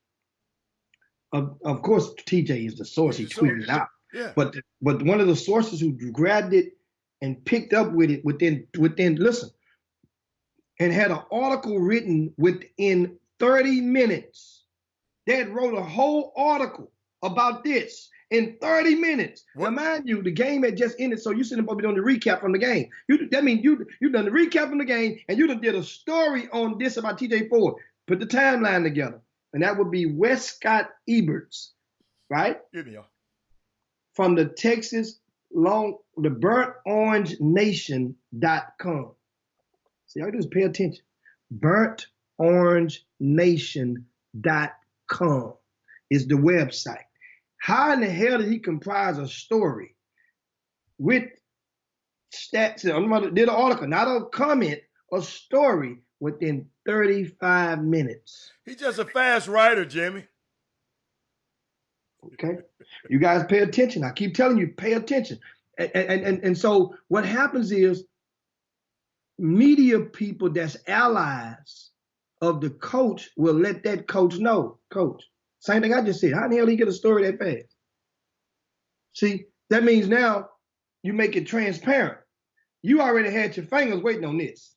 S3: of course, TJ is the source. He
S2: He's the
S3: tweeted it
S2: source.
S3: out.
S2: Yeah.
S3: But one of the sources who grabbed it and picked up with it within listen, and had an article written within 30 minutes. They had wrote a whole article about this in 30 minutes.
S2: What?
S3: Now, mind you, the game had just ended, so you sitting up doing the recap from the game. That means you done the recap from the game, and you done did a story on this about TJ Ford. Put the timeline together, and that would be Westcott Eberts, right?
S2: Give me y'all.
S3: From the Texas the BurntOrangeNation.com. See, all you do is pay attention. BurntOrangeNation.com is the website. How in the hell did he comprise a story with stats? Did an article, not a comment, a story within 35 minutes.
S2: He's just a fast writer, Jimmy.
S3: Okay, you guys pay attention. I keep telling you, pay attention. And so what happens is media people that's allies of the coach will let that coach know. Coach, same thing I just said. How the hell did he get a story that fast? See, that means now you make it transparent. You already had your fingers waiting on this.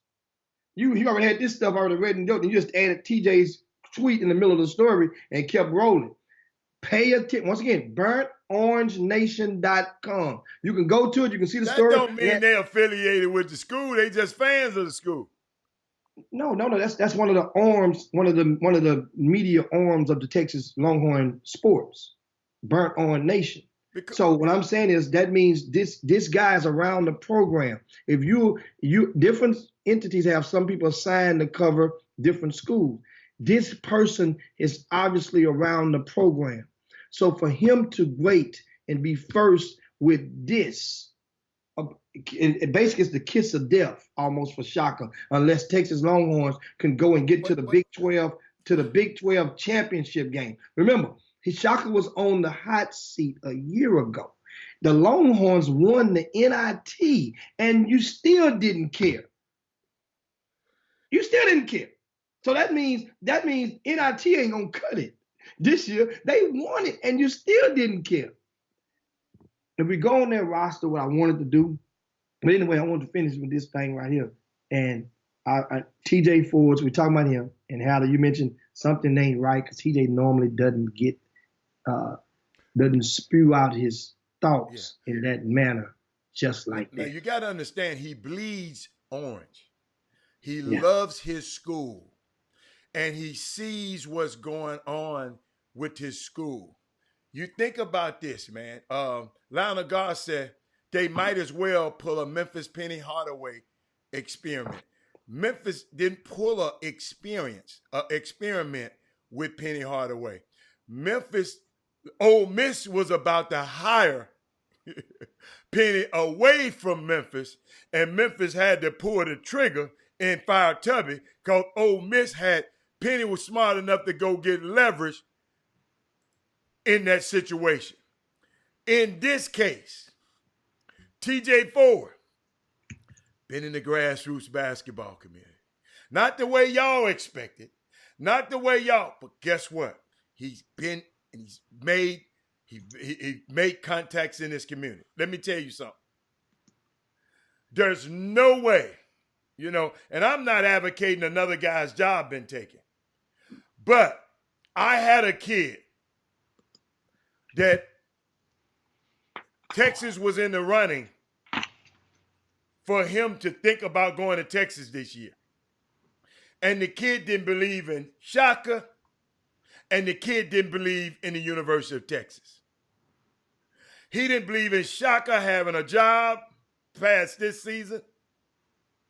S3: You already had this stuff already ready and done. You just added TJ's tweet in the middle of the story and kept rolling. Pay attention. Once again, BurntOrangeNation.com. You can go to it. You can see the story.
S2: That don't mean they're affiliated with the school. They just fans of the school.
S3: No. That's one of the arms, one of the media arms of the Texas Longhorn sports. Burnt Orange Nation. So what I'm saying is that means this guy's around the program. If you different entities have some people assigned to cover different schools. This person is obviously around the program. So for him to wait and be first with this, it basically it's the kiss of death almost for Shaka, unless Texas Longhorns can go and get to the Big 12 championship game. Remember, Shaka was on the hot seat a year ago. The Longhorns won the NIT, and you still didn't care. You still didn't care. So that means NIT ain't gonna cut it. This year, they won it, and you still didn't care. If we go on that roster, what I wanted to do, but anyway, I wanted to finish with this thing right here. And TJ Ford, we talking about him, and how you mentioned something ain't right because TJ normally doesn't spew out his thoughts in that manner, just like that.
S2: Now you got to understand, he bleeds orange. He loves his school, and he sees what's going on with his school. You think about this, man. Lionel Gar said they might as well pull a Memphis Penny Hardaway experiment. Memphis didn't pull an experiment with Penny Hardaway. Ole Miss was about to hire Penny away from Memphis, and Memphis had to pull the trigger and fire Tubby because Ole Miss Penny was smart enough to go get leverage in that situation. In this case, TJ Ford been in the grassroots basketball community. Not the way y'all expected, not the way y'all, but guess what? He's been and he's made contacts in this community. Let me tell you something. There's no way, and I'm not advocating another guy's job been taken, but I had a kid that Texas was in the running for him to think about going to Texas this year. And the kid didn't believe in Shaka, and the kid didn't believe in the University of Texas. He didn't believe in Shaka having a job past this season.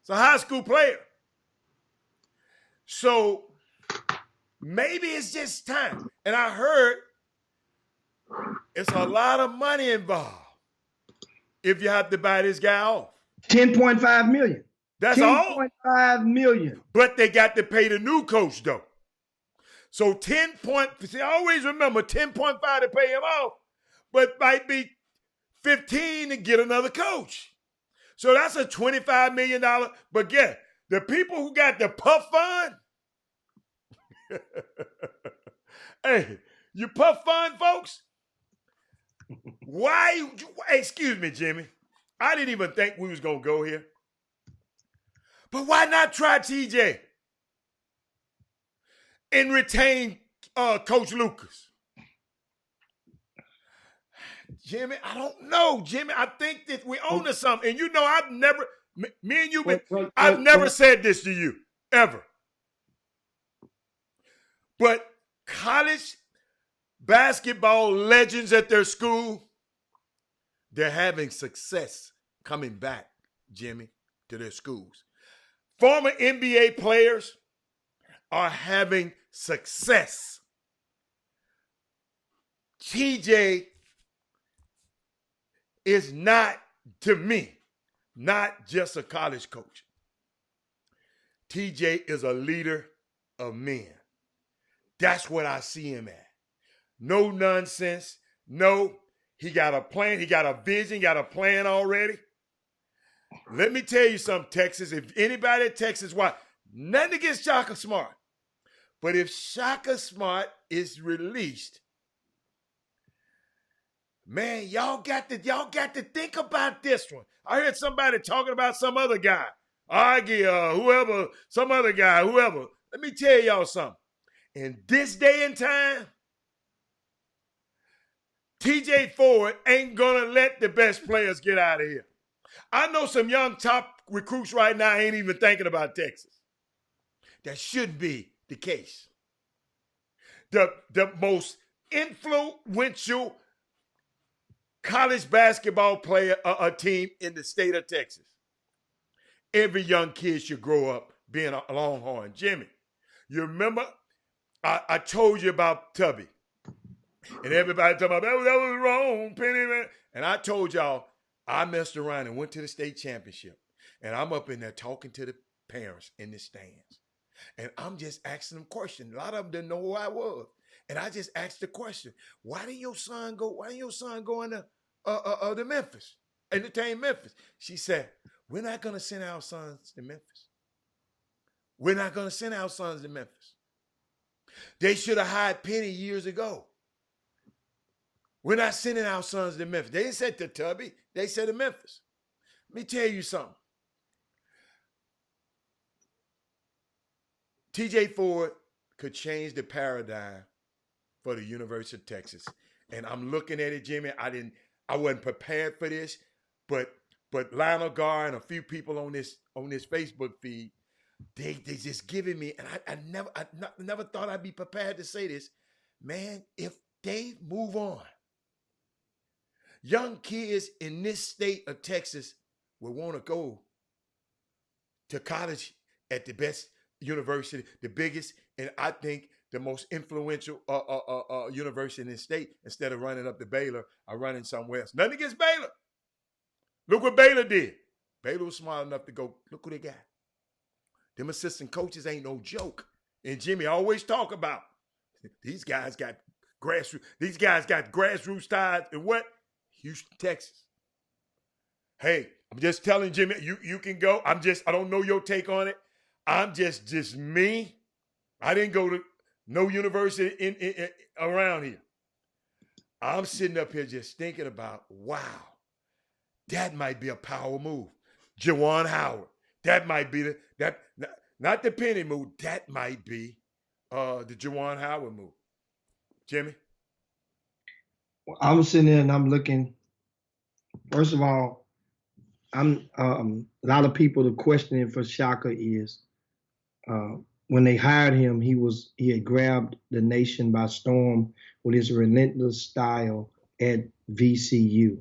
S2: It's a high school player. So maybe it's just time. And I heard it's a lot of money involved if you have to buy this guy off.
S3: 10.5 million.
S2: That's all.
S3: 10.5 million.
S2: But they got to pay the new coach though. So 10.5, always remember 10.5 to pay him off, but might be 15 to get another coach. So that's a $25 million. But get the people who got the puff fund. Hey, you puff fund folks? Why? Excuse me, Jimmy. I didn't even think we was going to go here. But why not try TJ and retain Coach Lucas? Jimmy, I don't know, Jimmy. I think that we own to something. And you know, I've never, me and you, I've never said this to you, ever. But college basketball legends at their school, they're having success coming back, Jimmy, to their schools. Former NBA players are having success. TJ is not, to me, not just a college coach. TJ is a leader of men. That's what I see him at. No nonsense. No, he got a plan. He got a vision, got a plan already. Let me tell you something, Texas. If anybody at Texas, why? Nothing against Shaka Smart. But if Shaka Smart is released, man, y'all got to think about this one. I heard somebody talking about some other guy. Whoever, some other guy, whoever. Let me tell y'all something. In this day and time, TJ Ford ain't gonna let the best players get out of here. I know some young top recruits right now ain't even thinking about Texas. That should be the case. The most influential college basketball player, a team in the state of Texas. Every young kid should grow up being a Longhorn. Jimmy, you remember I told you about Tubby. And everybody talking about, that was wrong, Penny. Man. And I told y'all, I messed around and went to the state championship. And I'm up in there talking to the parents in the stands. And I'm just asking them questions. A lot of them didn't know who I was. And I just asked the question, why didn't your son go into to Memphis, entertain Memphis? She said, we're not going to send our sons to Memphis. We're not going to send our sons to Memphis. They should have hired Penny years ago. We're not sending our sons to Memphis. They didn't say to Tubby. They said to Memphis. Let me tell you something. TJ Ford could change the paradigm for the University of Texas. And I'm looking at it, Jimmy. I wasn't prepared for this, but Lionel Gar and a few people on this Facebook feed, they just giving me, and I never thought I'd be prepared to say this. Man, if they move on, young kids in this state of Texas will want to go to college at the best university, the biggest, and I think the most influential university in the state. Instead of running up to Baylor or running somewhere else. Nothing against Baylor. Look what Baylor did. Baylor was smart enough to go, look who they got. Them assistant coaches ain't no joke. And Jimmy always talk about, these guys got grassroots ties in what? Houston, Texas. Hey, I'm just telling Jimmy, you can go. I don't know your take on it. I'm just me. I didn't go to no university in around here. I'm sitting up here just thinking about, wow, that might be a power move. Juwan Howard. That might be not the Penny move. That might be the Juwan Howard move. Jimmy?
S3: I'm sitting there and I'm looking. First of all, I'm a lot of people, the questioning for Shaka is when they hired him, he had grabbed the nation by storm with his relentless style at VCU.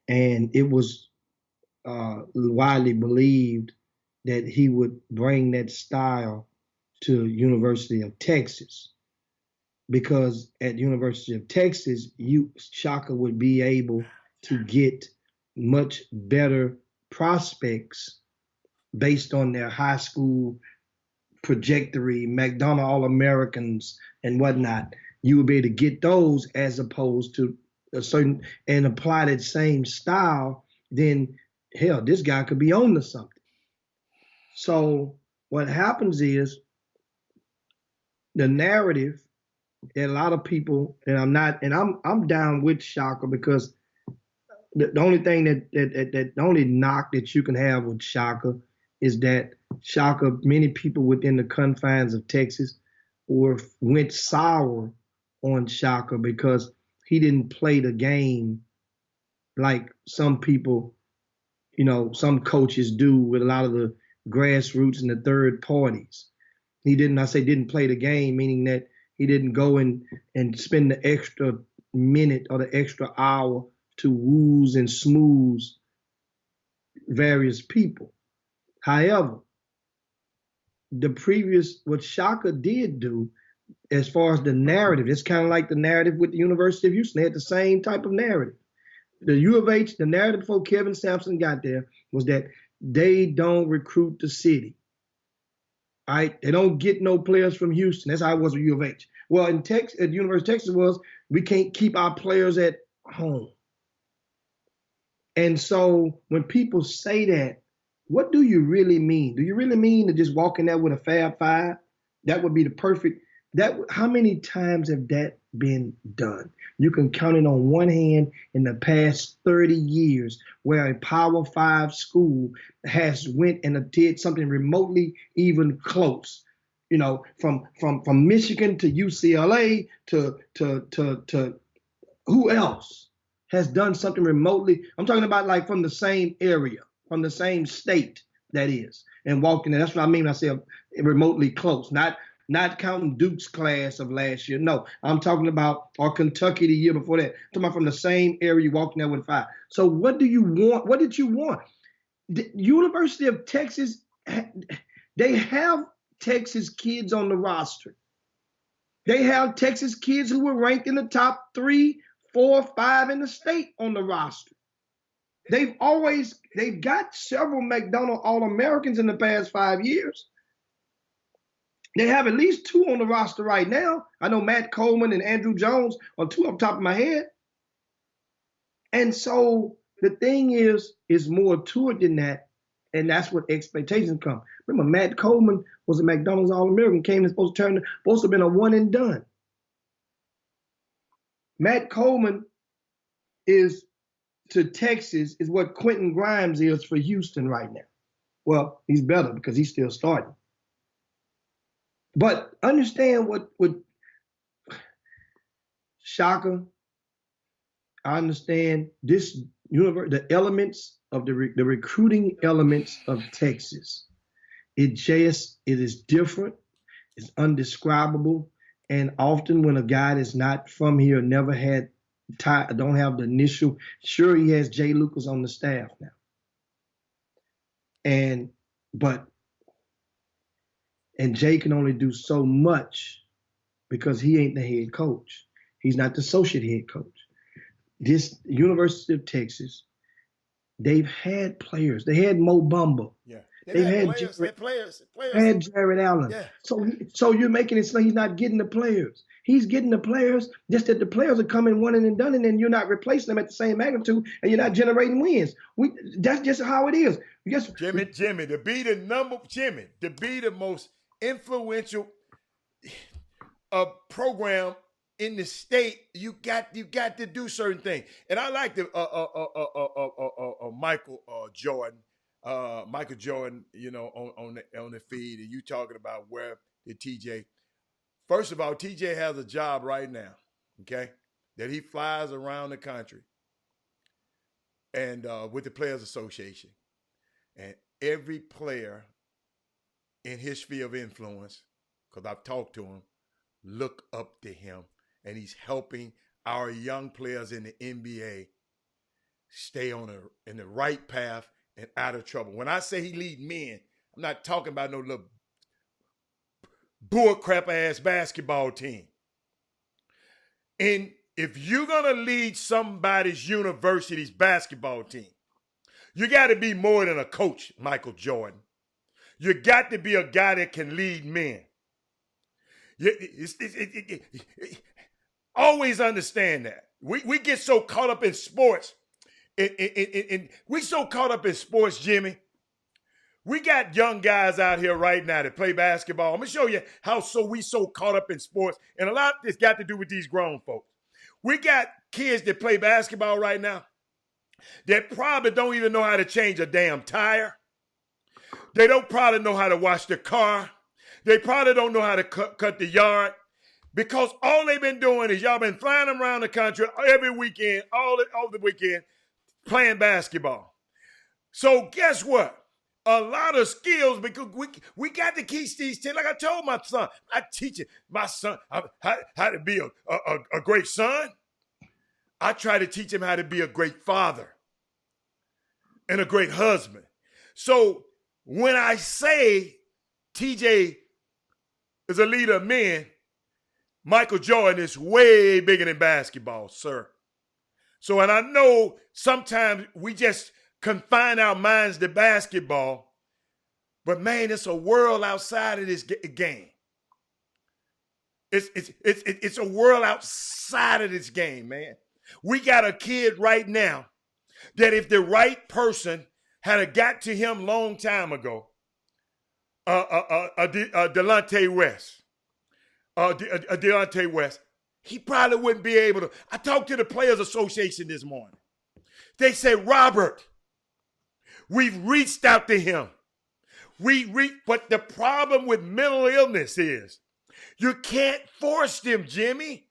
S3: And it was widely believed that he would bring that style to University of Texas, because at University of Texas, Shaka would be able to get much better prospects based on their high school trajectory, McDonald All-Americans and whatnot. You would be able to get those as opposed to a certain and apply that same style. Then hell, this guy could be on to something. So what happens is the narrative that a lot of people, and I'm down with Shaka, because the only thing that the only knock that you can have with Shaka is that Shaka, many people within the confines of Texas went sour on Shaka because he didn't play the game like some people, some coaches do with a lot of the grassroots and the third parties. He didn't play the game, meaning that he didn't go and spend the extra minute or the extra hour to wooze and smooze various people. However, what Shaka did do, as far as the narrative, it's kind of like the narrative with the University of Houston. They had the same type of narrative. The U of H, the narrative before Kevin Sampson got there was that they don't recruit the city. Right? They don't get no players from Houston. That's how it was with U of H. Well, at the University of Texas we can't keep our players at home. And so when people say that, what do you really mean? Do you really mean to just walk in there with a Fab Five? That would be the perfect. How many times have that been done? You can count it on one hand in the past 30 years where a Power 5 school has went and did something remotely even close. From Michigan to UCLA to who else has done something remotely? I'm talking about like from the same area, from the same state, that is, and walking there. That's what I mean when I say remotely close, not counting Duke's class of last year. No, I'm talking about, or Kentucky the year before that. I'm talking about from the same area, walking there with 5. So what do you want? What did you want? The University of Texas, they have Texas kids on the roster. They have Texas kids who were ranked in the top 3, 4, 5 in the state on the roster. They've got several McDonald All-Americans in the past 5 years. They have at least 2 on the roster right now. I know Matt Coleman and Andrew Jones are 2 off the top of my head. And so the thing is more to it than that. And that's what expectations come. Remember, Matt Coleman was a McDonald's All-American, came and supposed to have been a one and done. Matt Coleman to Texas is what Quentin Grimes is for Houston right now. Well, he's better because he's still starting. But understand what Shaka, I understand this the elements of the recruiting elements of Texas. It is different, it's undescribable, and often when a guy that's not from here, never had don't have the initial, sure he has Jay Lucas on the staff now. And Jay can only do so much because he ain't the head coach. He's not the associate head coach. This University of Texas, they've had players. They had Mo Bamba.
S2: Yeah.
S3: They've had
S2: players.
S3: Had Jared Allen.
S2: Yeah.
S3: So you're making it so he's not getting the players. He's getting the players, just that the players are coming one and done, and then you're not replacing them at the same magnitude, and you're not generating wins. That's just how it is.
S2: Jimmy, to be the most influential program in the state, you got to do certain things. And I like the Michael Jordan, on the feed, and you talking about where the TJ. First of all, TJ has a job right now, okay, that he flies around the country and with the Players Association. And every player in his sphere of influence, because I've talked to him, look up to him. And he's helping our young players in the NBA stay in the right path and out of trouble. When I say he lead men, I'm not talking about no little bullcrap ass basketball team. And if you're going to lead somebody's university's basketball team, you got to be more than a coach, Michael Jordan. You got to be a guy that can lead men. Always understand that. We get so caught up in sports. We so caught up in sports, Jimmy. We got young guys out here right now that play basketball. I'm going to show you how we so caught up in sports. And a lot of this got to do with these grown folks. We got kids that play basketball right now that probably don't even know how to change a damn tire. They don't probably know how to wash their car. They probably don't know how to cut the yard, because all they've been doing is y'all been flying them around the country every weekend, all the weekend, playing basketball. So guess what? A lot of skills, because we got to teach these things. Like I told my son, I teach my son how to be a great son. I try to teach him how to be a great father and a great husband. So when I say TJ is a leader of men, Michael Jordan is way bigger than basketball, sir. So, and I know sometimes we just confine our minds to basketball, but man, it's a world outside of this game. It's a world outside of this game, man. We got a kid right now that if the right person had got to him long time ago, Delonte West, Deontay West, he probably wouldn't be able to. I talked to the Players Association this morning. They said, Robert, we've reached out to him. But the problem with mental illness is you can't force them, Jimmy.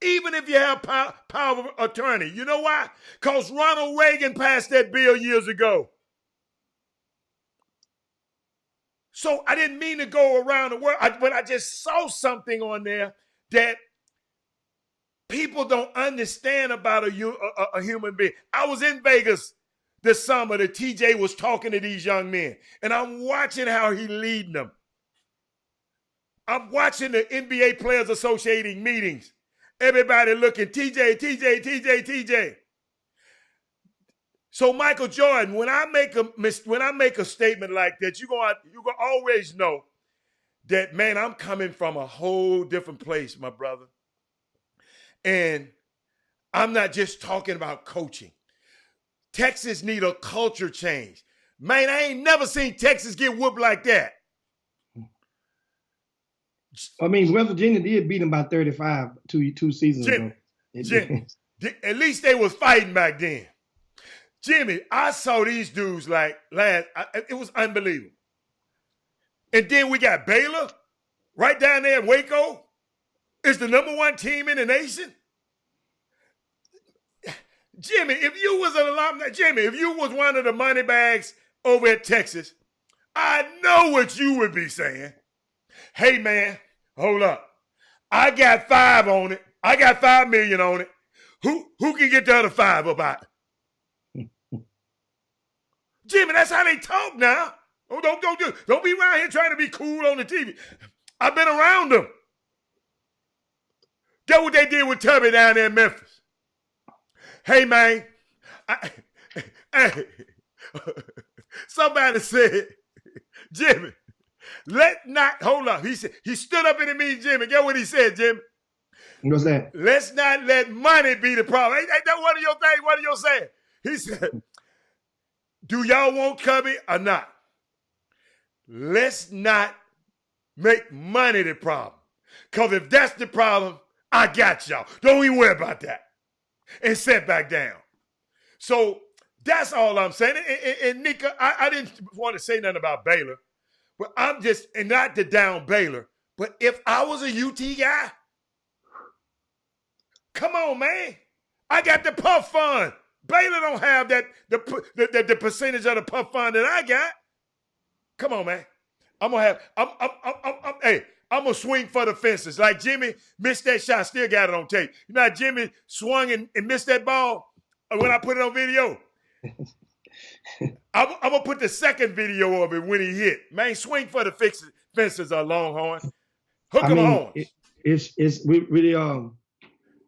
S2: Even if you have power of attorney. You know why? Because Ronald Reagan passed that bill years ago. So I didn't mean to go around the world, but I just saw something on there that people don't understand about a human being. I was in Vegas this summer that TJ was talking to these young men, and I'm watching how he leading them. I'm watching the NBA Players Associating meetings. Everybody looking, TJ. So Michael Jordan, when I make a statement like that, you're gonna always know that, man, I'm coming from a whole different place, my brother. And I'm not just talking about coaching. Texas need a culture change. Man, I ain't never seen Texas get whooped like that.
S3: I mean, West Virginia did beat them by 35 two seasons ago.
S2: Jimmy, at least they was fighting back then. Jimmy, I saw these dudes it was unbelievable. And then we got Baylor right down there in Waco. It's the #1 team in the nation. Jimmy, if you was an alumni, if you was one of the money bags over at Texas, I know what you would be saying. Hey, man, hold up. I got 5 on it. I got 5 million on it. Who can get the other 5 about it? Jimmy, that's how they talk now. Oh, don't be around here trying to be cool on the TV. I've been around them. Get what they did with Tubby down there in Memphis. Hey, man. Somebody said, Jimmy, hold up. He stood up in the meeting, Jimmy. Get what he said, Jimmy.
S3: What's that?
S2: Let's not let money be the problem. Ain't that one of your things? What are you saying? He said, do y'all want Cubby or not? Let's not make money the problem. Because if that's the problem, I got y'all. Don't even worry about that. And sit back down. So that's all I'm saying. And Nika, I didn't want to say nothing about Baylor, but I'm just, and not to down Baylor, but if I was a UT guy, come on, man. I got the puff fund. Baylor don't have the percentage of the puff fund that I got. Come on, man. I'm gonna swing for the fences. Like Jimmy missed that shot, still got it on tape. You know how Jimmy swung and missed that ball when I put it on video? I'm gonna put the second video of it when he hit. Man, swing for the fences, Longhorn. Hook
S3: I
S2: 'em
S3: mean,
S2: horns.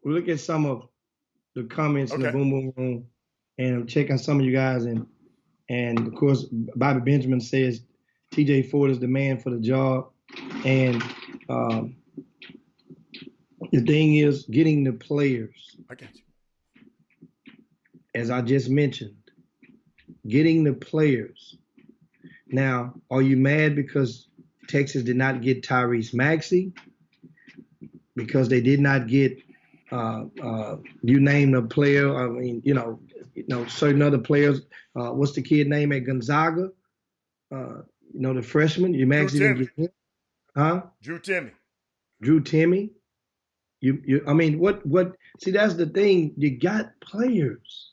S3: we look at some of the comments in the
S2: Okay.
S3: Boom Boom Room, and I'm checking some of you guys, and of course Bobby Benjamin says T.J. Ford is the man for the job, and the thing is getting the players,
S2: I got you.
S3: as I just mentioned, getting the players. Now, are you mad because Texas did not get Tyrese Maxey? Because they did not get you name the player. I mean, certain other players. What's the kid name at Gonzaga? The freshman. You Maxey didn't get him, huh?
S2: Drew Timme.
S3: Drew Timme. I mean, what? See, that's the thing. You got players.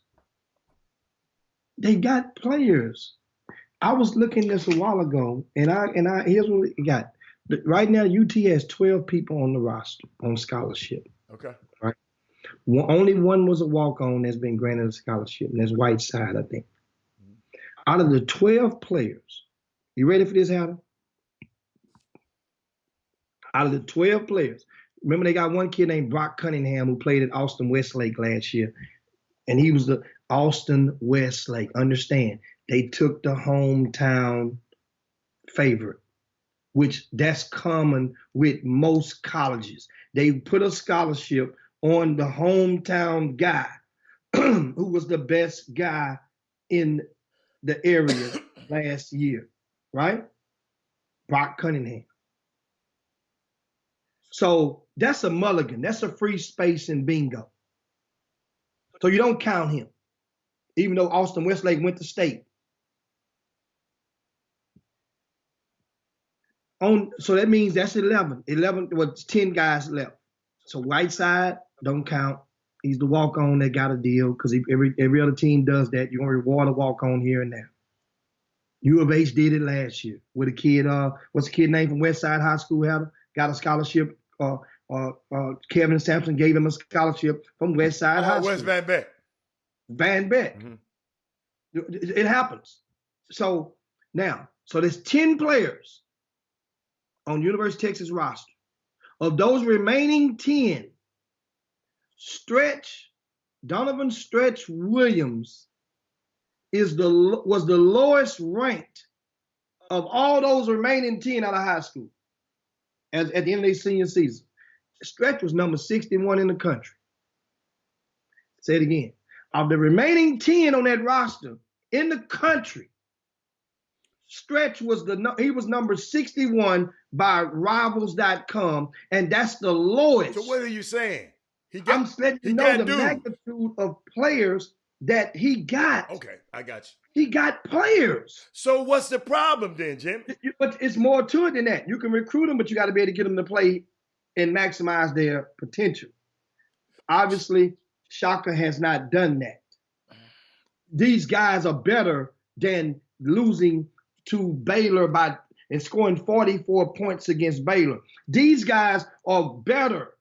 S3: They got players. I was looking this a while ago, and here's what we got. Right now, UT has 12 people on the roster on scholarship.
S2: Okay.
S3: Right. Only one was a walk-on that's been granted a scholarship, and that's Whiteside, I think. Out of the 12 players, you ready for this, Adam? Out of the 12 players, remember they got one kid named Brock Cunningham who played at Austin Westlake last year, and he was the Austin Westlake. Understand, they took the hometown favorite, which that's common with most colleges. They put a scholarship on the hometown guy who was the best guy in the area last year, right? Brock Cunningham. So that's a mulligan. That's a free space in bingo. So you don't count him, even though Austin Westlake went to state. So that means that's 11. 11 was 10 guys left. So Whiteside don't count. He's the walk-on that got a deal because every other team does that. You're gonna reward a walk-on here and there. U of H did it last year with a kid. What's the kid name from Westside High School? Got a scholarship. Kevin Sampson gave him a scholarship from Westside High School.
S2: West Van Beck.
S3: Van Beck. Mm-hmm. It happens. So there's 10 players on University of Texas roster. Of those remaining 10, Donovan Stretch Williams was the lowest ranked of all those remaining 10 out of high school at the end of their senior season. Stretch was number 61 in the country. Say it again. Of the remaining 10 on that roster in the country, Stretch was number 61 by Rivals.com, and that's the lowest.
S2: So what are you saying?
S3: I'm letting you know the magnitude of players that he got.
S2: Okay, I got you.
S3: He got players.
S2: So what's the problem then, Jim?
S3: But it's more to it than that. You can recruit them, but you got to be able to get them to play and maximize their potential. Obviously, Shaka has not done that. These guys are better than losing to Baylor and scoring 44 points against Baylor. These guys are better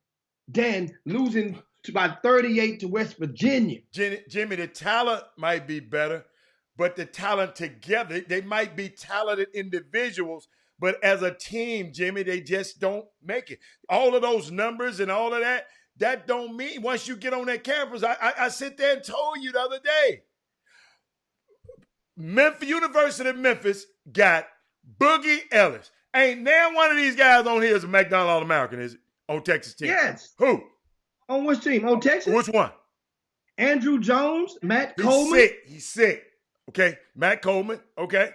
S3: than losing by 38 to West Virginia.
S2: Jimmy, the talent might be better, but the talent together, they might be talented individuals, but as a team, Jimmy, they just don't make it. All of those numbers and all of that don't mean once you get on that campus. I sit there and told you the other day, University of Memphis got Boogie Ellis. Ain't now one of these guys on here is a McDonald All-American, is it? On Texas team.
S3: Yes.
S2: Who?
S3: On which team? On Texas?
S2: Which one?
S3: Andrew Jones, Matt Coleman.
S2: He's sick. Okay. Matt Coleman. Okay.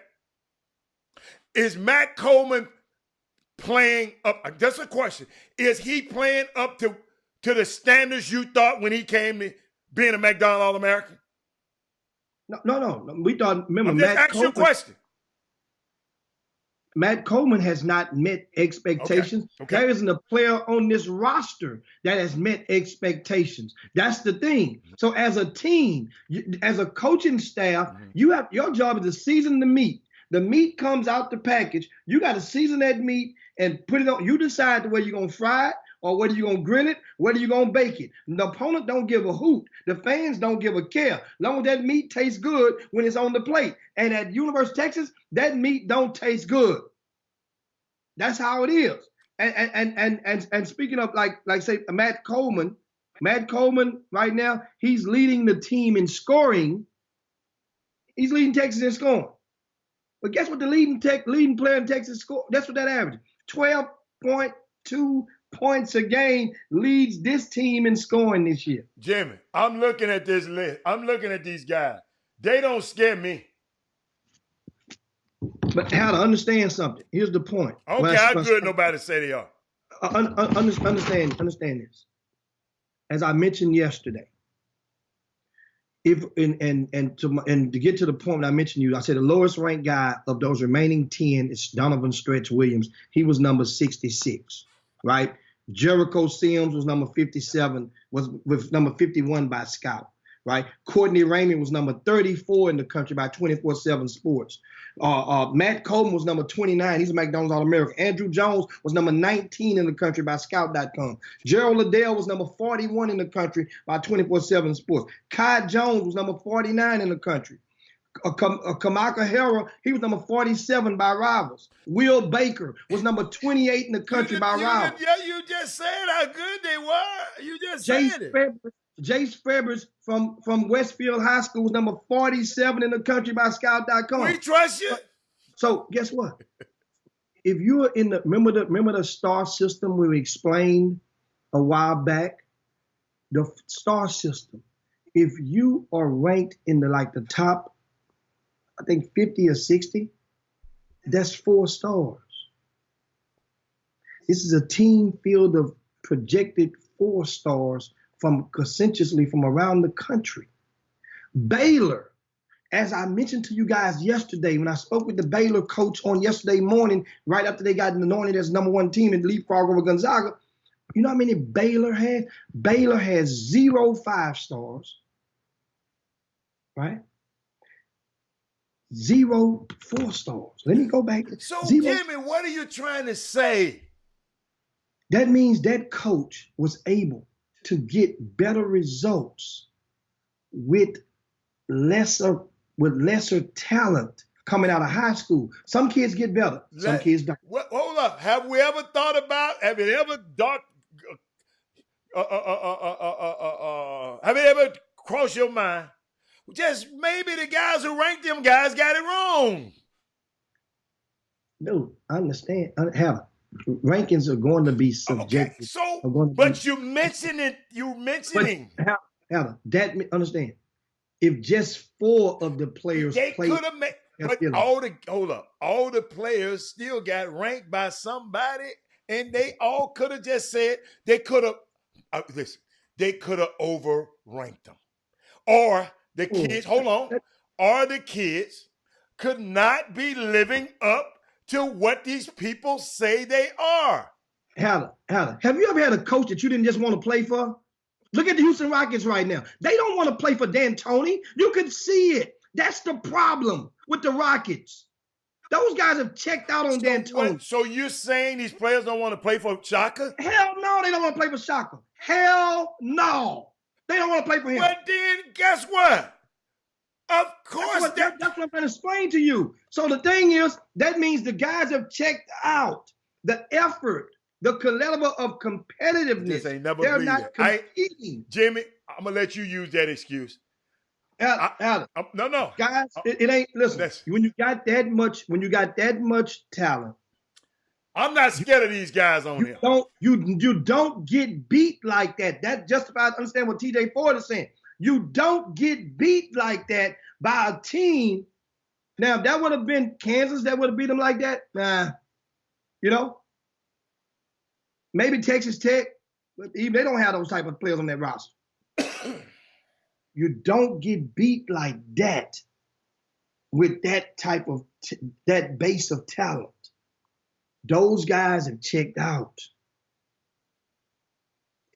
S2: Is Matt Coleman playing up? That's a question. Is he playing up to the standards you thought when he came to being a McDonald All-American?
S3: No. We thought, remember,
S2: Matt Coleman. Ask your question.
S3: Matt Coleman has not met expectations. Okay. There isn't a player on this roster that has met expectations. That's the thing. So as a team, as a coaching staff, your job is to season the meat. The meat comes out the package. You got to season that meat and put it on. You decide the way you're going to fry it or whether you're going to grill it, whether you're going to bake it. The opponent don't give a hoot. The fans don't give a care. As long as that meat tastes good when it's on the plate. And at University of Texas, that meat don't taste good. That's how it is. And speaking of like say Matt Coleman right now, he's leading the team in scoring. He's leading Texas in scoring. But guess what the leading player in Texas score? That's what that average. 12.2 points a game leads this team in scoring this year.
S2: Jimmy, I'm looking at this list. I'm looking at these guys. They don't scare me.
S3: But how to understand something. Here's the point.
S2: I don't care how good nobody say they are.
S3: Understand this. As I mentioned yesterday, to get to the point I mentioned you, I said the lowest ranked guy of those remaining 10 is Donovan Stretch Williams. He was number 66, right? Jericho Sims was number 57, was with number 51 by Scout, right? Courtney Raymond was number 34 in the country by 24/7 Sports. Matt Coleman was number 29. He's a McDonald's All-American. Andrew Jones was number 19 in the country by Scout.com. Gerald Liddell was number 41 in the country by 24/7 Sports. Kai Jones was number 49 in the country. Kamaka Hera, he was number 47 by Rivals. Will Baker was number 28 in the country by Rivals.
S2: Yeah, you just said how good they were. You just said it.
S3: Jace Febres from Westfield High School was number 47 in the country by Scout.com.
S2: We trust you.
S3: So guess what? If you're in the remember the star system we explained a while back, the star system. If you are ranked in the top, I think 50 or 60, that's 4 stars. This is a team field of projected 4 stars consensuously from around the country. Baylor, as I mentioned to you guys yesterday, when I spoke with the Baylor coach on yesterday morning, right after they got anointed as number 1 team and leapfrog over Gonzaga, you know how many Baylor had? Baylor has 0 5 stars, right? 0 4 stars. Let me go back.
S2: So, Jimmy, what are you trying to say?
S3: That means that coach was able to get better results with lesser talent coming out of high school. Some kids get better. Some kids don't.
S2: Hold up. Have you ever crossed your mind? Just maybe the guys who ranked them guys got it wrong.
S3: Dude, I understand. Rankings are going to be subjective.
S2: Okay, but you mentioned it. You mentioning.
S3: Understand. If just 4 of the players
S2: they
S3: played,
S2: could have made. But all the players still got ranked by somebody, and they all could have just said they could have. Listen, they could have overranked them, or the kids. Hold on, or the kids could not be living up to what these people say they are.
S3: Haller, have you ever had a coach that you didn't just want to play for? Look at the Houston Rockets right now. They don't want to play for D'Antoni. You can see it. That's the problem with the Rockets. Those guys have checked out on D'Antoni.
S2: So you're saying these players don't want to play for Shaka?
S3: Hell no, they don't want to play for Shaka. Hell no. They don't want to play for him.
S2: But then guess what? Of course.
S3: That's what I'm trying to explain to you. So the thing is, that means the guys have checked out. The effort, the level of competitiveness. They're not competing.
S2: Jimmy, I'm going to let you use that excuse. No.
S3: Guys, it ain't, listen, when you got that much talent.
S2: I'm not scared of these guys on here.
S3: You don't get beat like that. That justifies, understand what TJ Ford is saying. You don't get beat like that by a team. Now, if that would have been Kansas that would have beat them like that, maybe Texas Tech, but they don't have those type of players on that roster. You don't get beat like that with that type of that base of talent. Those guys have checked out.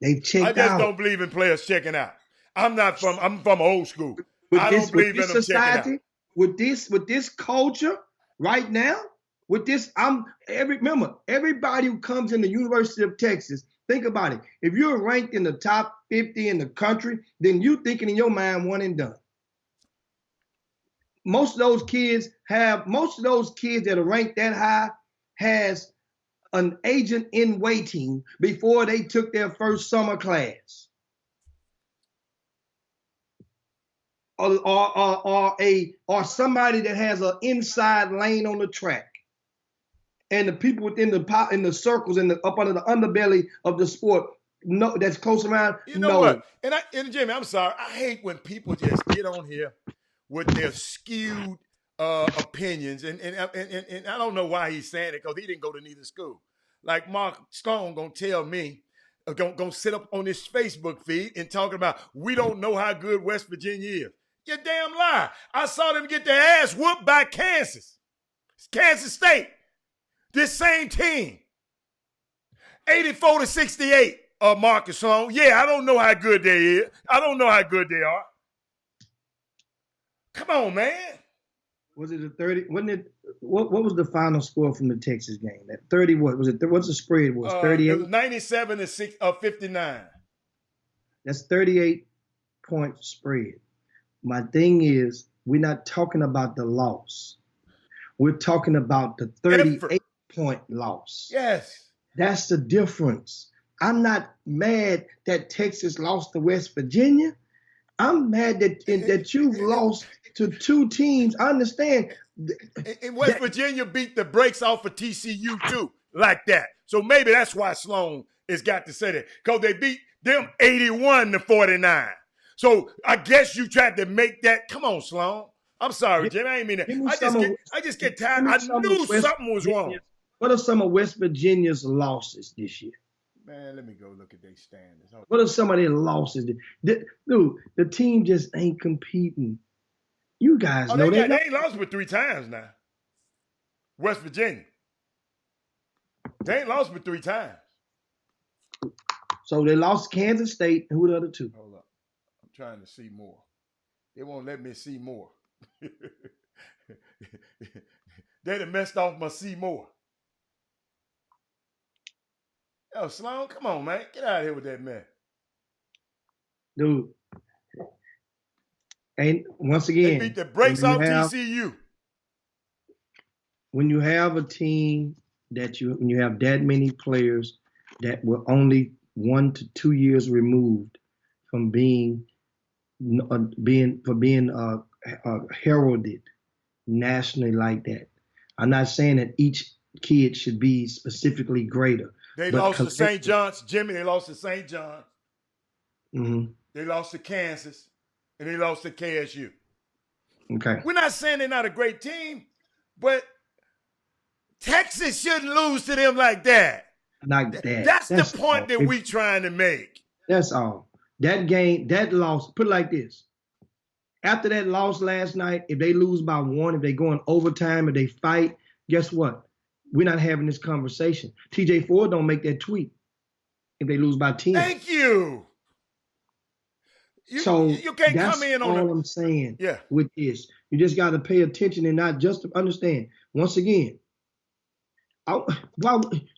S3: They've checked out.
S2: I just don't believe in players checking out. I'm from old school. I don't believe in them checking out.
S3: With this culture right now, remember, everybody who comes in the University of Texas, think about it. If you're ranked in the top 50 in the country, then you thinking in your mind one and done. Most of those kids that are ranked that high has an agent in waiting before they took their first summer class. Or somebody that has an inside lane on the track. And the people within the circles and up under the underbelly of the sport know that's close around.
S2: You know what? And Jimmy, I'm sorry. I hate when people just get on here with their skewed opinions, and I don't know why he's saying it because he didn't go to neither school. Like Mark Stone gonna tell me, gonna sit up on this Facebook feed and talking about we don't know how good West Virginia is. You damn lie! I saw them get their ass whooped by Kansas State. This same team, 84-68. Marcus Sloan. Yeah, I don't know how good they is. I don't know how good they are. Come on, man.
S3: Was it a 30? Wasn't it? What was the final score from the Texas game? That 30. What was it? What's the spread? Was 38?
S2: 97-59.
S3: That's 38-point spread. My thing is, we're not talking about the loss. We're talking about the 38-point loss.
S2: Yes.
S3: That's the difference. I'm not mad that Texas lost to West Virginia. I'm mad that you've lost to two teams. I understand.
S2: And West Virginia beat the brakes off of TCU too, like that. So maybe that's why Sloan has got to say that. Because they beat them 81-49. So I guess you tried to make that. Come on, Sloan. I'm sorry, Jim. I ain't mean that. I just get tired. I knew something was wrong.
S3: What are some of West Virginia's losses this year?
S2: Man, let me go look at their standings. Okay.
S3: What are some of their losses? Dude, the team just ain't competing. You guys know
S2: they ain't lost but 3 times now. West Virginia. They ain't lost but 3 times.
S3: So they lost Kansas State. Who are the other 2?
S2: Hold up. I'm trying to see more. They won't let me see more. They done messed off my see more. Yo, Sloan, come on, man. Get out of here with that man.
S3: Dude. And once again,
S2: they beat the brakes off TCU.
S3: When you have a team when you have that many players that were only 1 to 2 years removed from being heralded nationally like that. I'm not saying that each kid should be specifically greater.
S2: They lost to St. John's. Jimmy, they lost to St. John's.
S3: Mm-hmm.
S2: They lost to Kansas. And they lost to KSU.
S3: Okay.
S2: We're not saying they're not a great team, but Texas shouldn't lose to them like that.
S3: Like that.
S2: That's the point that we're trying to make.
S3: That's all. That game, that loss, put it like this. After that loss last night, if they lose by 1, if they go in overtime, if they fight, guess what? We're not having this conversation. TJ Ford don't make that tweet if they lose by 10.
S2: Thank you. You can't come in on
S3: all I'm saying.
S2: Yeah.
S3: With this, you just got to pay attention and not just understand. Once again, you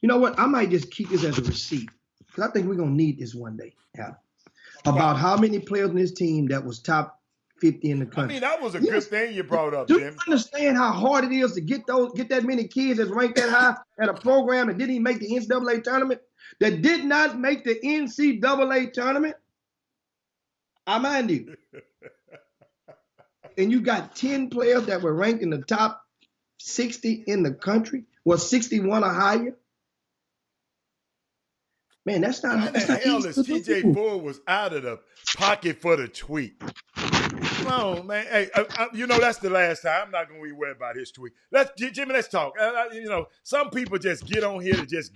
S3: know what? I might just keep this as a receipt because I think we're gonna need this one day. Yeah. About how many players in this team that was top 50 in the country.
S2: I mean, that was a good thing you brought up,
S3: Do
S2: Jim.
S3: you understand how hard it is to get that many kids that's ranked that high at a program that didn't even make the NCAA tournament? That did not make the NCAA tournament? I mind you. And you got 10 players that were ranked in the top 60 in the country, 61 or higher. Man, that's not.
S2: How the hell is TJ Ford was out of the pocket for the tweet? Come on, man. Hey, that's the last time. I'm not going to be worried about his tweet. Jimmy, let's talk. Some people just get on here to just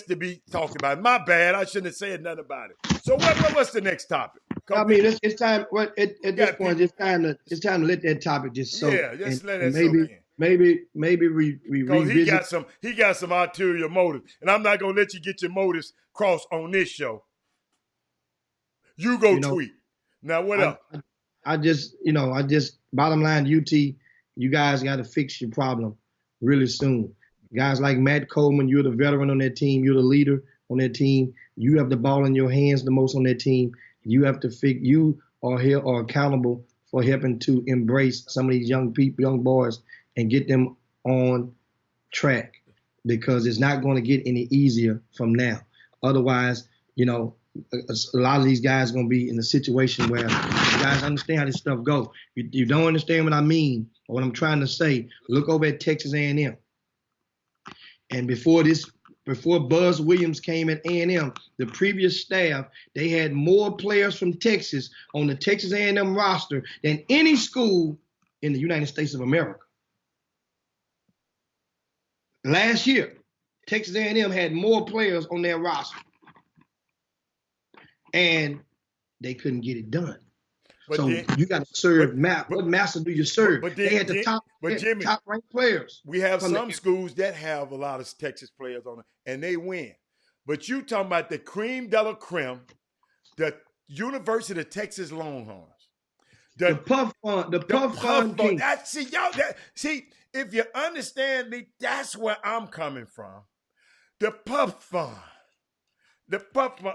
S2: to be talking about it. My bad. I shouldn't have said nothing about it. So what's the next topic?
S3: I mean, it's time. At this point, it's time to let that topic just soak.
S2: Yeah, just let it soak in.
S3: Maybe we revisit.
S2: He got some ulterior motives, and I'm not gonna let you get your motives crossed on this show. You go tweet. Now what else?
S3: I just bottom line, UT, you guys got to fix your problem really soon. Guys like Matt Coleman, you're the veteran on that team. You're the leader on that team. You have the ball in your hands the most on that team. You have to you are accountable for helping to embrace some of these young boys and get them on track. because it's not going to get any easier from now. Otherwise, a lot of these guys are going to be in a situation where you guys understand how this stuff goes. You don't understand what I mean or what I'm trying to say. Look over at Texas A&M. And before Buzz Williams came at A&M, the previous staff, they had more players from Texas on the Texas A&M roster than any school in the United States of America. Last year, Texas A&M had more players on their roster, and they couldn't get it done. But so you got to serve what master do you serve? They had the top-ranked players.
S2: We have some schools that have a lot of Texas players on it, and they win. But you talking about the cream de la creme, the University of Texas Longhorns.
S3: The Puff Fun King.
S2: See, if you understand me, that's where I'm coming from. The Puff Fun. The Puff Fun.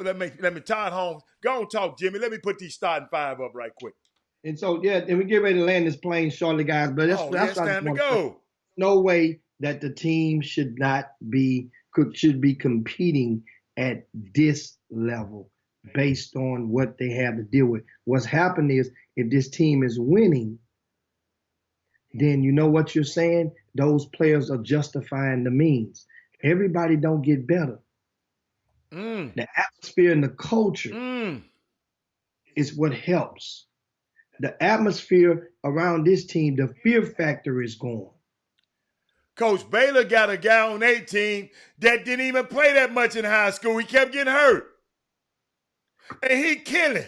S2: Let me Todd Holmes. Go on, talk, Jimmy. Let me put these starting five up right quick.
S3: And so, and we get ready to land this plane shortly, guys. But that's
S2: time to go.
S3: No way that the team should be competing at this level based on what they have to deal with. What's happened is, if this team is winning, then you know what you're saying? Those players are justifying the means. Everybody don't get better. The atmosphere and the culture is what helps. The atmosphere around this team, the fear factor is gone.
S2: Coach Baylor got a guy on 18 that didn't even play that much in high school. He kept getting hurt. And he killing.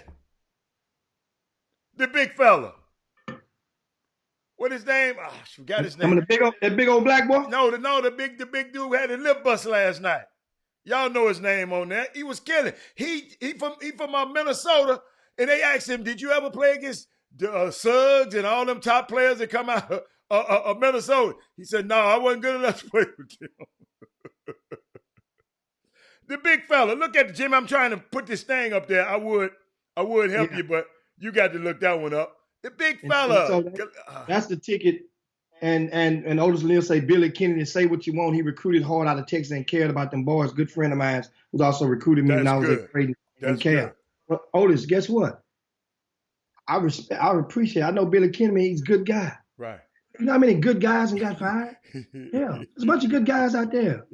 S2: The big fella. What his name? Oh, I forgot his name.
S3: That big old black boy?
S2: No, the big dude who had a lip bust last night. Y'all know his name on there. He was killing. He from Minnesota, and they asked him, "Did you ever play against the Suggs and all them top players that come out of Minnesota?" He said, "No, I wasn't good enough to play with them." The big fella. Look at Jim. I'm trying to put this thing up there. I would help you, but you got to look that one up. The big fella.
S3: So that's the ticket. And Otis O'Neill say Billy Kennedy, say what you want. He recruited hard out of Texas and cared about them boys. Good friend of mine who's also recruited me when I was at Creighton and cared. Well, Otis, guess what? I appreciate. I know Billy Kennedy. He's a good guy.
S2: Right.
S3: You know how many good guys and got fired? Yeah, there's a bunch of good guys out there.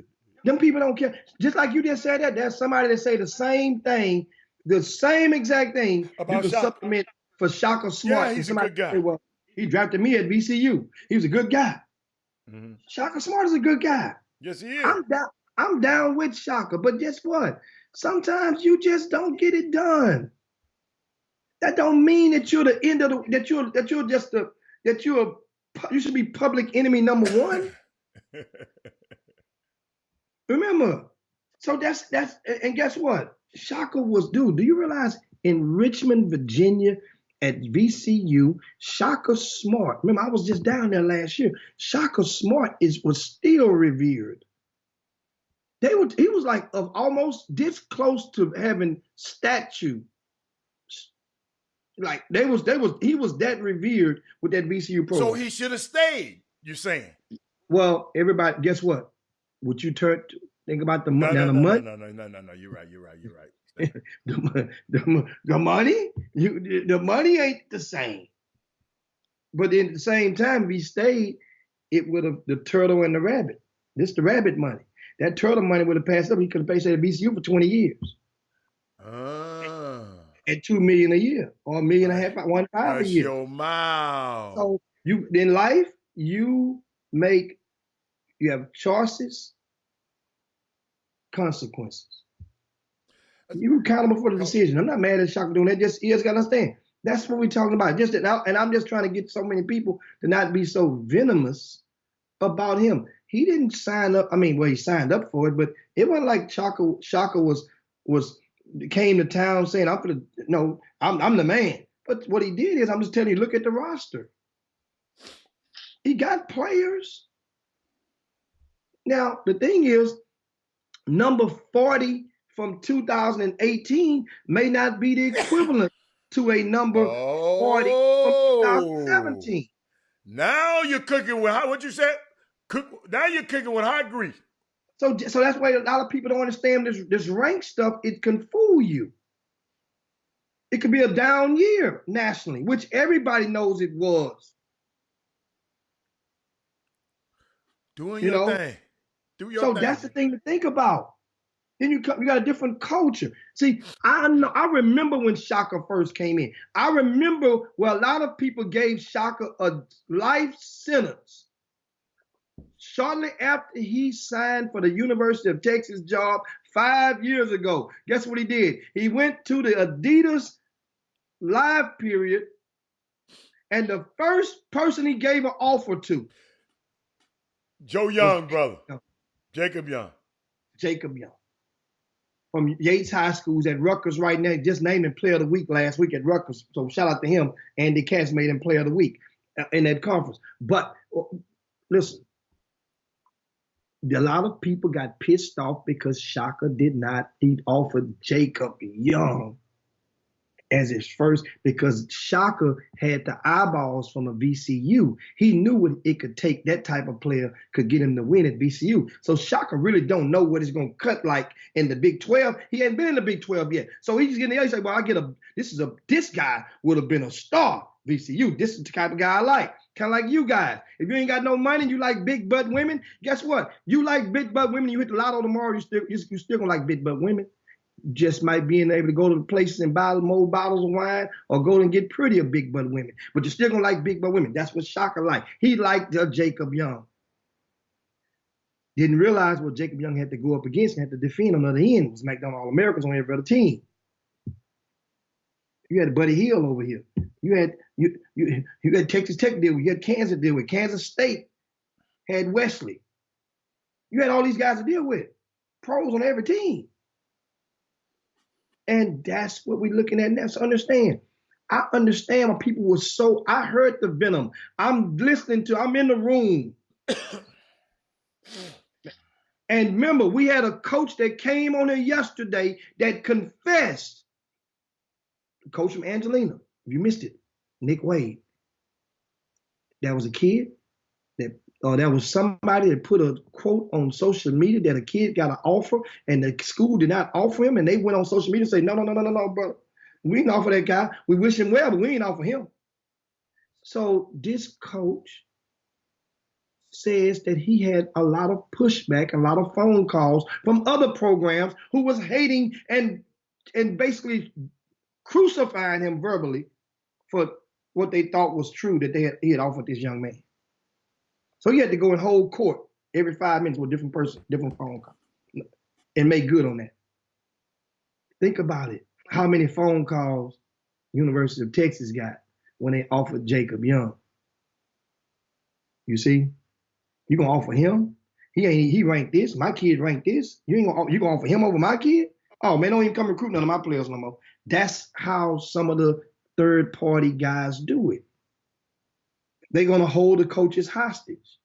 S3: Them people don't care. Just like you just said that, there's somebody that say the same thing, the same exact thing.
S2: About
S3: you can supplement for Shaka Smart.
S2: Yeah, he's a good guy.
S3: Say, well, he drafted me at VCU. He was a good guy. Mm-hmm. Shaka Smart is a good guy.
S2: Yes, he is.
S3: I'm down with Shaka, but guess what? Sometimes you just don't get it done. That don't mean that you're the end of you should be public enemy number one. Remember, so that's and guess what? Shaka was, do you realize in Richmond, Virginia, at VCU, Shaka Smart. Remember, I was just down there last year. Shaka Smart was still revered. He was like of almost this close to having statue. Like he was that revered with that VCU program.
S2: So he should have stayed, you're saying?
S3: Well, everybody, guess what? Would you think about the money?
S2: No. You're right.
S3: the money ain't the same. But at the same time, if he stayed, it would have the turtle and the rabbit. This the rabbit money. That turtle money would have passed up. He could have paid at VCU for 20 years. At $2 million a year or $1.5 million, $1.5 a year.
S2: Your mouth.
S3: So in life, you have choices, consequences. You're accountable for the decision. I'm not mad at Shaka doing that. You just got to understand. That's what we're talking about. And I'm just trying to get so many people to not be so venomous about him. He didn't sign up. I mean, well, he signed up for it, but it wasn't like Shaka came to town saying, I'm the man. But what he did is, I'm just telling you, look at the roster. He got players. Now, the thing is, number 40 from 2018 may not be the equivalent to a number 40 from 2017.
S2: Now you're cooking with, what'd you say? Now you're cooking with hot grease.
S3: So that's why a lot of people don't understand this rank stuff. It can fool you. It could be a down year nationally, which everybody knows it was.
S2: Doing your thing. Do your
S3: thing.
S2: So
S3: that's the thing to think about. Then you got a different culture. See, I remember when Shaka first came in. I remember where a lot of people gave Shaka a life sentence. Shortly after he signed for the University of Texas job 5 years ago, guess what he did? He went to the Adidas live period, and the first person he gave an offer to,
S2: Joe Young, brother. Jacob Young.
S3: Jacob Young. From Yates High Schools at Rutgers right now. Just named him Player of the Week last week at Rutgers. So shout out to him. Andy Katz made him Player of the Week in that conference. But listen, a lot of people got pissed off because Shaka he offered Jacob Young as his first, because Shaka had the eyeballs from a VCU. He knew what it could take. That type of player could get him to win at VCU. So Shaka really don't know what it's going to cut like in the Big 12. He hadn't been in the Big 12 yet. So he's getting there. He's like, well, this guy would have been a star, VCU. This is the type of guy I like. Kind of like you guys. If you ain't got no money and you like big butt women, guess what? You like big butt women, you hit the lotto tomorrow, you still gonna like big butt women. Just might being able to go to the places and buy more bottles of wine or go and get prettier big butt women. But you're still gonna like big butt women. That's what Shaka liked. He liked Jacob Young. Didn't realize what Jacob Young had to go up against and had to defend on the other end. It was McDonald All-Americans on every other team. You had Buddy Hield over here. You had Texas Tech deal with. You had Kansas deal with. Kansas State had Wesley. You had all these guys to deal with. Pros on every team. And that's what we're looking at now. So understand. I understand why people were so, I heard the venom. I'm in the room. And remember, we had a coach that came on here yesterday that confessed. Coach from Angelina, if you missed it, Nick Wade. That was a kid that was somebody that put a quote on social media that a kid got an offer and the school did not offer him, and they went on social media and say, no, brother. We didn't offer that guy. We wish him well, but we ain't offer him. So this coach says that he had a lot of pushback, a lot of phone calls from other programs who was hating and basically crucifying him verbally for what they thought was true that he had offered this young man. So he had to go and hold court every 5 minutes with a different person, different phone call, and make good on that. Think about it. How many phone calls University of Texas got when they offered Jacob Young? You see? You gonna offer him? He ranked this. My kid ranked this. You gonna offer him over my kid? Oh man, don't even come recruit none of my players no more. That's how some of the third-party guys do it. They're going to hold the coaches hostage.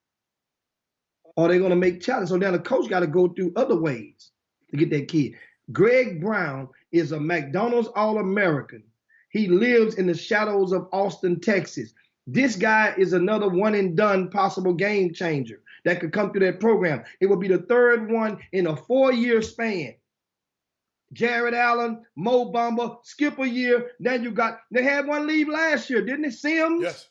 S3: Or they're going to make challenges. So now the coach got to go through other ways to get that kid. Greg Brown is a McDonald's All-American. He lives in the shadows of Austin, Texas. This guy is another one-and-done possible game changer that could come through that program. It will be the third one in a 4-year span. Jared Allen, Mo Bamba, skip a year. Then they had one leave last year, didn't it? Sims?
S2: Yes.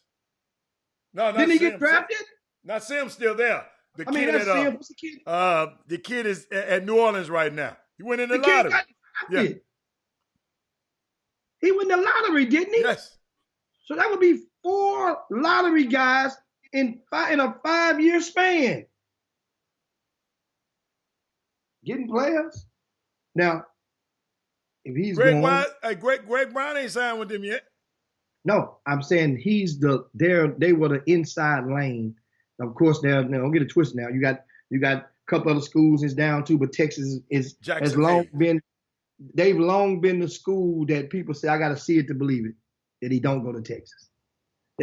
S2: No, not
S3: Didn't he
S2: Sims.
S3: get drafted?
S2: Not Sims still there.
S3: That's Sims. What's the kid?
S2: The kid is at New Orleans right now. He went in the lottery.
S3: Yeah. He went in the lottery, didn't he?
S2: Yes.
S3: So that would be 4 lottery guys in a 5-year span. Getting players. Now, if he's
S2: Greg Brown ain't signed with them yet.
S3: No, I'm saying they were the inside lane. Of course, don't get it twisted now. You got a couple other schools is down too, but Texas has long been the school that people say, I got to see it to believe it, that he don't go to Texas.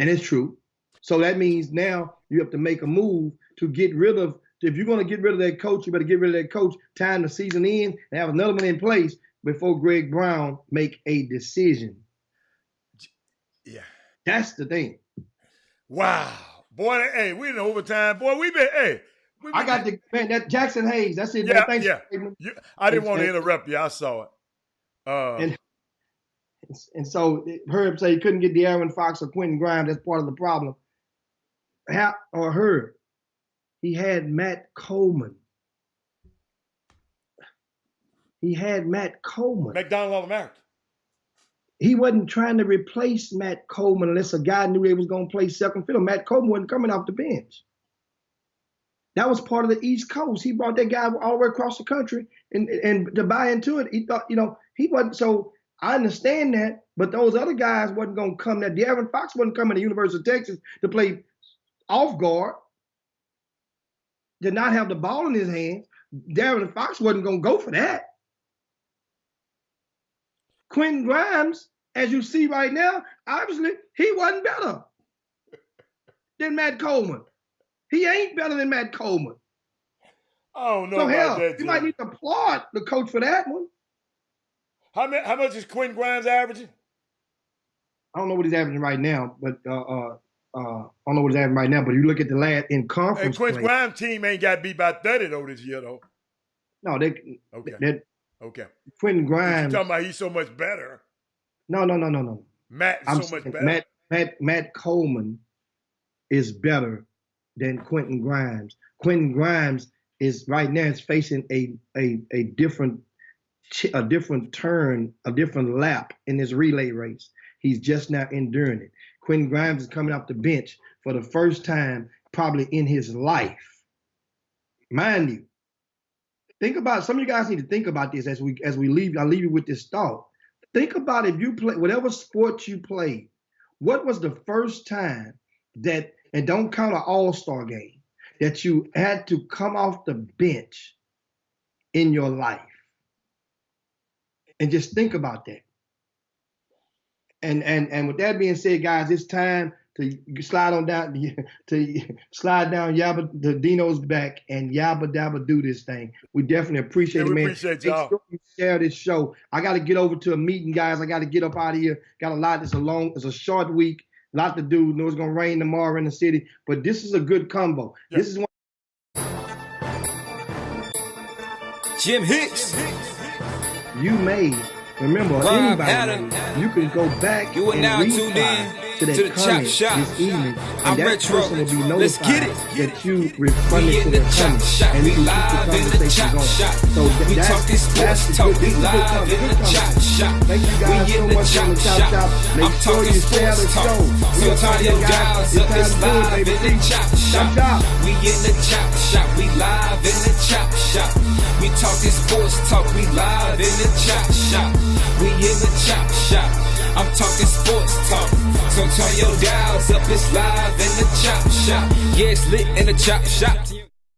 S3: And it's true. So that means now you have to make a move to get rid of, if you're going to get rid of that coach, you better get rid of that coach, time the season in, and have another one in place before Greg Brown make a decision.
S2: Yeah.
S3: That's the thing.
S2: Wow. Boy, hey, we in overtime. Boy, we been, hey.
S3: I got the man that Jackson Hayes. That's it, man.
S2: Yeah,
S3: Thanks.
S2: yeah. I didn't want to interrupt you. I saw
S3: And
S2: it.
S3: so Herb said he couldn't get De'Aaron Fox or Quentin Grimes. That's part of the problem. Herb, he had Matt Coleman.
S2: McDonald All-American.
S3: He wasn't trying to replace Matt Coleman unless a guy knew they was going to play second fiddle. Matt Coleman wasn't coming off the bench. That was part of the East Coast. He brought that guy all the way across the country and to buy into it. He thought, he wasn't. So I understand that, but those other guys wasn't going to come there. De'Aaron Fox wasn't coming to the University of Texas to play off guard, did not have the ball in his hands. De'Aaron Fox wasn't going to go for that. Quentin Grimes, as you see right now, obviously he wasn't better than Matt Coleman. He ain't better than Matt Coleman.
S2: I don't know
S3: so
S2: about
S3: hell,
S2: that,
S3: you might need to applaud the coach for that one.
S2: How much is Quentin Grimes averaging?
S3: I don't know what he's averaging right now, but I don't know what he's averaging right now. But you look at the last in conference.
S2: Hey, Quentin Grimes' team ain't got beat by 30 though this year though.
S3: No,
S2: Okay.
S3: Quentin Grimes.
S2: You talking about he's so much better?
S3: No.
S2: Matt's so much better.
S3: Matt Coleman is better than Quentin Grimes. Quentin Grimes is right now is facing a different turn, a different lap in this relay race. He's just now enduring it. Quentin Grimes is coming off the bench for the first time probably in his life. Mind you, think about, some of you guys need to think about this as we leave. I'll leave you with this thought. Think about if you play whatever sport you played, what was the first time that, and don't count an all-star game, that you had to come off the bench in your life? And just think about that. And with that being said, guys, it's time to slide down Yabba the Dino's back and Yabba Dabba do this thing. We definitely appreciate it, man.
S2: Appreciate y'all.
S3: Make sure you share this show. I got to get over to a meeting, guys. I got to get up out of here. Got a lot. It's a short week. A lot to do. Know it's gonna rain tomorrow in the city, but this is a good combo. Yeah. This is one.
S1: Jim Hicks.
S3: You may remember anybody. You can go back
S1: you
S3: and
S1: now
S3: tuned in to the Chop Shop this evening, and that person will be notified that you responded to their comment, and we can keep the conversation going. So that's the good. This is a good conversation. Thank you guys so much on the Chop Shop. Make sure you share the show. We are talking, guys. It's time to do it, baby. Chop Shop.
S1: We in the Chop Shop. We live in the Chop Shop. We talking sports talk. We live in the Chop Shop. We in the Chop Shop. I'm talking sports talk. So turn your dials up, it's live in the Chop Shop. Yeah, it's lit in the Chop Shop.